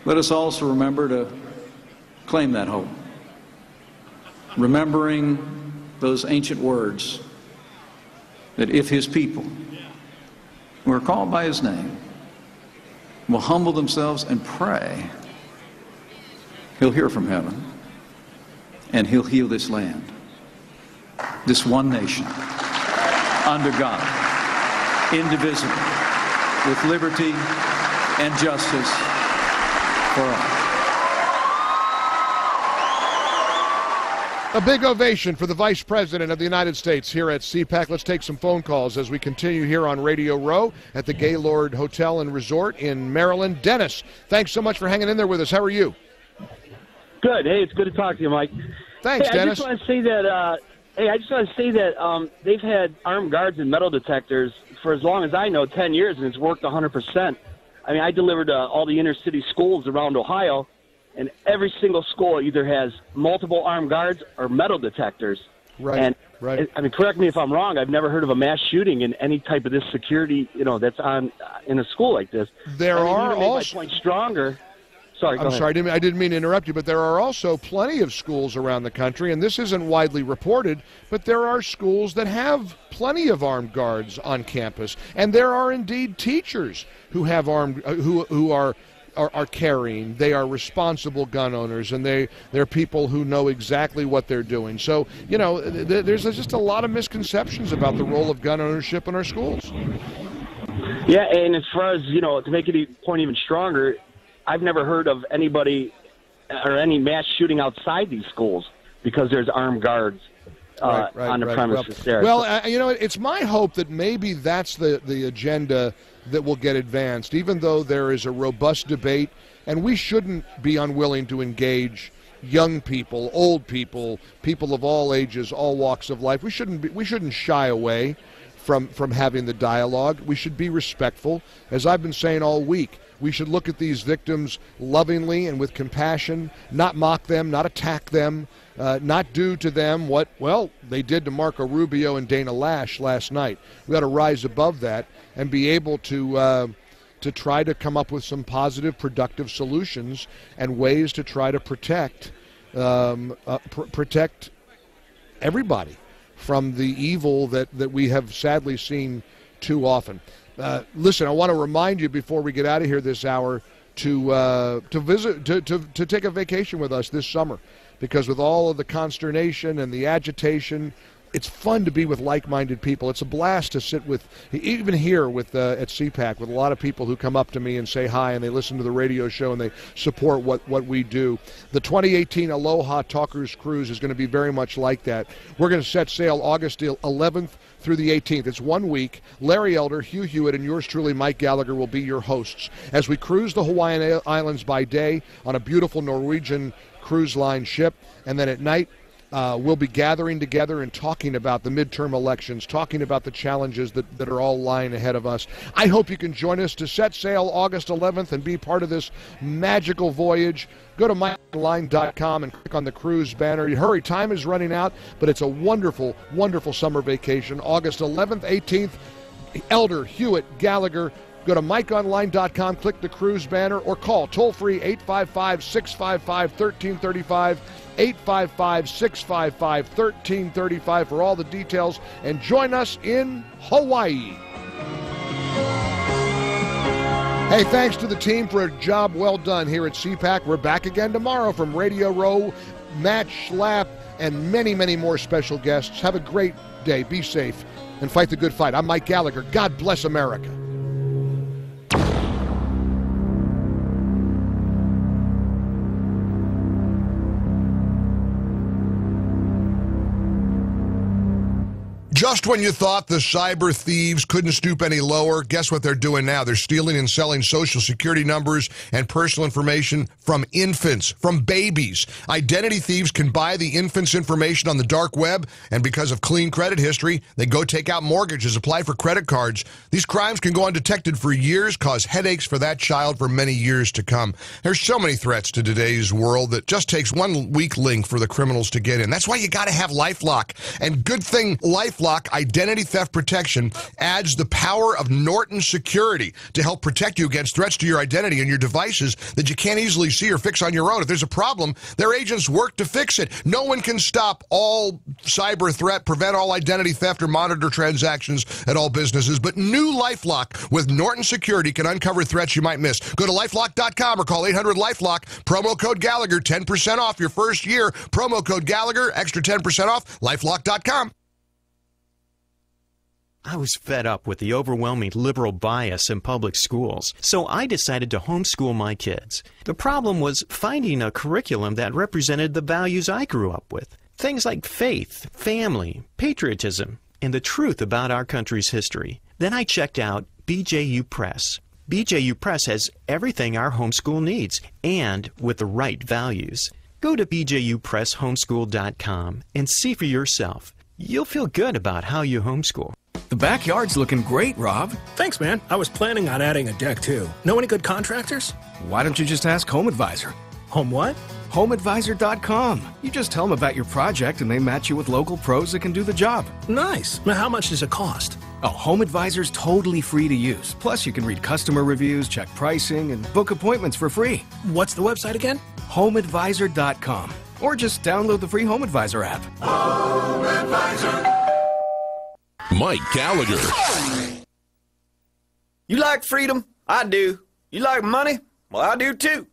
let us also remember to claim that hope, remembering those ancient words that if his people who are called by his name will humble themselves and pray, he'll hear from heaven and he'll heal this land, this one nation, under God, indivisible, with liberty and justice for all. A big ovation for the Vice President of the United States here at CPAC. Let's take some phone calls as we continue here on Radio Row at the Gaylord Hotel and Resort in Maryland. Dennis, thanks so much for hanging in there with us. How are you? Good. Hey, it's good to talk to you, Mike. Thanks, Dennis. I just want to say that, they've had armed guards and metal detectors for as long as I know, 10 years, and it's worked 100%. I mean, I delivered to all the inner city schools around Ohio, and every single school either has multiple armed guards or metal detectors. Right. And right. I mean, correct me if I'm wrong. I've never heard of a mass shooting in any type of this security, that's on in a school like this. There are also also my point stronger. Sorry, go I'm ahead. sorry, I didn't mean to interrupt you, but there are also plenty of schools around the country, and this isn't widely reported, but there are schools that have plenty of armed guards on campus, and there are indeed teachers who have who are carrying. They are responsible gun owners, and they're people who know exactly what they're doing. So, there's just a lot of misconceptions about the role of gun ownership in our schools. Yeah, and as far as, to make the point even stronger, I've never heard of anybody or any mass shooting outside these schools because there's armed guards on the premises there. Well, it's my hope that maybe that's the agenda that will get advanced, even though there is a robust debate, and we shouldn't be unwilling to engage young people, old people, people of all ages, all walks of life. We shouldn't shy away from having the dialogue. We should be respectful. As I've been saying all week, we should look at these victims lovingly and with compassion, not mock them, not attack them, not do to them what, they did to Marco Rubio and Dana Lash last night. We've got to rise above that and be able to try to come up with some positive, productive solutions and ways to try to protect everybody from the evil that we have sadly seen too often. Listen, I want to remind you before we get out of here this hour to visit, to take a vacation with us this summer, because with all of the consternation and the agitation it's fun to be with like-minded people. It's a blast to sit with, even here with at CPAC, with a lot of people who come up to me and say hi, and they listen to the radio show and they support what we do. The 2018 Aloha Talkers Cruise is going to be very much like that. We're going to set sail August 11th through the 18th. It's 1 week. Larry Elder, Hugh Hewitt, and yours truly, Mike Gallagher, will be your hosts as we cruise the Hawaiian Islands by day on a beautiful Norwegian cruise line ship, and then at night we'll be gathering together and talking about the midterm elections, talking about the challenges that are all lying ahead of us. I hope you can join us to set sail August 11th and be part of this magical voyage. Go to MikeOnline.com and click on the cruise banner. You hurry, time is running out, but it's a wonderful, wonderful summer vacation. August 11th, 18th, Elder, Hewitt, Gallagher. Go to MikeOnline.com, click the cruise banner, or call toll-free 855-655-1335, 855-655-1335 for all the details, and join us in Hawaii. Hey, thanks to the team for a job well done here at CPAC. We're back again tomorrow from Radio Row, Match Lap, and many, many more special guests. Have a great day. Be safe and fight the good fight. I'm Mike Gallagher. God bless America. Just when you thought the cyber thieves couldn't stoop any lower, guess what they're doing now? They're stealing and selling Social Security numbers and personal information from infants, from babies. Identity thieves can buy the infant's information on the dark web, and because of clean credit history, they go take out mortgages, apply for credit cards. These crimes can go undetected for years, cause headaches for that child for many years to come. There's so many threats to today's world that just takes one weak link for the criminals to get in. That's why you got to have LifeLock. And good thing LifeLock Identity Theft Protection adds the power of Norton Security to help protect you against threats to your identity and your devices that you can't easily see or fix on your own. If there's a problem, their agents work to fix it. No one can stop all cyber threat, prevent all identity theft, or monitor transactions at all businesses. But new LifeLock with Norton Security can uncover threats you might miss. Go to LifeLock.com or call 800-LifeLock. Promo code Gallagher, 10% off your first year. Promo code Gallagher, extra 10% off. LifeLock.com. I was fed up with the overwhelming liberal bias in public schools, so I decided to homeschool my kids. The problem was finding a curriculum that represented the values I grew up with. Things like faith, family, patriotism, and the truth about our country's history. Then I checked out BJU Press. BJU Press has everything our homeschool needs, and with the right values. Go to bjupresshomeschool.com and see for yourself. You'll feel good about how you homeschool. The backyard's looking great, Rob. Thanks, man. I was planning on adding a deck, too. Know any good contractors? Why don't you just ask Home Advisor? Home what? HomeAdvisor.com. You just tell them about your project and they match you with local pros that can do the job. Nice. Now, how much does it cost? Oh, Home Advisor's totally free to use. Plus, you can read customer reviews, check pricing, and book appointments for free. What's the website again? HomeAdvisor.com. Or just download the free Home Advisor app. Home Advisor. Mike Gallagher. You like freedom? I do. You like money? Well, I do too.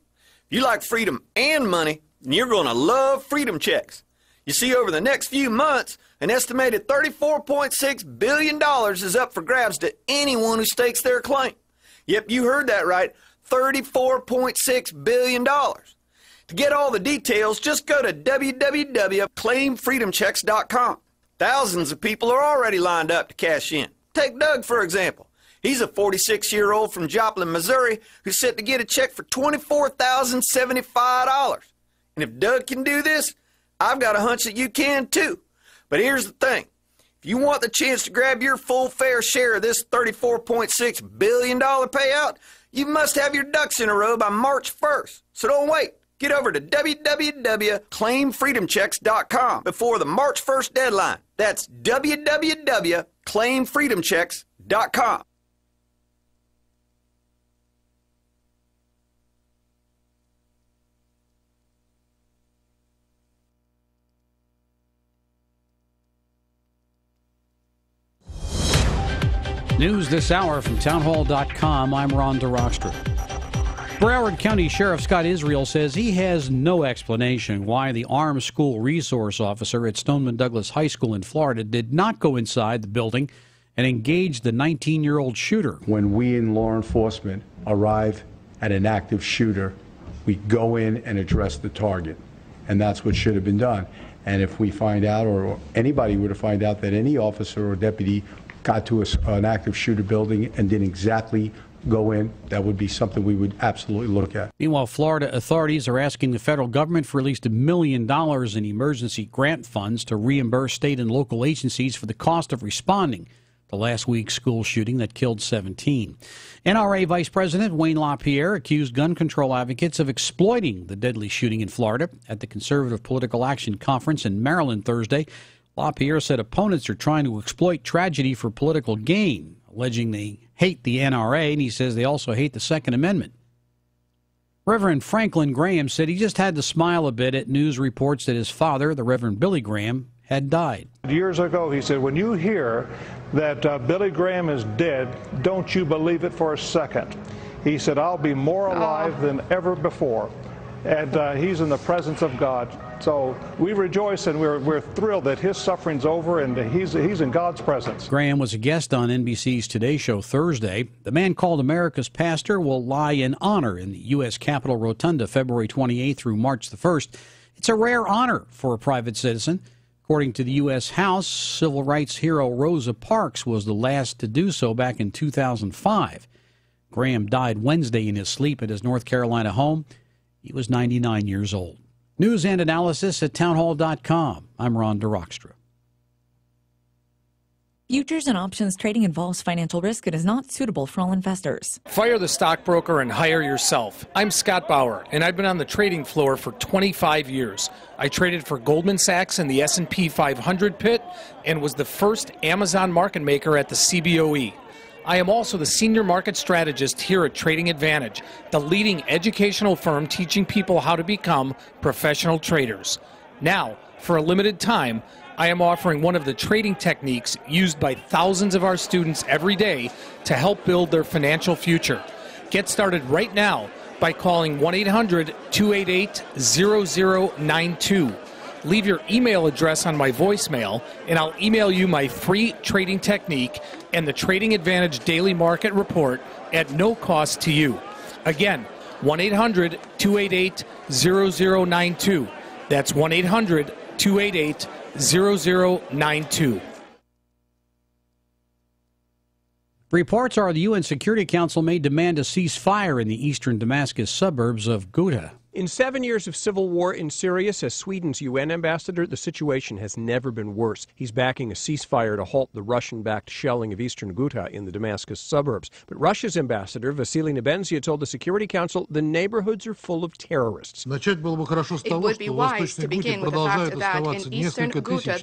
If you like freedom and money, then you're going to love Freedom Checks. You see, over the next few months, an estimated $34.6 billion is up for grabs to anyone who stakes their claim. Yep, you heard that right. $34.6 billion. To get all the details, just go to www.claimfreedomchecks.com. Thousands of people are already lined up to cash in. Take Doug, for example. He's a 46-year-old from Joplin, Missouri, who's set to get a check for $24,075. And if Doug can do this, I've got a hunch that you can too. But here's the thing. If you want the chance to grab your full fair share of this $34.6 billion payout, you must have your ducks in a row by March 1st. So don't wait. Get over to www.claimfreedomchecks.com before the March 1st deadline. That's www.claimfreedomchecks.com. News this hour from townhall.com. I'm Ron DeRockstra. Broward County Sheriff Scott Israel says he has no explanation why the armed school resource officer at Stoneman Douglas High School in Florida did not go inside the building and engage the 19-year-old shooter. When we in law enforcement arrive at an active shooter, we go in and address the target, and that's what should have been done. And if we find out, or anybody were to find out, that any officer or deputy got to an active shooter building and didn't exactly go in, that would be something we would absolutely look at. Meanwhile, Florida authorities are asking the federal government for at least $1 million in emergency grant funds to reimburse state and local agencies for the cost of responding to last week's school shooting that killed 17. NRA Vice President Wayne LaPierre accused gun control advocates of exploiting the deadly shooting in Florida at the Conservative Political Action Conference in Maryland Thursday. LaPierre said opponents are trying to exploit tragedy for political gain, alleging they hate the NRA, and he says they also hate the Second Amendment. Reverend Franklin Graham said he just had to smile a bit at news reports that his father, the Reverend Billy Graham, had died. Years ago, he said, when you hear that Billy Graham is dead, don't you believe it for a second. He said, I'll be more alive than ever before. And he's in the presence of God. So we rejoice and we're thrilled that his suffering's over and he's in God's presence. Graham was a guest on NBC's Today Show Thursday. The man called America's pastor will lie in honor in the U.S. Capitol Rotunda February 28th through March the 1st. It's a rare honor for a private citizen. According to the U.S. House, civil rights hero Rosa Parks was the last to do so back in 2005. Graham died Wednesday in his sleep at his North Carolina home. He was 99 years old. News and analysis at townhall.com. I'm Ron DeRockstra. Futures and options trading involves financial risk. It is not suitable for all investors. Fire the stockbroker and hire yourself. I'm Scott Bauer, and I've been on the trading floor for 25 years. I traded for Goldman Sachs in the S&P 500 pit and was the first Amazon market maker at the CBOE. I am also the senior market strategist here at Trading Advantage, the leading educational firm teaching people how to become professional traders. Now, for a limited time, I am offering one of the trading techniques used by thousands of our students every day to help build their financial future. Get started right now by calling 1-800-288-0092. Leave your email address on my voicemail, and I'll email you my free trading technique and the Trading Advantage Daily Market Report at no cost to you. Again, 1-800-288-0092. That's 1-800-288-0092. Reports are the UN Security Council may demand a ceasefire in the eastern Damascus suburbs of Ghouta. In 7 years of civil war in Syria, says Sweden's UN ambassador, the situation has never been worse. He's backing a ceasefire to halt the Russian-backed shelling of eastern Ghouta in the Damascus suburbs. But Russia's ambassador, Vasily Nebenzia, told the Security Council the neighborhoods are full of terrorists. It would be wise to begin with the fact that in eastern Ghouta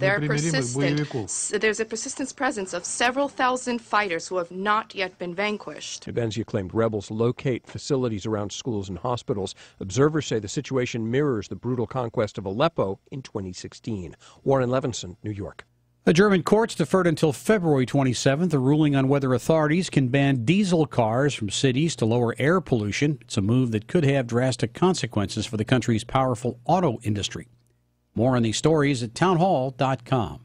there's a persistent presence of several thousand fighters who have not yet been vanquished. Nebenzia claimed rebels locate facilities around schools and hospitals. Observers say the situation mirrors the brutal conquest of Aleppo in 2016. Warren Levinson, New York. The German courts deferred until February 27th a ruling on whether authorities can ban diesel cars from cities to lower air pollution. It's a move that could have drastic consequences for the country's powerful auto industry. More on these stories at townhall.com.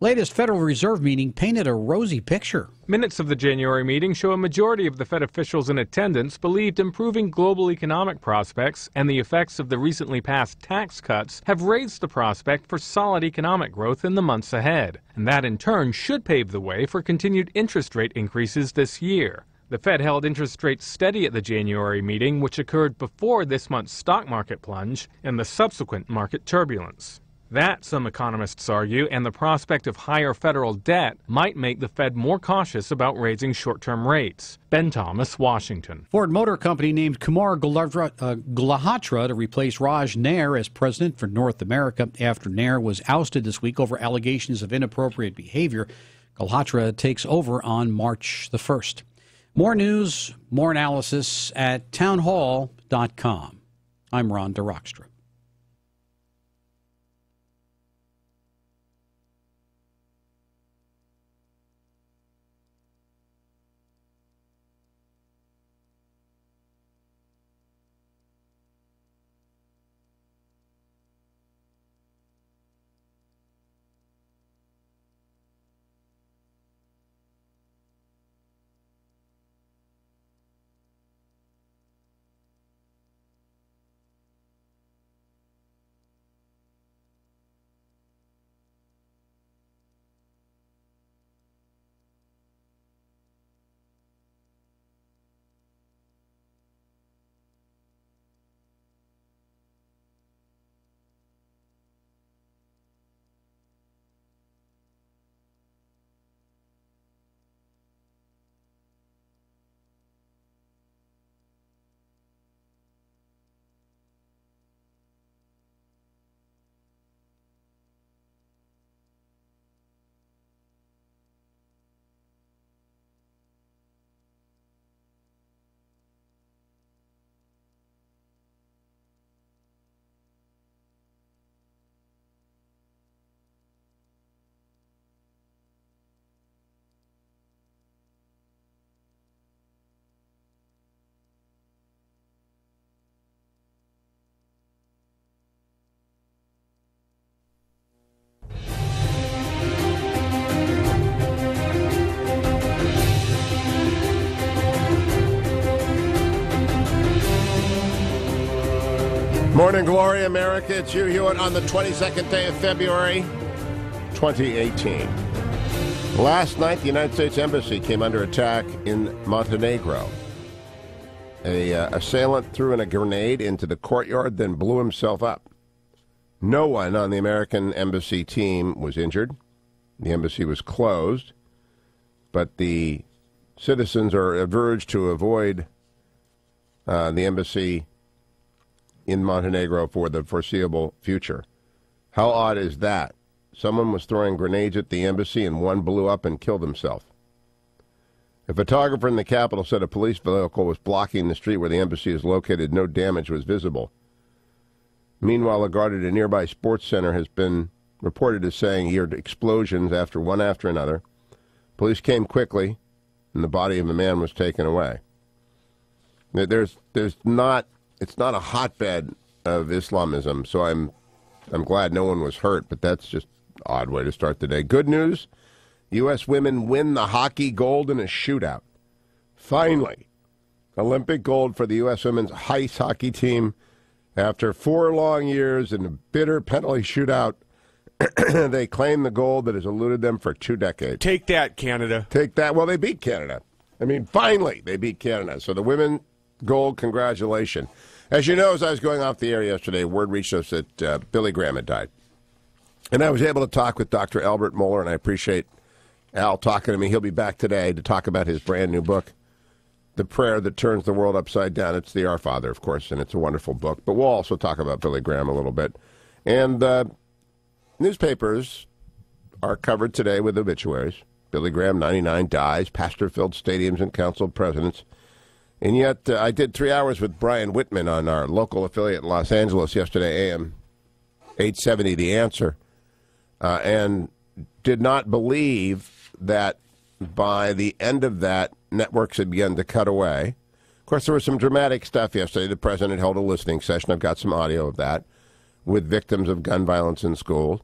Latest Federal Reserve meeting painted a rosy picture. Minutes of the January meeting show a majority of the Fed officials in attendance believed improving global economic prospects and the effects of the recently passed tax cuts have raised the prospect for solid economic growth in the months ahead. And that in turn should pave the way for continued interest rate increases this year. The Fed held interest rates steady at the January meeting, which occurred before this month's stock market plunge and the subsequent market turbulence. That, some economists argue, and the prospect of higher federal debt might make the Fed more cautious about raising short-term rates. Ben Thomas, Washington. Ford Motor Company named Kumar Gulahatra to replace Raj Nair as president for North America after Nair was ousted this week over allegations of inappropriate behavior. Gulahatra takes over on March the 1st. More news, more analysis at townhall.com. I'm Ron DeRockstra. Morning Glory, America. It's Hugh Hewitt on the 22nd day of February, 2018. Last night, the United States Embassy came under attack in Montenegro. A assailant threw in a grenade into the courtyard, then blew himself up. No one on the American embassy team was injured. The embassy was closed, but the citizens are urged to avoid the embassy in Montenegro for the foreseeable future. How odd is that? Someone was throwing grenades at the embassy and one blew up and killed himself. A photographer in the capital said a police vehicle was blocking the street where the embassy is located. No damage was visible. Meanwhile, a guard at a nearby sports center has been reported as saying he heard explosions one after another. Police came quickly, and the body of a man was taken away. It's not a hotbed of Islamism, so I'm glad no one was hurt, but that's just an odd way to start the day. Good news, U.S. women win the hockey gold in a shootout. Finally, Olympic gold for the U.S. women's ice hockey team. After 4 long years in a bitter penalty shootout, they claim the gold that has eluded them for 2 decades. Take that, Canada. Take that. Well, they beat Canada. I mean, finally, they beat Canada. So the women gold, congratulations. As you know, as I was going off the air yesterday, word reached us that Billy Graham had died. And I was able to talk with Dr. Albert Mohler, and I appreciate Al talking to me. He'll be back today to talk about his brand new book, The Prayer That Turns the World Upside Down. It's the Our Father, of course, and it's a wonderful book. But we'll also talk about Billy Graham a little bit. And newspapers are covered today with obituaries. Billy Graham, 99, dies. Pastor-filled stadiums and council presidents. And yet, I did 3 hours with Brian Whitman on our local affiliate in Los Angeles yesterday, AM 870, The Answer, and did not believe that by the end of that, networks had begun to cut away. Of course, there was some dramatic stuff yesterday. The president held a listening session. I've got some audio of that with victims of gun violence in schools.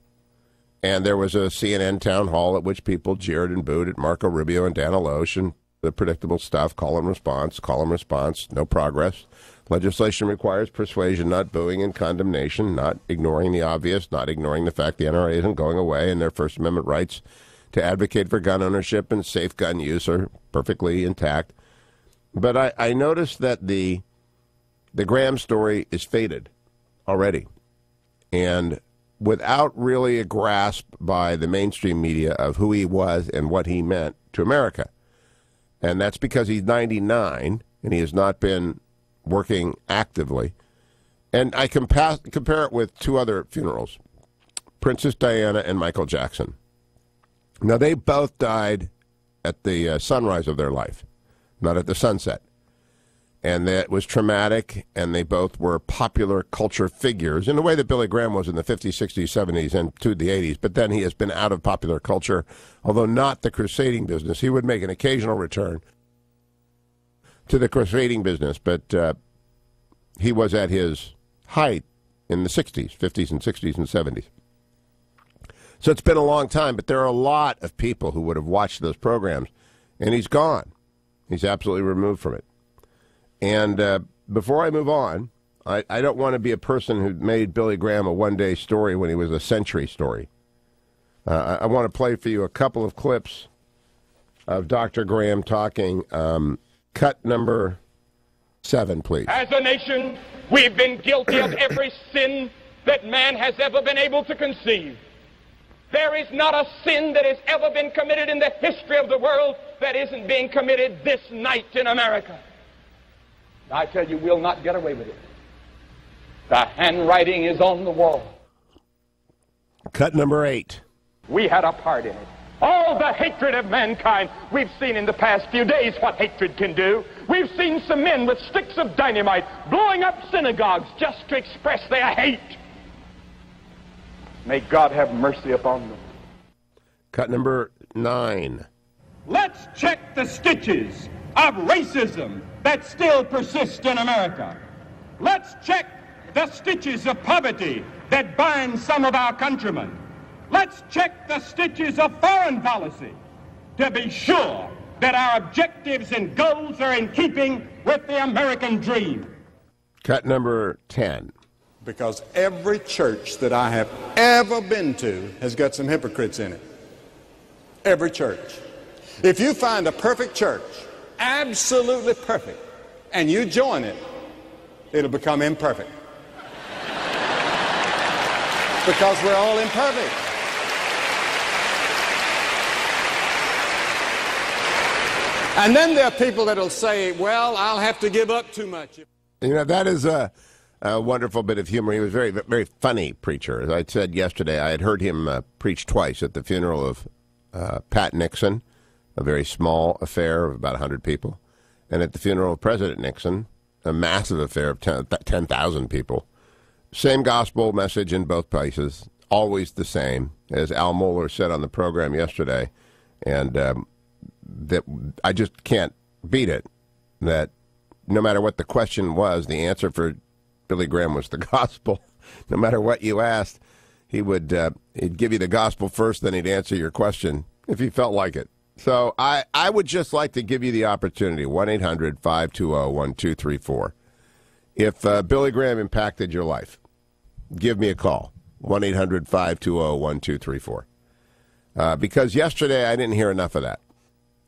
And there was a CNN town hall at which people jeered and booed at Marco Rubio and Dana Loesch and the predictable stuff, call and response, no progress. Legislation requires persuasion, not booing and condemnation, not ignoring the obvious, not ignoring the fact the NRA isn't going away and their First Amendment rights to advocate for gun ownership and safe gun use are perfectly intact. But I noticed that the Graham story is faded already. And without really a grasp by the mainstream media of who he was and what he meant to America. And that's because he's 99 and he has not been working actively. And I compare it with 2 other funerals, Princess Diana and Michael Jackson. Now, they both died at the sunrise of their life, not at the sunset. And that was traumatic, and they both were popular culture figures in the way that Billy Graham was in the 50s, 60s, 70s, and to the 80s. But then he has been out of popular culture, although not the crusading business. He would make an occasional return to the crusading business, but he was at his height in the 60s, 50s, and 60s, and 70s. So it's been a long time, but there are a lot of people who would have watched those programs, and he's gone. He's absolutely removed from it. And before I move on, I don't want to be a person who made Billy Graham a one-day story when he was a century story. I want to play for you a couple of clips of Dr. Graham talking. Cut number 7, please. As a nation, we've been guilty of every sin that man has ever been able to conceive. There is not a sin that has ever been committed in the history of the world that isn't being committed this night in America. I tell you, we'll not get away with it. The handwriting is on the wall. Cut number 8. We had a part in it. All the hatred of mankind. We've seen in the past few days what hatred can do. We've seen some men with sticks of dynamite blowing up synagogues just to express their hate. May God have mercy upon them. Cut number 9. Let's check the stitches of racism that still persist in America. Let's check the stitches of poverty that bind some of our countrymen. Let's check the stitches of foreign policy to be sure that our objectives and goals are in keeping with the American dream. Cut number 10. because every church that I have ever been to has got some hypocrites in it. Every church. If you find a perfect church, absolutely perfect, and you join it, it'll become imperfect. Because we're all imperfect. And then there are people that'll say, well, I'll have to give up too much. You know, that is a wonderful bit of humor. He was a very, very funny preacher. As I said yesterday, I had heard him preach twice at the funeral of Pat Nixon, a very small affair of about 100 people, and at the funeral of President Nixon, a massive affair of 10,000 people. Same gospel message in both places, always the same, as Al Mohler said on the program yesterday, and that I just can't beat it, that no matter what the question was, the answer for Billy Graham was the gospel. No matter what you asked, he'd give you the gospel first, then he'd answer your question if he felt like it. So I would just like to give you the opportunity, 1-800-520-1234. If Billy Graham impacted your life, give me a call, 1-800-520-1234. Because yesterday I didn't hear enough of that.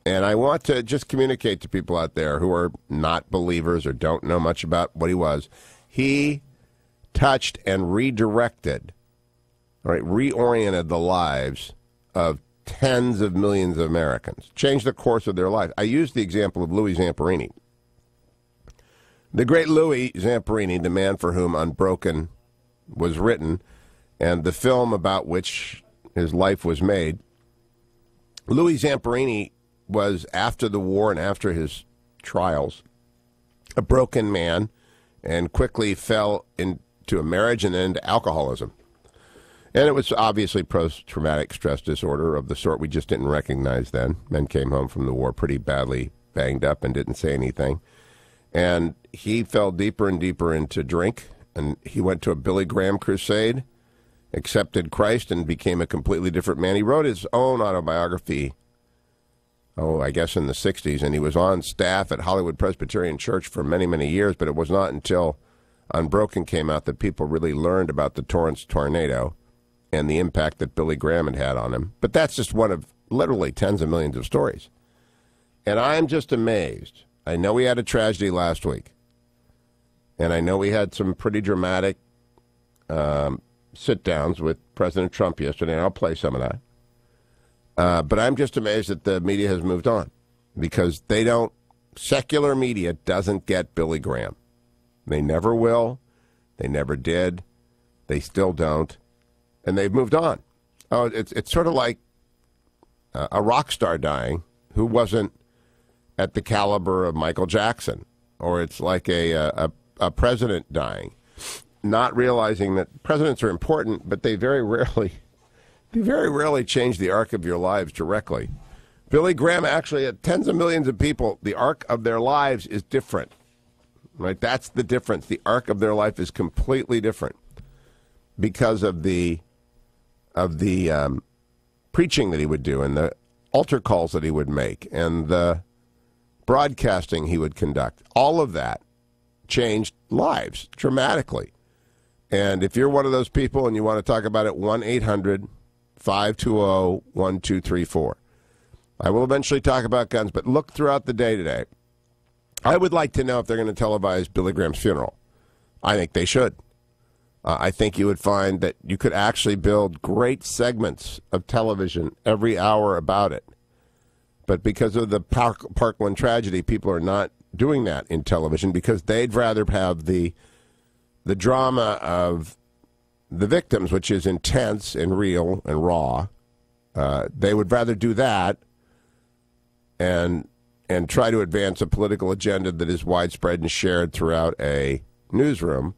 And I want to just communicate to people out there who are not believers or don't know much about what he was. He touched and redirected, reoriented the lives of tens of millions of Americans, changed the course of their life. I used the example of Louis Zamperini. The great Louis Zamperini, the man for whom Unbroken was written, and the film about which his life was made. Louis Zamperini was, after the war and after his trials, a broken man and quickly fell into a marriage and then into alcoholism. And it was obviously post-traumatic stress disorder of the sort we just didn't recognize then. Men came home from the war pretty badly banged up and didn't say anything. And he fell deeper and deeper into drink, and he went to a Billy Graham crusade, accepted Christ, and became a completely different man. He wrote his own autobiography, I guess in the 60s, and he was on staff at Hollywood Presbyterian Church for many, many years, but it was not until Unbroken came out that people really learned about the Torrance tornado and the impact that Billy Graham had had on him. But that's just one of literally tens of millions of stories. And I'm just amazed. I know we had a tragedy last week, and I know we had some pretty dramatic sit-downs with President Trump yesterday, and I'll play some of that. But I'm just amazed that the media has moved on, because secular media doesn't get Billy Graham. They never will. They never did. They still don't. And they've moved on. Oh, it's sort of like a rock star dying who wasn't at the caliber of Michael Jackson, or it's like a president dying, not realizing that presidents are important, but they very rarely change the arc of your lives directly. Billy Graham actually, at tens of millions of people, the arc of their lives is different. Right? That's the difference. The arc of their life is completely different because of the preaching that he would do and the altar calls that he would make and the broadcasting he would conduct. All of that changed lives dramatically. And if you're one of those people and you want to talk about it, 1-800-520-1234. I will eventually talk about guns, but look throughout the day today. I would like to know if they're going to televise Billy Graham's funeral. I think they should. I think you would find that you could actually build great segments of television every hour about it. But because of the Parkland tragedy, people are not doing that in television because they'd rather have the drama of the victims, which is intense and real and raw. They would rather do that and try to advance a political agenda that is widespread and shared throughout a newsroom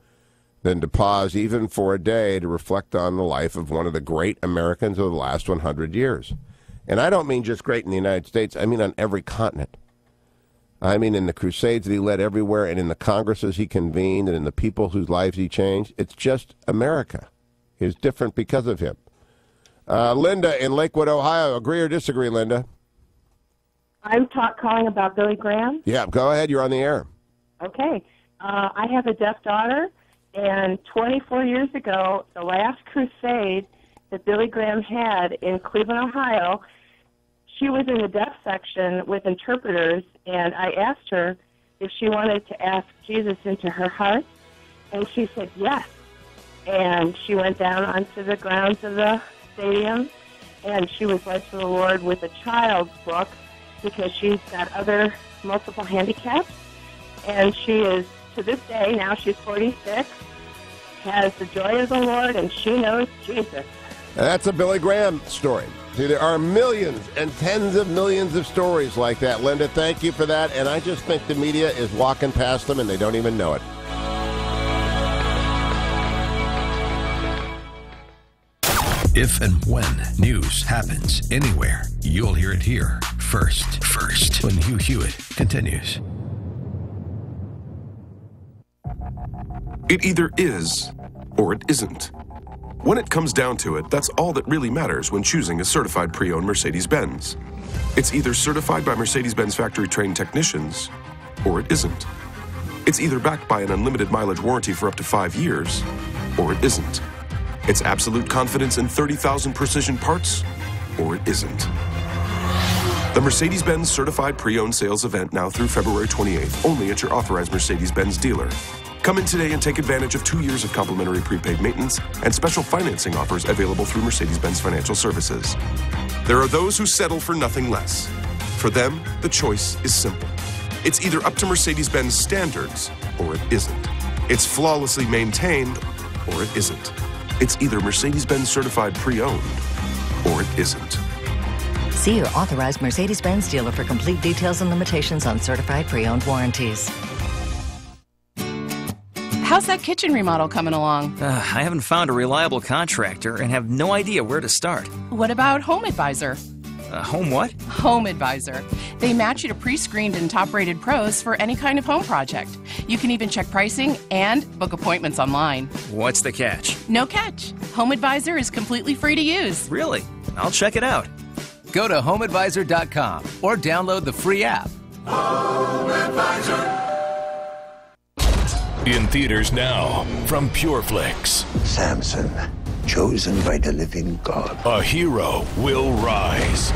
than to pause even for a day to reflect on the life of one of the great Americans of the last 100 years. And I don't mean just great in the United States. I mean on every continent. I mean in the crusades that he led everywhere and in the congresses he convened and in the people whose lives he changed. It's just America is different because of him. Linda in Lakewood, Ohio. Agree or disagree, Linda? I'm calling about Billy Graham. Yeah, go ahead. You're on the air. Okay. I have a deaf daughter, And 24 years ago, the last crusade that Billy Graham had in Cleveland, Ohio, she was in the deaf section with interpreters, and I asked her if she wanted to ask Jesus into her heart, and she said yes. And she went down onto the grounds of the stadium, and she was led to the Lord with a child's book because she's got other multiple handicaps. And she is, to this day, now she's 46, has the joy of the Lord, and she knows Jesus. That's a Billy Graham story. See, there are millions and tens of millions of stories like that. Linda, thank you for that. And I just think the media is walking past them and they don't even know it. If and when news happens anywhere, you'll hear it here first. First, when Hugh Hewitt continues. It either is or it isn't. When it comes down to it, that's all that really matters when choosing a certified pre-owned Mercedes-Benz. It's either certified by Mercedes-Benz factory-trained technicians or it isn't. It's either backed by an unlimited mileage warranty for up to 5 years or it isn't. It's absolute confidence in 30,000 precision parts or it isn't. The Mercedes-Benz Certified Pre-Owned Sales event now through February 28th, only at your authorized Mercedes-Benz dealer. Come in today and take advantage of 2 years of complimentary prepaid maintenance and special financing offers available through Mercedes-Benz Financial Services. There are those who settle for nothing less. For them, the choice is simple. It's either up to Mercedes-Benz standards or it isn't. It's flawlessly maintained or it isn't. It's either Mercedes-Benz Certified Pre-Owned or it isn't. See your authorized Mercedes-Benz dealer for complete details and limitations on certified pre-owned warranties. How's that kitchen remodel coming along? I haven't found a reliable contractor and have no idea where to start. What about Home Advisor? Home what? Home Advisor. They match you to pre-screened and top-rated pros for any kind of home project. You can even check pricing and book appointments online. What's the catch? No catch. Home Advisor is completely free to use. Really? I'll check it out. Go to HomeAdvisor.com or download the free app. Home Advisor. In theaters now, from PureFlix. Samson, chosen by the living God. A hero will rise.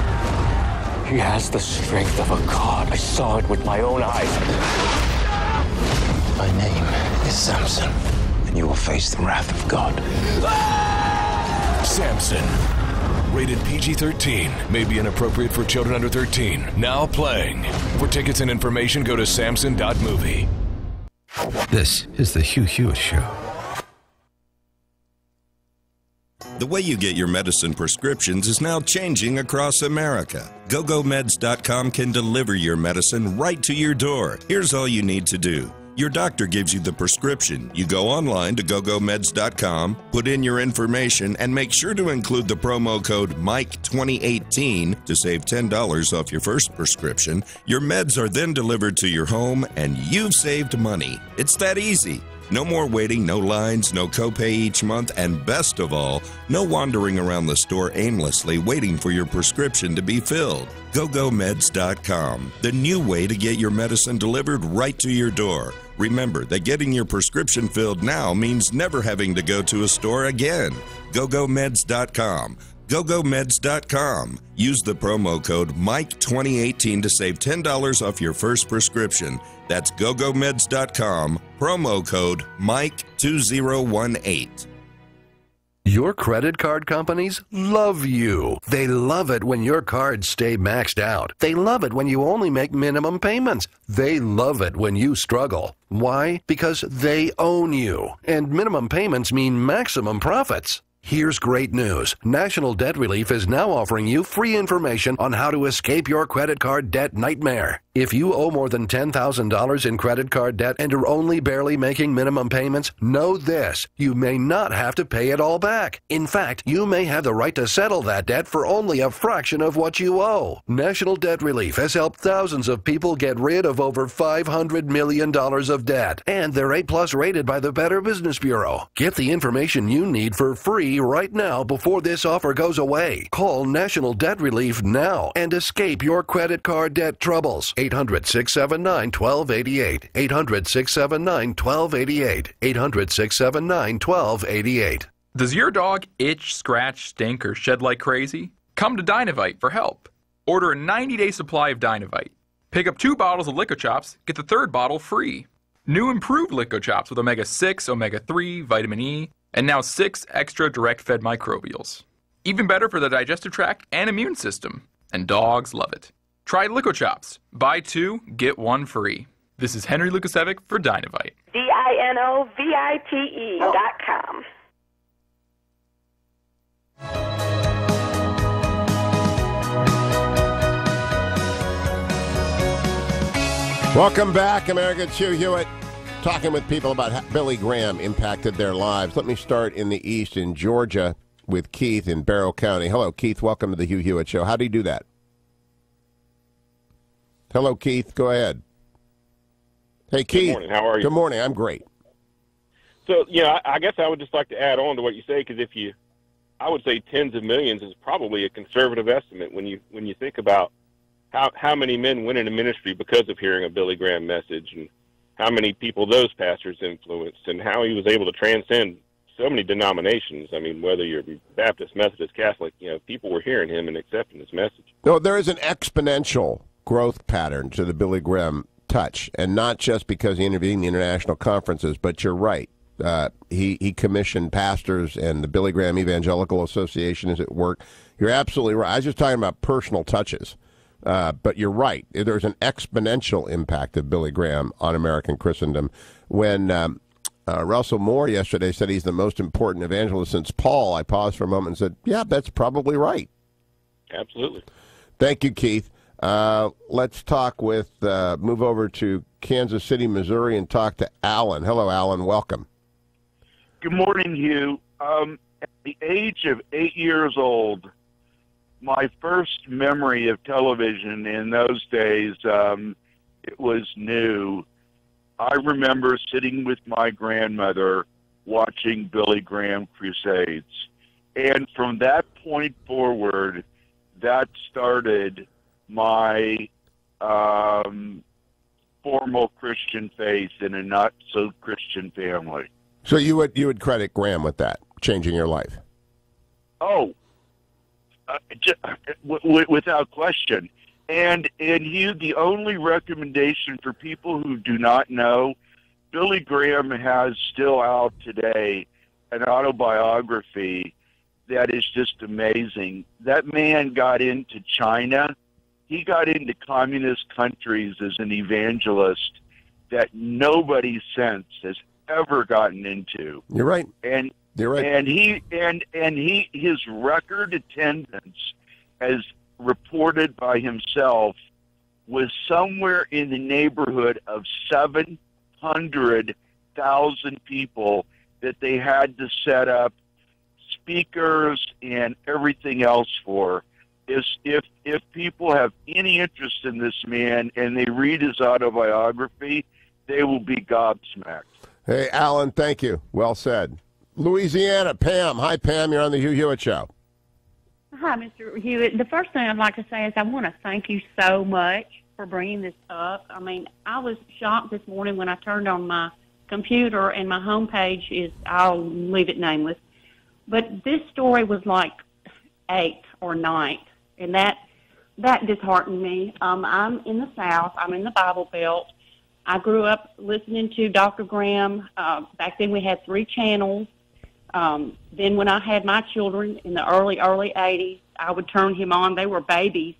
He has the strength of a god. I saw it with my own eyes. My name is Samson, and you will face the wrath of God. Samson. Rated PG-13. May be inappropriate for children under 13. Now playing. For tickets and information, go to samson.movie. This is the Hugh Hewitt Show. The way you get your medicine prescriptions is now changing across America. GoGoMeds.com can deliver your medicine right to your door. Here's all you need to do. Your doctor gives you the prescription. You go online to GoGoMeds.com, put in your information, and make sure to include the promo code MIKE2018 to save $10 off your first prescription. Your meds are then delivered to your home, and you've saved money. It's that easy. No more waiting, no lines, no copay each month, and best of all, no wandering around the store aimlessly waiting for your prescription to be filled. GoGoMeds.com, the new way to get your medicine delivered right to your door. Remember that getting your prescription filled now means never having to go to a store again. GoGoMeds.com. GoGoMeds.com. Use the promo code MIKE2018 to save $10 off your first prescription. That's GoGoMeds.com, promo code MIKE2018. Your credit card companies love you. They love it when your cards stay maxed out. They love it when you only make minimum payments. They love it when you struggle. Why? Because they own you. And minimum payments mean maximum profits. Here's great news. National Debt Relief is now offering you free information on how to escape your credit card debt nightmare. If you owe more than $10,000 in credit card debt and are only barely making minimum payments, know this: you may not have to pay it all back. In fact, you may have the right to settle that debt for only a fraction of what you owe. National Debt Relief has helped thousands of people get rid of over $500 million of debt, and they're A+ rated by the Better Business Bureau. Get the information you need for free right now before this offer goes away. Call National Debt Relief now and escape your credit card debt troubles. 800-679-1288. 800-679-1288. 800-679-1288. Does your dog itch, scratch, stink, or shed like crazy? Come to Dynavite for help. Order a 90-day supply of Dynavite. Pick up 2 bottles of Lico Chops, get the 3rd bottle free. New improved Lico Chops with omega-6, omega-3, vitamin E, and now 6 extra direct-fed microbials. Even better for the digestive tract and immune system. And dogs love it. Try Lico Chops. Buy 2, get 1 free. This is Henry Lukasevic for Dynavite. DINOVITE.com. Welcome back, America. It's Hugh Hewitt, talking with people about how Billy Graham impacted their lives. Let me start in the East, in Georgia, with Keith in Barrow County. Hello, Keith. Welcome to the Hugh Hewitt Show. How do you do that? Hello, Keith. Go ahead. Hey, Keith. Good morning. How are you? Good morning. I'm great. So, I guess I would just like to add on to what you say, because I would say tens of millions is probably a conservative estimate when you think about how many men went into ministry because of hearing a Billy Graham message, and how many people those pastors influenced, and how he was able to transcend so many denominations. I mean, whether you're Baptist, Methodist, Catholic, people were hearing him and accepting his message. No, there is an exponential growth pattern to the Billy Graham touch, and not just because he intervened in international conferences, but you're right. He commissioned pastors, and the Billy Graham Evangelical Association is at work. You're absolutely right. I was just talking about personal touches. But you're right. There's an exponential impact of Billy Graham on American Christendom. When Russell Moore yesterday said he's the most important evangelist since Paul, I paused for a moment and said, yeah, that's probably right. Absolutely. Thank you, Keith. Let's talk with, move over to Kansas City, Missouri, and talk to Alan. Hello, Alan. Welcome. Good morning, Hugh. At the age of 8 years old, my first memory of television in those days, it was new. I remember sitting with my grandmother watching Billy Graham crusades. And from that point forward, that started my formal Christian faith in a not-so-Christian family. So you would credit Graham with that, changing your life? Oh, without question. And you, the only recommendation for people who do not know, Billy Graham has still out today an autobiography that is just amazing. That man got into China. He got into communist countries as an evangelist that nobody since has ever gotten into. You're right. And you're right. And his record attendance, as reported by himself, was somewhere in the neighborhood of 700,000 people that they had to set up speakers and everything else for. If people have any interest in this man and they read his autobiography, they will be gobsmacked. Hey, Alan, thank you. Well said. Louisiana, Pam. Hi, Pam. You're on the Hugh Hewitt Show. Hi, Mr. Hewitt. The first thing I'd like to say is I want to thank you so much for bringing this up. I mean, I was shocked this morning when I turned on my computer and my homepage is, I'll leave it nameless, but this story was like 8th or 9th, and that disheartened me. I'm in the South. I'm in the Bible Belt. I grew up listening to Dr. Graham. Back then we had 3 channels. Then when I had my children in the early 80s, I would turn him on. They were babies,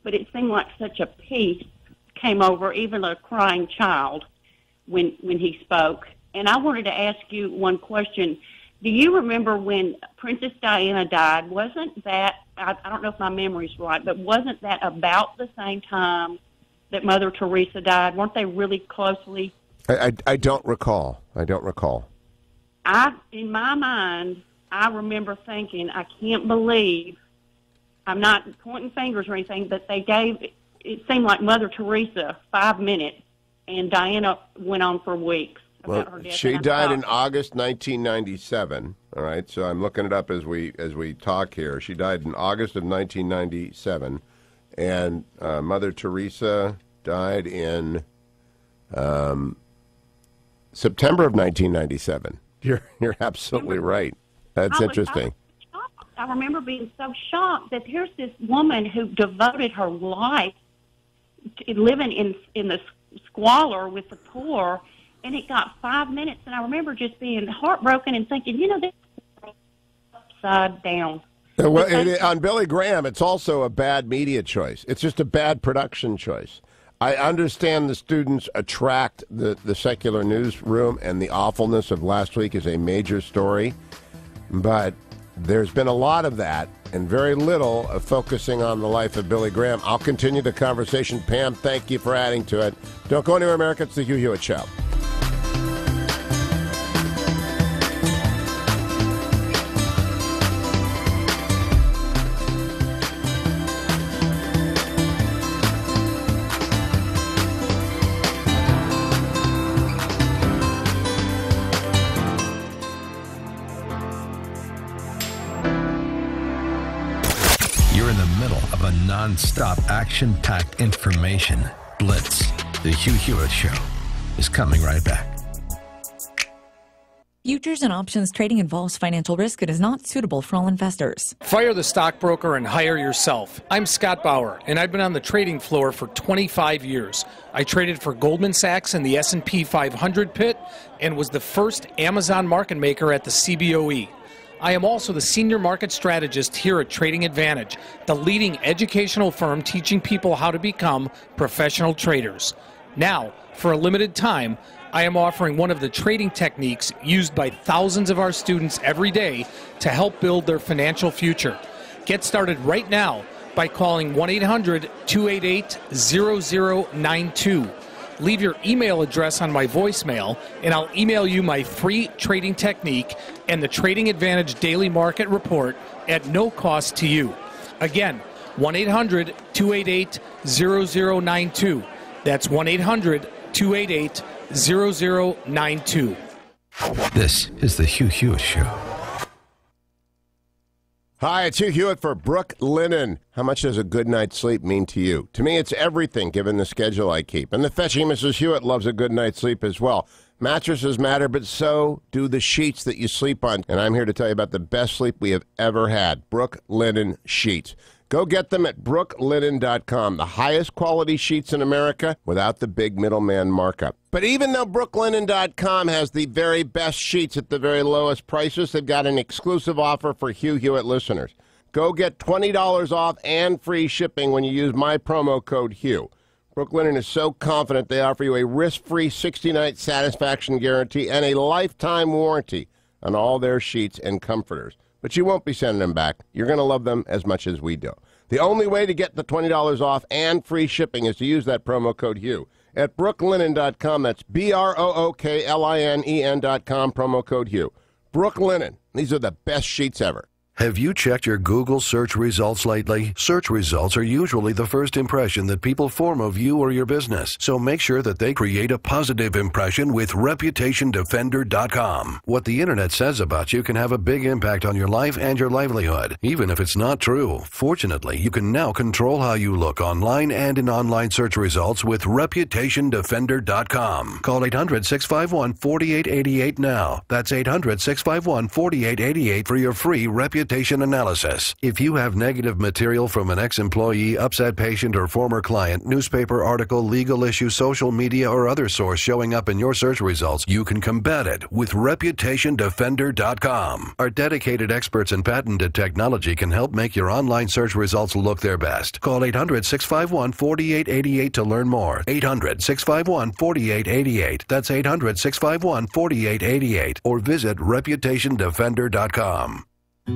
but it seemed like such a peace came over even a crying child when he spoke. And I wanted to ask you one question. Do you remember when Princess Diana died? Wasn't that, I don't know if my memory's right, but wasn't that about the same time that Mother Teresa died? Weren't they really closely? I don't recall. I don't recall. In my mind, I remember thinking, I can't believe, I'm not pointing fingers or anything, but they gave, it seemed like Mother Teresa 5 minutes, and Diana went on for weeks. Well, she died in August 1997. All right, so I'm looking it up as we talk here. She died in August of 1997, and Mother Teresa died in September of 1997. You're absolutely right. That's interesting. I remember being so shocked that here's this woman who devoted her life to living in the squalor with the poor, and it got 5 minutes, and I remember just being heartbroken and thinking, this is upside down. Well, on Billy Graham, it's also a bad media choice. It's just a bad production choice. I understand the students attract the secular newsroom, and the awfulness of last week is a major story, but there's been a lot of that and very little of focusing on the life of Billy Graham. I'll continue the conversation. Pam, thank you for adding to it. Don't go anywhere, America. It's the Hugh Hewitt Show. Non-stop action-packed information blitz. The Hugh Hewitt Show is coming right back. Futures and options trading involves financial risk. It is not suitable for all investors. Fire the stockbroker and hire yourself. I'm Scott Bauer, and I've been on the trading floor for 25 years. I traded for Goldman Sachs in the S&P 500 pit and was the first Amazon market maker at the CBOE. I am also the senior market strategist here at Trading Advantage, the leading educational firm teaching people how to become professional traders. Now, for a limited time, I am offering one of the trading techniques used by thousands of our students every day to help build their financial future. Get started right now by calling 1-800-288-0092. Leave your email address on my voicemail, and I'll email you my free trading technique and the Trading Advantage Daily Market Report at no cost to you. Again, 1-800-288-0092. That's 1-800-288-0092. This is the Hugh Hewitt Show. Hi, it's Hugh Hewitt for Brook Linen. How much does a good night's sleep mean to you? To me, it's everything, given the schedule I keep. And the fetching Mrs. Hewitt loves a good night's sleep as well. Mattresses matter, but so do the sheets that you sleep on. And I'm here to tell you about the best sleep we have ever had, Brook Linen Sheets. Go get them at brooklinen.com. The highest quality sheets in America without the big middleman markup. But even though brooklinen.com has the very best sheets at the very lowest prices, they've got an exclusive offer for Hugh Hewitt listeners. Go get $20 off and free shipping when you use my promo code Hugh. Brooklinen is so confident they offer you a risk-free 60-night satisfaction guarantee and a lifetime warranty on all their sheets and comforters. But you won't be sending them back. You're going to love them as much as we do. The only way to get the $20 off and free shipping is to use that promo code Hugh. At brooklinen.com, that's BROOKLINEN.com, promo code Hugh. Brooklinen, these are the best sheets ever. Have you checked your Google search results lately? Search results are usually the first impression that people form of you or your business, so make sure that they create a positive impression with ReputationDefender.com. What the internet says about you can have a big impact on your life and your livelihood, even if it's not true. Fortunately, you can now control how you look online and in online search results with ReputationDefender.com. Call 800-651-4888 now. That's 800-651-4888 for your free reputation analysis. If you have negative material from an ex-employee, upset patient, or former client, newspaper article, legal issue, social media, or other source showing up in your search results, you can combat it with ReputationDefender.com. Our dedicated experts in patented technology can help make your online search results look their best. Call 800-651-4888 to learn more. 800-651-4888. That's 800-651-4888. Or visit ReputationDefender.com.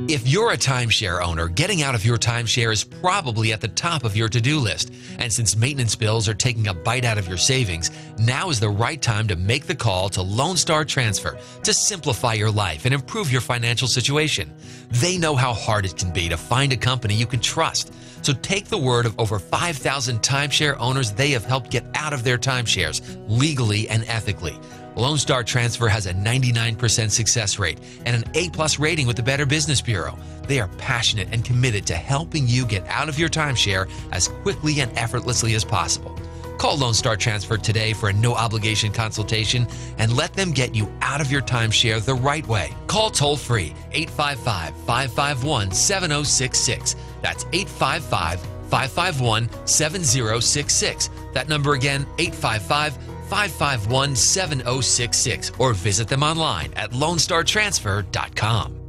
If you're a timeshare owner, getting out of your timeshare is probably at the top of your to-do list. And since maintenance bills are taking a bite out of your savings, now is the right time to make the call to Lone Star Transfer to simplify your life and improve your financial situation. They know how hard it can be to find a company you can trust. So take the word of over 5,000 timeshare owners they have helped get out of their timeshares legally and ethically. Lone Star Transfer has a 99% success rate and an A+ rating with the Better Business Bureau. They are passionate and committed to helping you get out of your timeshare as quickly and effortlessly as possible. Call Lone Star Transfer today for a no-obligation consultation and let them get you out of your timeshare the right way. Call toll-free 855-551-7066. That's 855-551-7066. That number again, 855-551-7066. Or visit them online at LoneStarTransfer.com.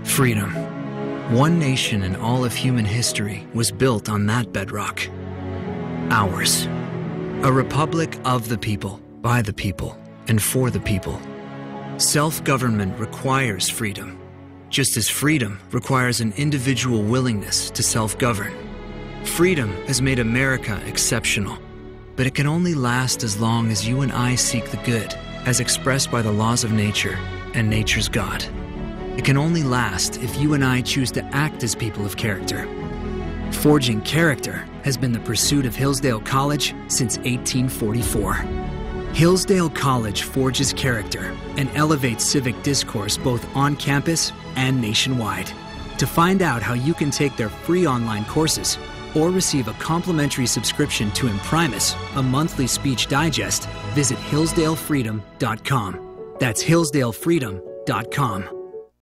Freedom. One nation in all of human history was built on that bedrock. Ours. A republic of the people, by the people, and for the people. Self-government requires freedom, just as freedom requires an individual willingness to self-govern. Freedom has made America exceptional, but it can only last as long as you and I seek the good, as expressed by the laws of nature and nature's God. It can only last if you and I choose to act as people of character. Forging character has been the pursuit of Hillsdale College since 1844. Hillsdale College forges character and elevates civic discourse both on campus and nationwide. To find out how you can take their free online courses or receive a complimentary subscription to Imprimis, a monthly speech digest, visit hillsdalefreedom.com. That's hillsdalefreedom.com.